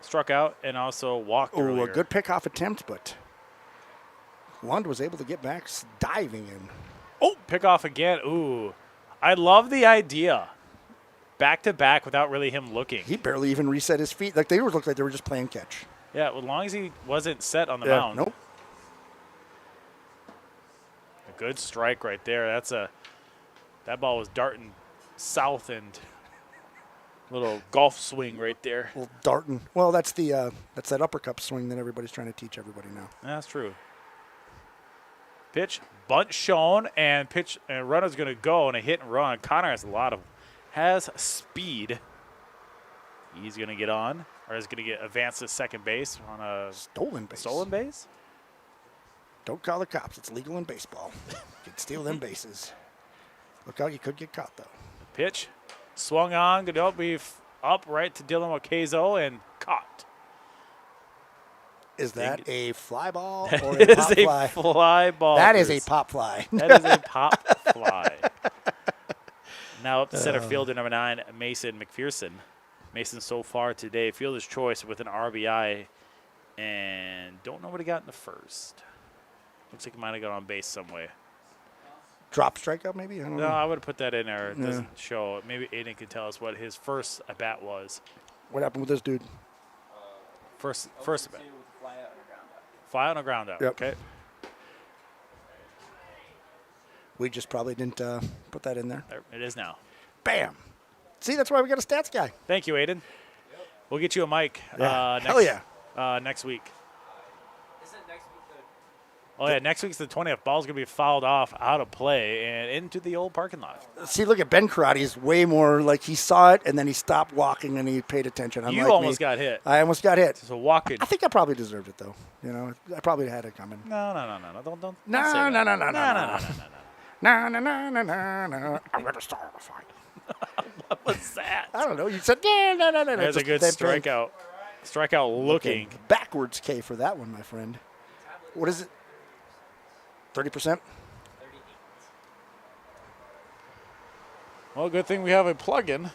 Struck out and also walked earlier. A good pickoff attempt, but Lund was able to get back diving in. Oh, pickoff again. Ooh. I love the idea. Back-to-back without really him looking. He barely even reset his feet. Like they looked like they were just playing catch. Yeah, as long as he wasn't set on the mound. Nope. A good strike right there. That ball was darting south and little golf swing right there. Well, darting. Well, that's that uppercut swing that everybody's trying to teach everybody now. That's true. Pitch, bunt shown, and runner's going to go and a hit and run. Connor has speed. He's going to get on. Or is going to advance to second base on a stolen base. Stolen base? Don't call the cops. It's legal in baseball. You can steal them bases. Look out, you could get caught, though. Pitch. Swung on. Going to be up right to Dylan Okezo and caught. Is that a fly ball or It a is pop a fly? fly ball. That is a pop fly. That is a pop fly. Now up to center fielder, number 9, Mason McPherson. Mason so far today, fielder's choice with an RBI, and don't know what he got in the first. Looks like he might have got on base some way. Drop strikeout, maybe? I don't know. I would have put that in there. It doesn't show. Maybe Aiden can tell us what his first at bat was. What happened with this dude? First at bat. Fly on a ground out. Yep. Okay. We just probably didn't put that in there. There it is now. Bam. See, that's why we got a stats guy. Thank you, Aiden. We'll get you a mic. Yeah. Hell yeah. Next week. Oh, yeah, next week's the 20th. Ball's going to be fouled off out of play and into the old parking lot. See, look at Ben Karate. He's way more like he saw it and then he stopped walking and he paid attention. You almost got hit. I almost got hit. So walking. I think I probably deserved it, though. You know, I probably had it coming. No. Don't No. I'm going to start a fight. What was that? I don't know. You said, no. There's a good strikeout. Strikeout looking. Backwards K for that one, my friend. What is it? 30%? Well, good thing we have a plug-in.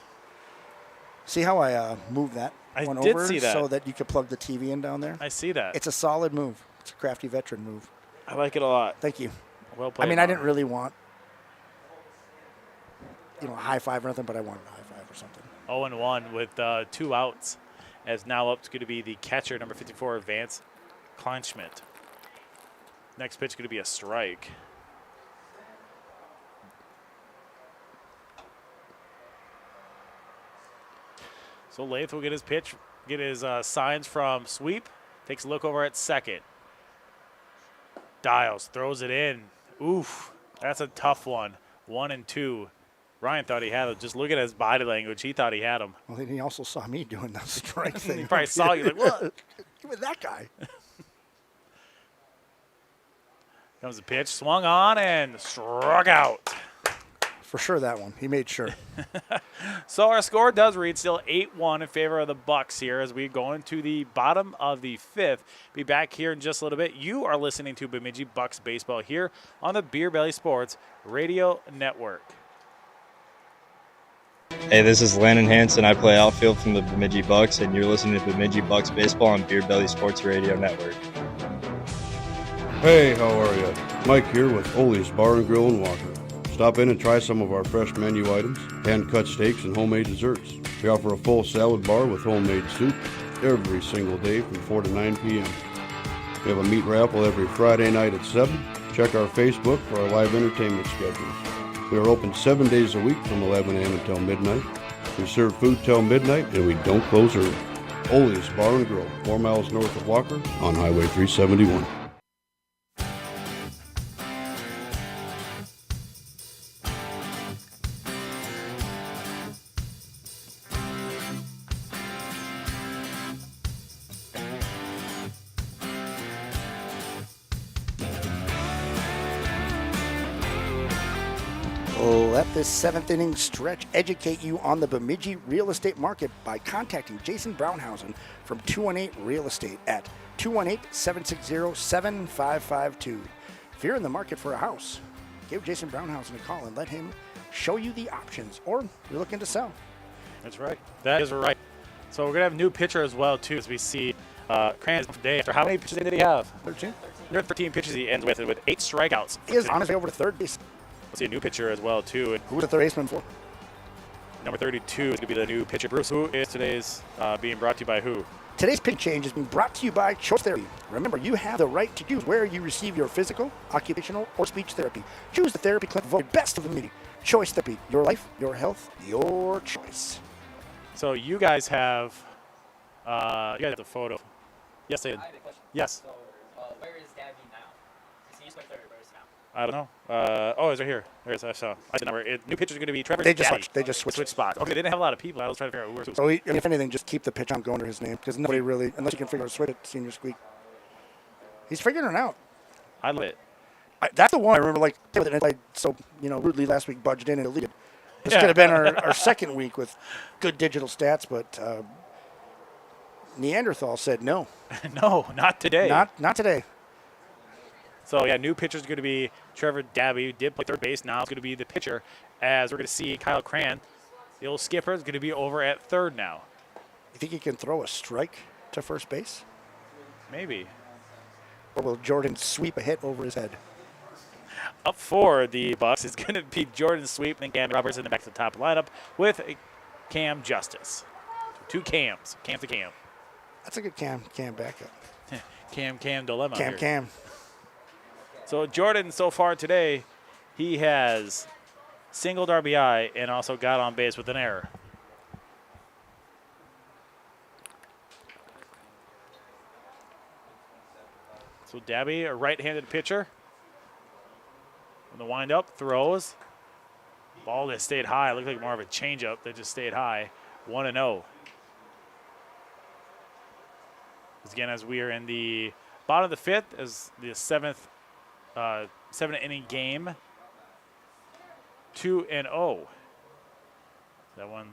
See how I moved that one did over see that. so that you could plug the TV in down there? I see that. It's a solid move. It's a crafty veteran move. I like it a lot. Thank you. Well played. I mean, I didn't really want, a high five or nothing, but I wanted a high five or something. 0-1 with 2 outs. As now up is going to be the catcher, number 54, Vance Kleinschmidt. Next pitch is going to be a strike. So Lath will get his pitch, get his signs from sweep. Takes a look over at second. Dials, throws it in. Oof, that's a tough one. 1-2. Ryan thought he had him. Just look at his body language. He thought he had him. Well, then he also saw me doing that strike thing. He probably saw you like, what? Give me that guy. Comes the pitch, swung on and struck out. for sure that one. He made sure. So our score does read still 8-1 in favor of the Bucks here as we go into the bottom of the fifth. Be back here in just a little bit. You are listening to Bemidji Bucks baseball here on the Beer Belly Sports Radio Network. Hey, this is Landon Hansen. I play outfield from the Bemidji Bucks, and you're listening to Bemidji Bucks baseball on Beer Belly Sports Radio Network. Hey, how are you? Mike here with Ole's Bar and Grill in Walker. Stop in and try some of our fresh menu items, hand-cut steaks, and homemade desserts. We offer a full salad bar with homemade soup every single day from 4 to 9 p.m. We have a meat raffle every Friday night at 7. Check our Facebook for our live entertainment schedules. We are open 7 days a week from 11 a.m. until midnight. We serve food till midnight, and we don't close early. Ole's Bar and Grill, 4 miles north of Walker on Highway 371. Let this seventh inning stretch educate you on the Bemidji real estate market by contacting Jason Brownhausen from 218 Real Estate at 218-760-7552. If you're in the market for a house, give Jason Brownhausen a call and let him show you the options, or you're looking to sell. That's right. That is right. So we're going to have a new pitcher as well, too, as we see Cran today. After how many pitches did he have? 13. 13 pitches he ends with 8 strikeouts. He is honestly over to third base. Let's see a new pitcher as well, too. Who was the third baseman for? Number 32 is going to be the new pitcher. Bruce, who is today's being brought to you by who? Today's pitch change is being brought to you by Choice Therapy. Remember, you have the right to choose where you receive your physical, occupational, or speech therapy. Choose the therapy clinic voted best of the meeting. Choice Therapy. Your life, your health, your choice. So you guys have the photo. Yes, Aiden. I have a question. Yes. So, where is Gabby now? He used to play third. Where is he now? I don't know. It's right here. There it is. I saw. I said number. New pitcher is going to be Trevor. They just Gaddy. switched. They just switched spots. Okay, they didn't have a lot of people. I was trying to figure out who was. So, if anything, just keep the pitch on going under his name because nobody really, unless you can figure out a switch at Senior Squeak. He's figuring it out. I love it. That's the one I remember, like, I so rudely last week budged in and deleted. This could have been our second week with good digital stats, but Neanderthal said no. No, not today. Not today. So, new pitcher is going to be Trevor Dabby, who did play third base. Now it's going to be the pitcher, as we're going to see Kyle Cran, the old skipper, is going to be over at third now. You think he can throw a strike to first base? Maybe. Or will Jordan sweep a hit over his head? Up for the Bucks is going to be Jordan Sweep and Cam Roberts in the back to the top lineup with Cam Justice. 2 Cams. Cam to Cam. That's a good Cam backup. Cam dilemma. Cam. So Jordan, so far today, he has singled RBI and also got on base with an error. So Dabby, a right-handed pitcher. On the windup, throws. Ball that stayed high. Looked like more of a changeup that just stayed high. 1-0. Again, as we are in the bottom of the fifth, as the seventh inning game. 2-0. That one,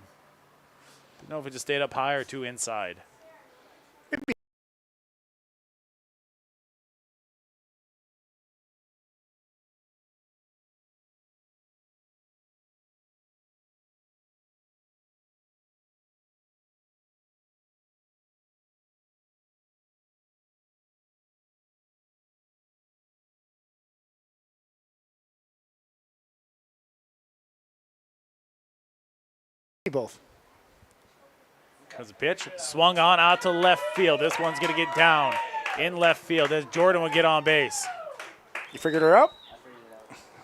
didn't know if it just stayed up high or 2 inside. Both. There's a pitch, swung on out to left field. This one's going to get down in left field as Jordan will get on base. You figured her out?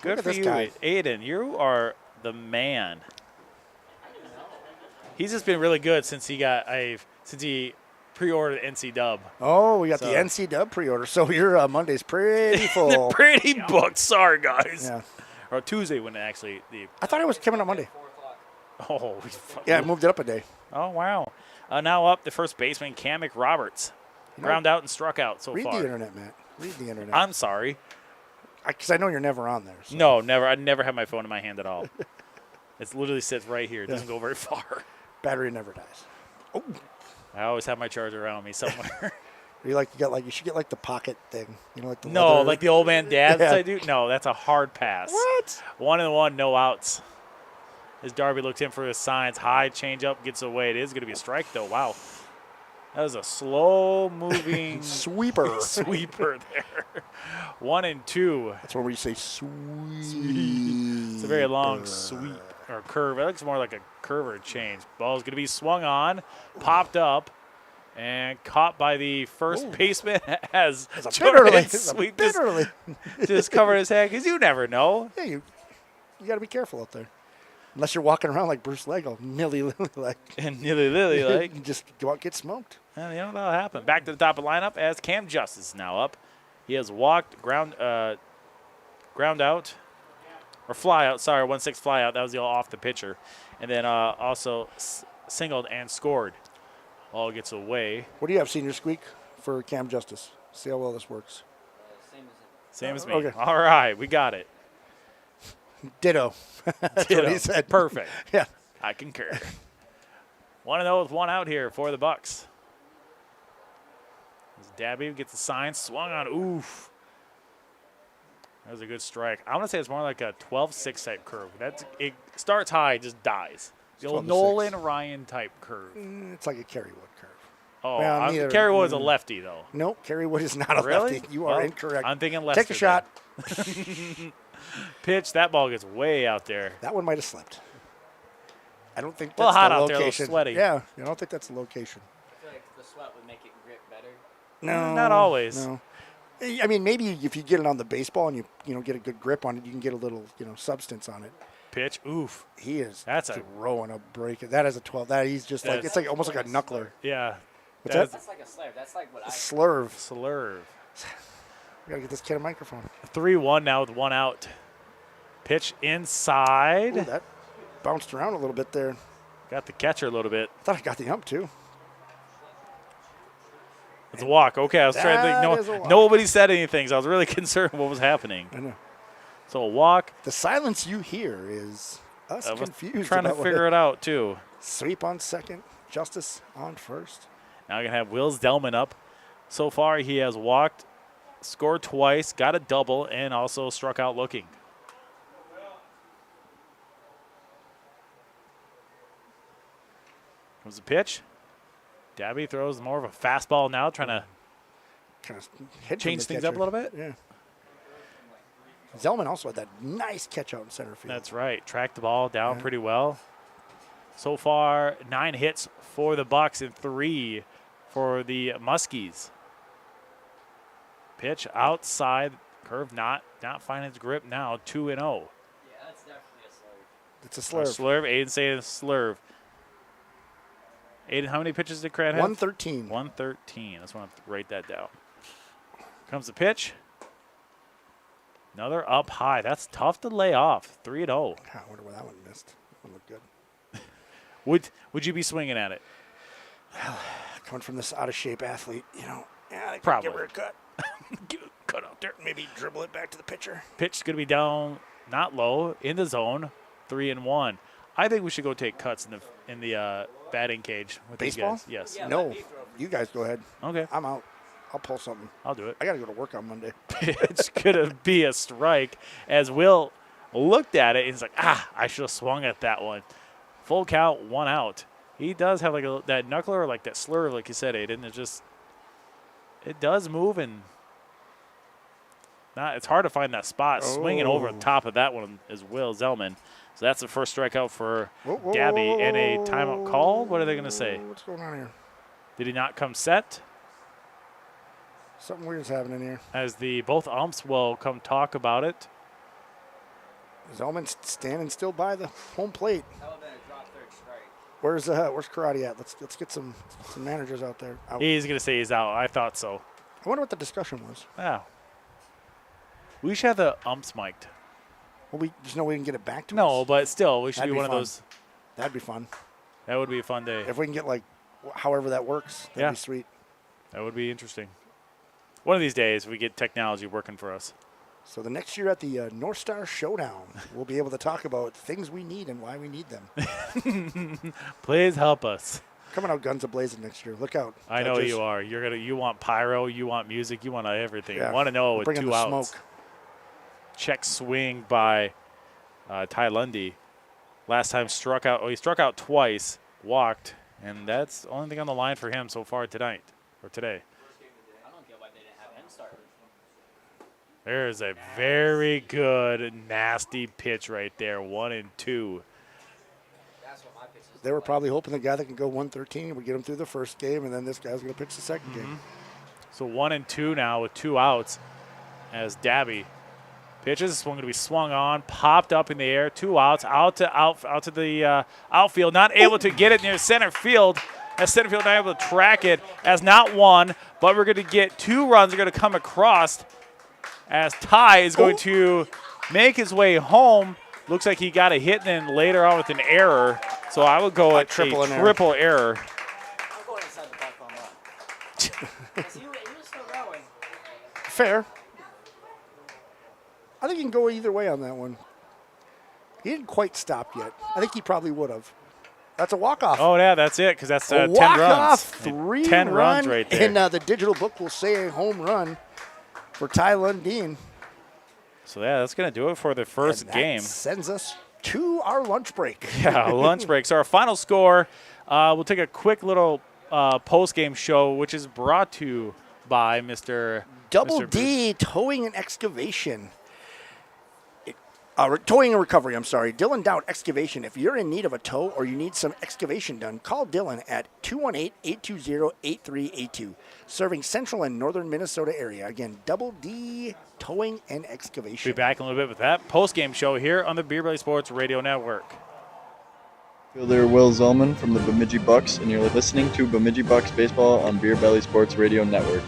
Good for you, Aiden. You are the man. He's just been really good since he pre-ordered NC Dub. Oh, we got the NC Dub pre-order. So your Monday's pretty full. Pretty booked. Sorry, guys. Yeah. Or Tuesday when I thought it was coming on Monday. Oh, yeah, I moved it up a day. Oh, wow. Now up the first baseman, Kamek Roberts. Ground out and struck out so far. Read the internet, Matt. Read the internet. I'm sorry. Because I know you're never on there. So. No, never. I never have my phone in my hand at all. It literally sits right here. It doesn't go very far. Battery never dies. Oh. I always have my charger around me somewhere. You should get like the pocket thing. Like the no, leather. like the old man dads Yeah. I do. No, that's a hard pass. What? 1-1, no outs. As Darby looks in for his signs, high changeup gets away. It is going to be a strike though. Wow, that was a slow moving sweeper there. 1-2. That's where you say sweep. It's a very long sweep or curve. It looks more like a curve or a change. Ball's going to be swung on, popped up, and caught by the first baseman as Jordan Sweep just covered his head because you never know. Yeah, you got to be careful out there. Unless you're walking around like Bruce Lego, nilly-lilly like. And nilly-lilly like. You just go out and get smoked. Well, that'll happen. Back to the top of the lineup as Cam Justice is now up. He has walked, ground out, or fly out. Sorry, 1-6 fly out. That was the off the pitcher. And then also singled and scored. Ball gets away. What do you have, Senior Squeak, for Cam Justice? See how well this works. Same as me. Okay. All right, we got it. Ditto. That's what he said. Perfect. Yeah. I concur. 1-0 with one out here for the Bucks. As Dabby gets the sign, swung on. Oof. That was a good strike. I want to say it's more like a 12-6 type curve. It starts high, just dies. The old Nolan Ryan type curve. It's like a Kerry Wood curve. Oh, well, Kerry Wood is a lefty, though. No, Kerry Wood is not a really? lefty. You are incorrect. I'm thinking lefty. Take a shot. Pitch. That ball gets way out there. That one might have slipped. I don't think that's well, hot the out location. there, a little sweaty. Yeah, I don't think that's the location. I feel like the sweat would make it grip better. No, not always. No. I mean, maybe if you get it on the baseball and you get a good grip on it, you can get a little substance on it. Pitch. Oof. He is. That's throwing a break. That is a 12. That he's just like it's like almost like a knuckler. Yeah. What's that? That's like a slurve. That's like what I. Slurve. We gotta get this kid a microphone. 3-1 now with one out. Pitch inside. Ooh, that bounced around a little bit there. Got the catcher a little bit. I thought I got the ump too. It's a walk. Okay, I was trying to think. Nobody said anything, so I was really concerned what was happening. I know. So a walk. The silence you hear is us confused. Trying to figure it out too. Sweep on second. Justice on first. Now we're gonna have Will Zellman up. So far, he has walked, scored twice, got a double, and also struck out looking. Comes the pitch. Dabby throws more of a fastball now, trying to change things up a little bit. Yeah. Zellman also had that nice catch out in center field. That's right. Tracked the ball down pretty well. So far, 9 hits for the Bucks and 3 for the Muskies. Pitch outside, curve not finding its grip now. 2-0. Yeah, that's definitely a slurve. It's a slurve. Slurve. Aiden saying slurve. Aiden, how many pitches did Cran have? 113. 113. I just want to write that down. Comes the pitch. Another up high. That's tough to lay off. 3-0. I wonder where that one missed. That one looked good. Would you be swinging at it? Coming from this out of shape athlete, I Probably. give her a cut. Cut out there. Maybe dribble it back to the pitcher. Pitch is going to be down, not low, in the zone. 3-1. I think we should go take cuts in the batting cage with baseball. these guys. Yes. Yeah, no, you guys go ahead. Okay. I'm out. I'll pull something. I'll do it. I got to go to work on Monday. It's going to be a strike as Will looked at it and he's like, I should have swung at that one. Full count, 1 out. He does have like that knuckler or like that slurve, like you said, Aiden. It does move and it's hard to find that spot. Swinging over the top of that one is Will Zellman. So that's the first strikeout for Dabby and a timeout call. What are they going to say? What's going on here? Did he not come set? Something weird's happening here. As both umps will come talk about it. Zellman's standing still by the home plate. That would have been a drop third strike. Where's Karate at? Let's get some managers out there. He's going to say he's out. I thought so. I wonder what the discussion was. Yeah. We should have the umps mic'd. Well, there's no way we can get it back to us. No, but still, we should That'd be one fun. of those. That'd be fun. That would be a fun day. If we can get, however that works, that'd be sweet. That would be interesting. One of these days, we get technology working for us. So the next year at the North Star Showdown, we'll be able to talk about things we need and why we need them. Please help us. Coming out guns a-blazing next year. Look out. I know you are. You want pyro, you want music, you want everything. Yeah, you want to know with 2 outs. Smoke. Check swing by Ty Lundy. Last time struck out. Oh, he struck out twice, walked, and that's the only thing on the line for him so far tonight or today. I don't get why they didn't have him start. There's a very good, nasty pitch right there. 1-2. They were probably hoping the guy that can go 113 would get him through the first game, and then this guy's going to pitch the second game. So 1-2 now with 2 outs as Dabby pitches. This one going to be swung on, popped up in the air. 2 outs, out to the outfield. Not able to get it near center field. As center field not able to track it as not one, but we're going to get 2 runs are going to come across as Ty is going to make his way home. Looks like he got a hit and then later on with an error. So I would go at triple error. I'm going inside the park on that. he was still going. Fair. I think you can go either way on that one. He didn't quite stop yet. I think he probably would have. That's a walk-off. Oh, yeah, that's it, because that's 10 runs. Walk-off, 10 runs right there. And the digital book will say a home run for Ty Lundeen. So, yeah, that's going to do it for the first game. Sends us to our lunch break. Yeah, lunch break. So our final score, we'll take a quick little post-game show, which is brought to you by Mr. Double D Towing and Excavation. Towing and Recovery, I'm sorry. Dylan Dowd Excavation. If you're in need of a tow or you need some excavation done, call Dylan at 218-820-8382. Serving central and northern Minnesota area. Again, Double D Towing and Excavation. Be back in a little bit with that post-game show here on the Beer Belly Sports Radio Network. Fielder Will Zellman from the Bemidji Bucks, and you're listening to Bemidji Bucks Baseball on Beer Belly Sports Radio Network.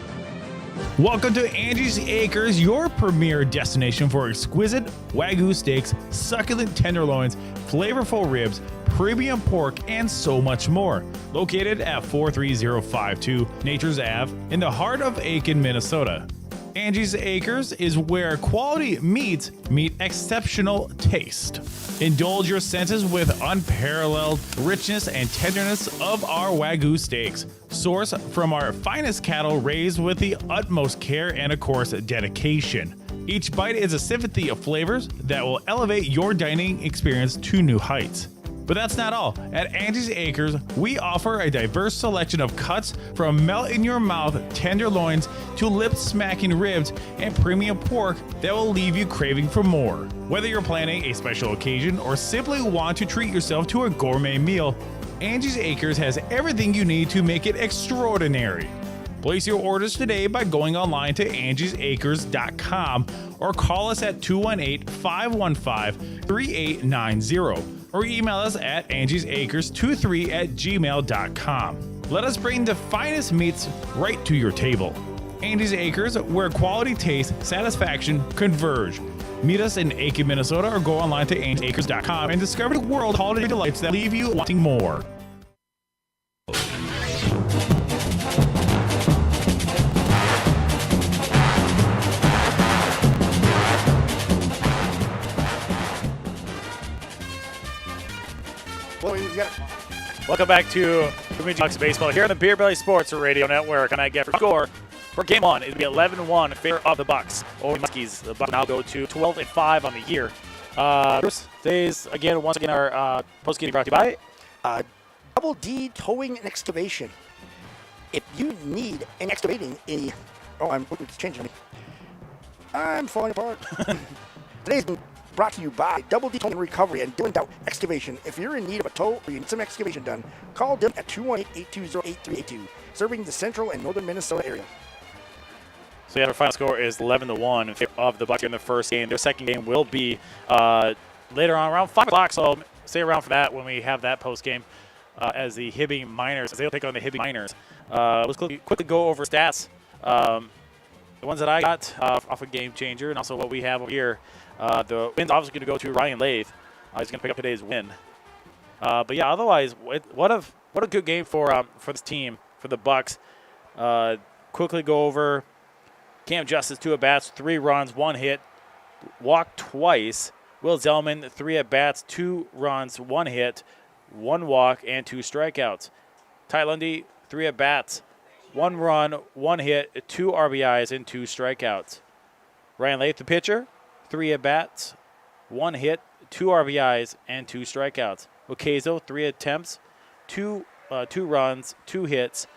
Welcome to Angie's Acres, your premier destination for exquisite Wagyu steaks, succulent tenderloins, flavorful ribs, premium pork, and so much more. Located at 43052 Nature's Ave in the heart of Aiken, Minnesota. Angie's Acres is where quality meats meet exceptional taste. Indulge your senses with unparalleled richness and tenderness of our Wagyu steaks, sourced from our finest cattle raised with the utmost care and, of course, dedication. Each bite is a symphony of flavors that will elevate your dining experience to new heights. But that's not all. At Angie's Acres, we offer a diverse selection of cuts from melt-in-your-mouth tenderloins to lip-smacking ribs and premium pork that will leave you craving for more. Whether you're planning a special occasion or simply want to treat yourself to a gourmet meal, Angie's Acres has everything you need to make it extraordinary. Place your orders today by going online to angiesacres.com or call us at 218-515-3890. Or email us at angiesacres23@gmail.com. Let us bring the finest meats right to your table. Angie's Acres, where quality, taste, satisfaction converge. Meet us in Aiken, Minnesota, or go online to angiesacres.com and discover the world holiday delights that leave you wanting more. Welcome back to Bemidji Bucks Baseball here on the Beer Belly Sports Radio Network. And I get for score for game one, it'll be 11-1 in favor of the Bucks. Over the Muskies, the Bucks now go to 12-5 on the year. Today's, once again, our post-game brought to you by Double D Towing and Excavation. If you need an excavating it's changing. I'm falling apart. Today's been brought to you by Double D Towing and Recovery and Dylan Dowd Excavation. If you're in need of a tow or you need some excavation done, call Dylan at 218-820-8382. Serving the central and northern Minnesota area. So yeah, our final score is 11-1 in favor of the Bucks in the first game. Their second game will be later on around 5 o'clock, so stay around for that when we have that post game as the Hibbing Miners, as they'll take on the Hibbing Miners. Let's quickly go over stats. The ones that I got off of Game Changer and also what we have over here. The win's obviously going to go to Ryan Lathe. He's going to pick up today's win. But yeah, otherwise, what a good game for this team, for the Bucks. Quickly go over Cam Justice, 2 at-bats, 3 runs, 1 hit, walked twice. Will Zellman, 3 at-bats, 2 runs, 1 hit, 1 walk, and 2 strikeouts. Ty Lundy, 3 at-bats, 1 run, 1 hit, 2 RBIs, and 2 strikeouts. Ryan Lath, the pitcher, 3 at-bats, 1 hit, 2 RBIs, and 2 strikeouts. Ocaso, 3 attempts, 2 runs, 2 hits,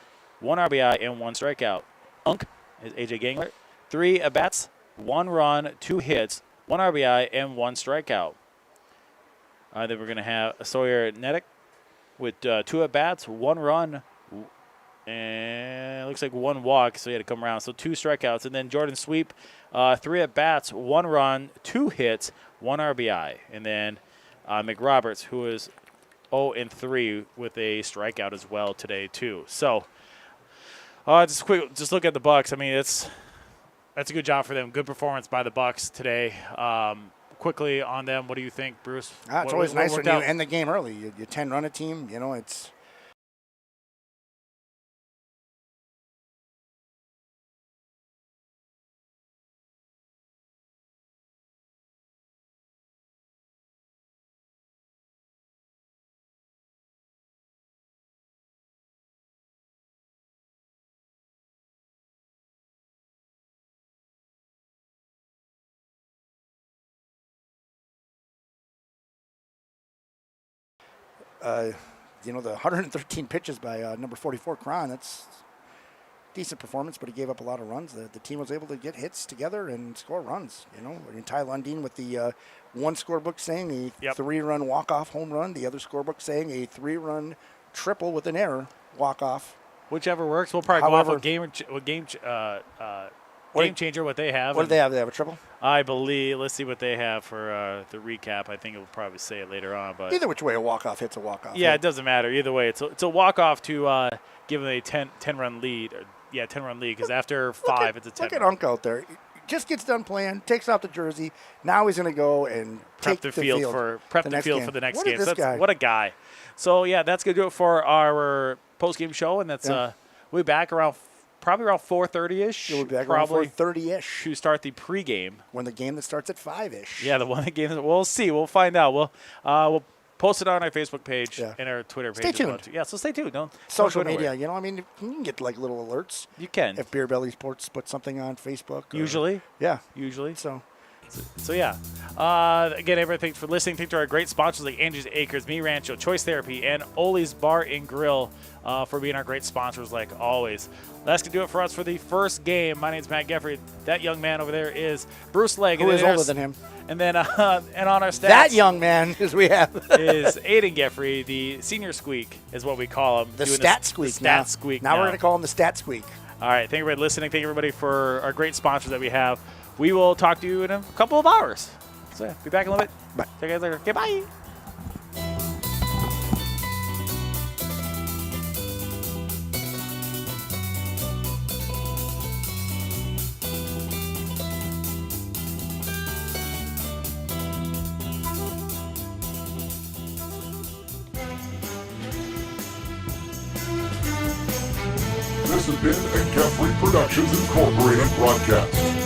1 RBI, and 1 strikeout. Unk is AJ Gangler, 3 at-bats, 1 run, 2 hits, 1 RBI, and 1 strikeout. Then we're going to have Sawyer Nedick with 2 at-bats, 1 run, and it looks like 1 walk, so he had to come around. So 2 strikeouts. And then Jordan Sweep, 3 at-bats, 1 run, 2 hits, 1 RBI. And then McRoberts, who is 0-3 with a strikeout as well today, too. So just look at the Bucks. I mean, that's a good job for them. Good performance by the Bucks today. Quickly on them, what do you think, Bruce? It's always nice when you end the game early. You 10-run a team, it's... the 113 pitches by number 44, Cron, that's decent performance, but he gave up a lot of runs. The team was able to get hits together and score runs, And Ty Lundeen with the one scorebook saying a 3-run walk-off home run, the other scorebook saying a 3-run triple with an error walk-off. Whichever works. We'll probably go off of game changer, what they have. What do they have? They have a triple? I believe. Let's see what they have for the recap. I think it will probably say it later on. But either which way, a walk-off hit's a walk-off. Yeah, it doesn't matter. Either way, it's a walk-off to give them a 10-run lead. 10-run lead, because after 5, it's a 10. Look at Unk out there. He just gets done playing, takes off the jersey. Now he's going to go and prep the field for the next game. What a guy. So, that's going to do it for our post-game show, and that's we'll be back probably around 4:30ish. We'll be back around 4:30ish to start the pregame. When the game that starts at 5ish. Yeah, the one that game. We'll see. We'll find out. We'll post it on our Facebook page and our Twitter page. Stay tuned. Yeah, so stay tuned. Social media. You can get like little alerts. You can. If Beer Belly Sports put something on Facebook. Usually. Yeah. Usually. So yeah. Again, everybody, thanks for listening. Thanks to our great sponsors like Angie's Acres, Mi Rancho, Choice Therapy, and Oli's Bar and Grill for being our great sponsors like always. That's going to do it for us for the first game. My name's Matt Geffrey. That young man over there is Bruce Legg. Who is older than him? And then and on our stats. That young man, as we have. is Aiden Geffrey, the senior squeak is what we call him. The stat squeak. Squeak. Now we're going to call him the stat squeak. All right. Thank you for listening. Thank you, everybody, for our great sponsors that we have. We will talk to you in a couple of hours. So, be back in a little bit. Bye. See you guys later. Okay, bye. This has been a Geffrey Productions Incorporated broadcast.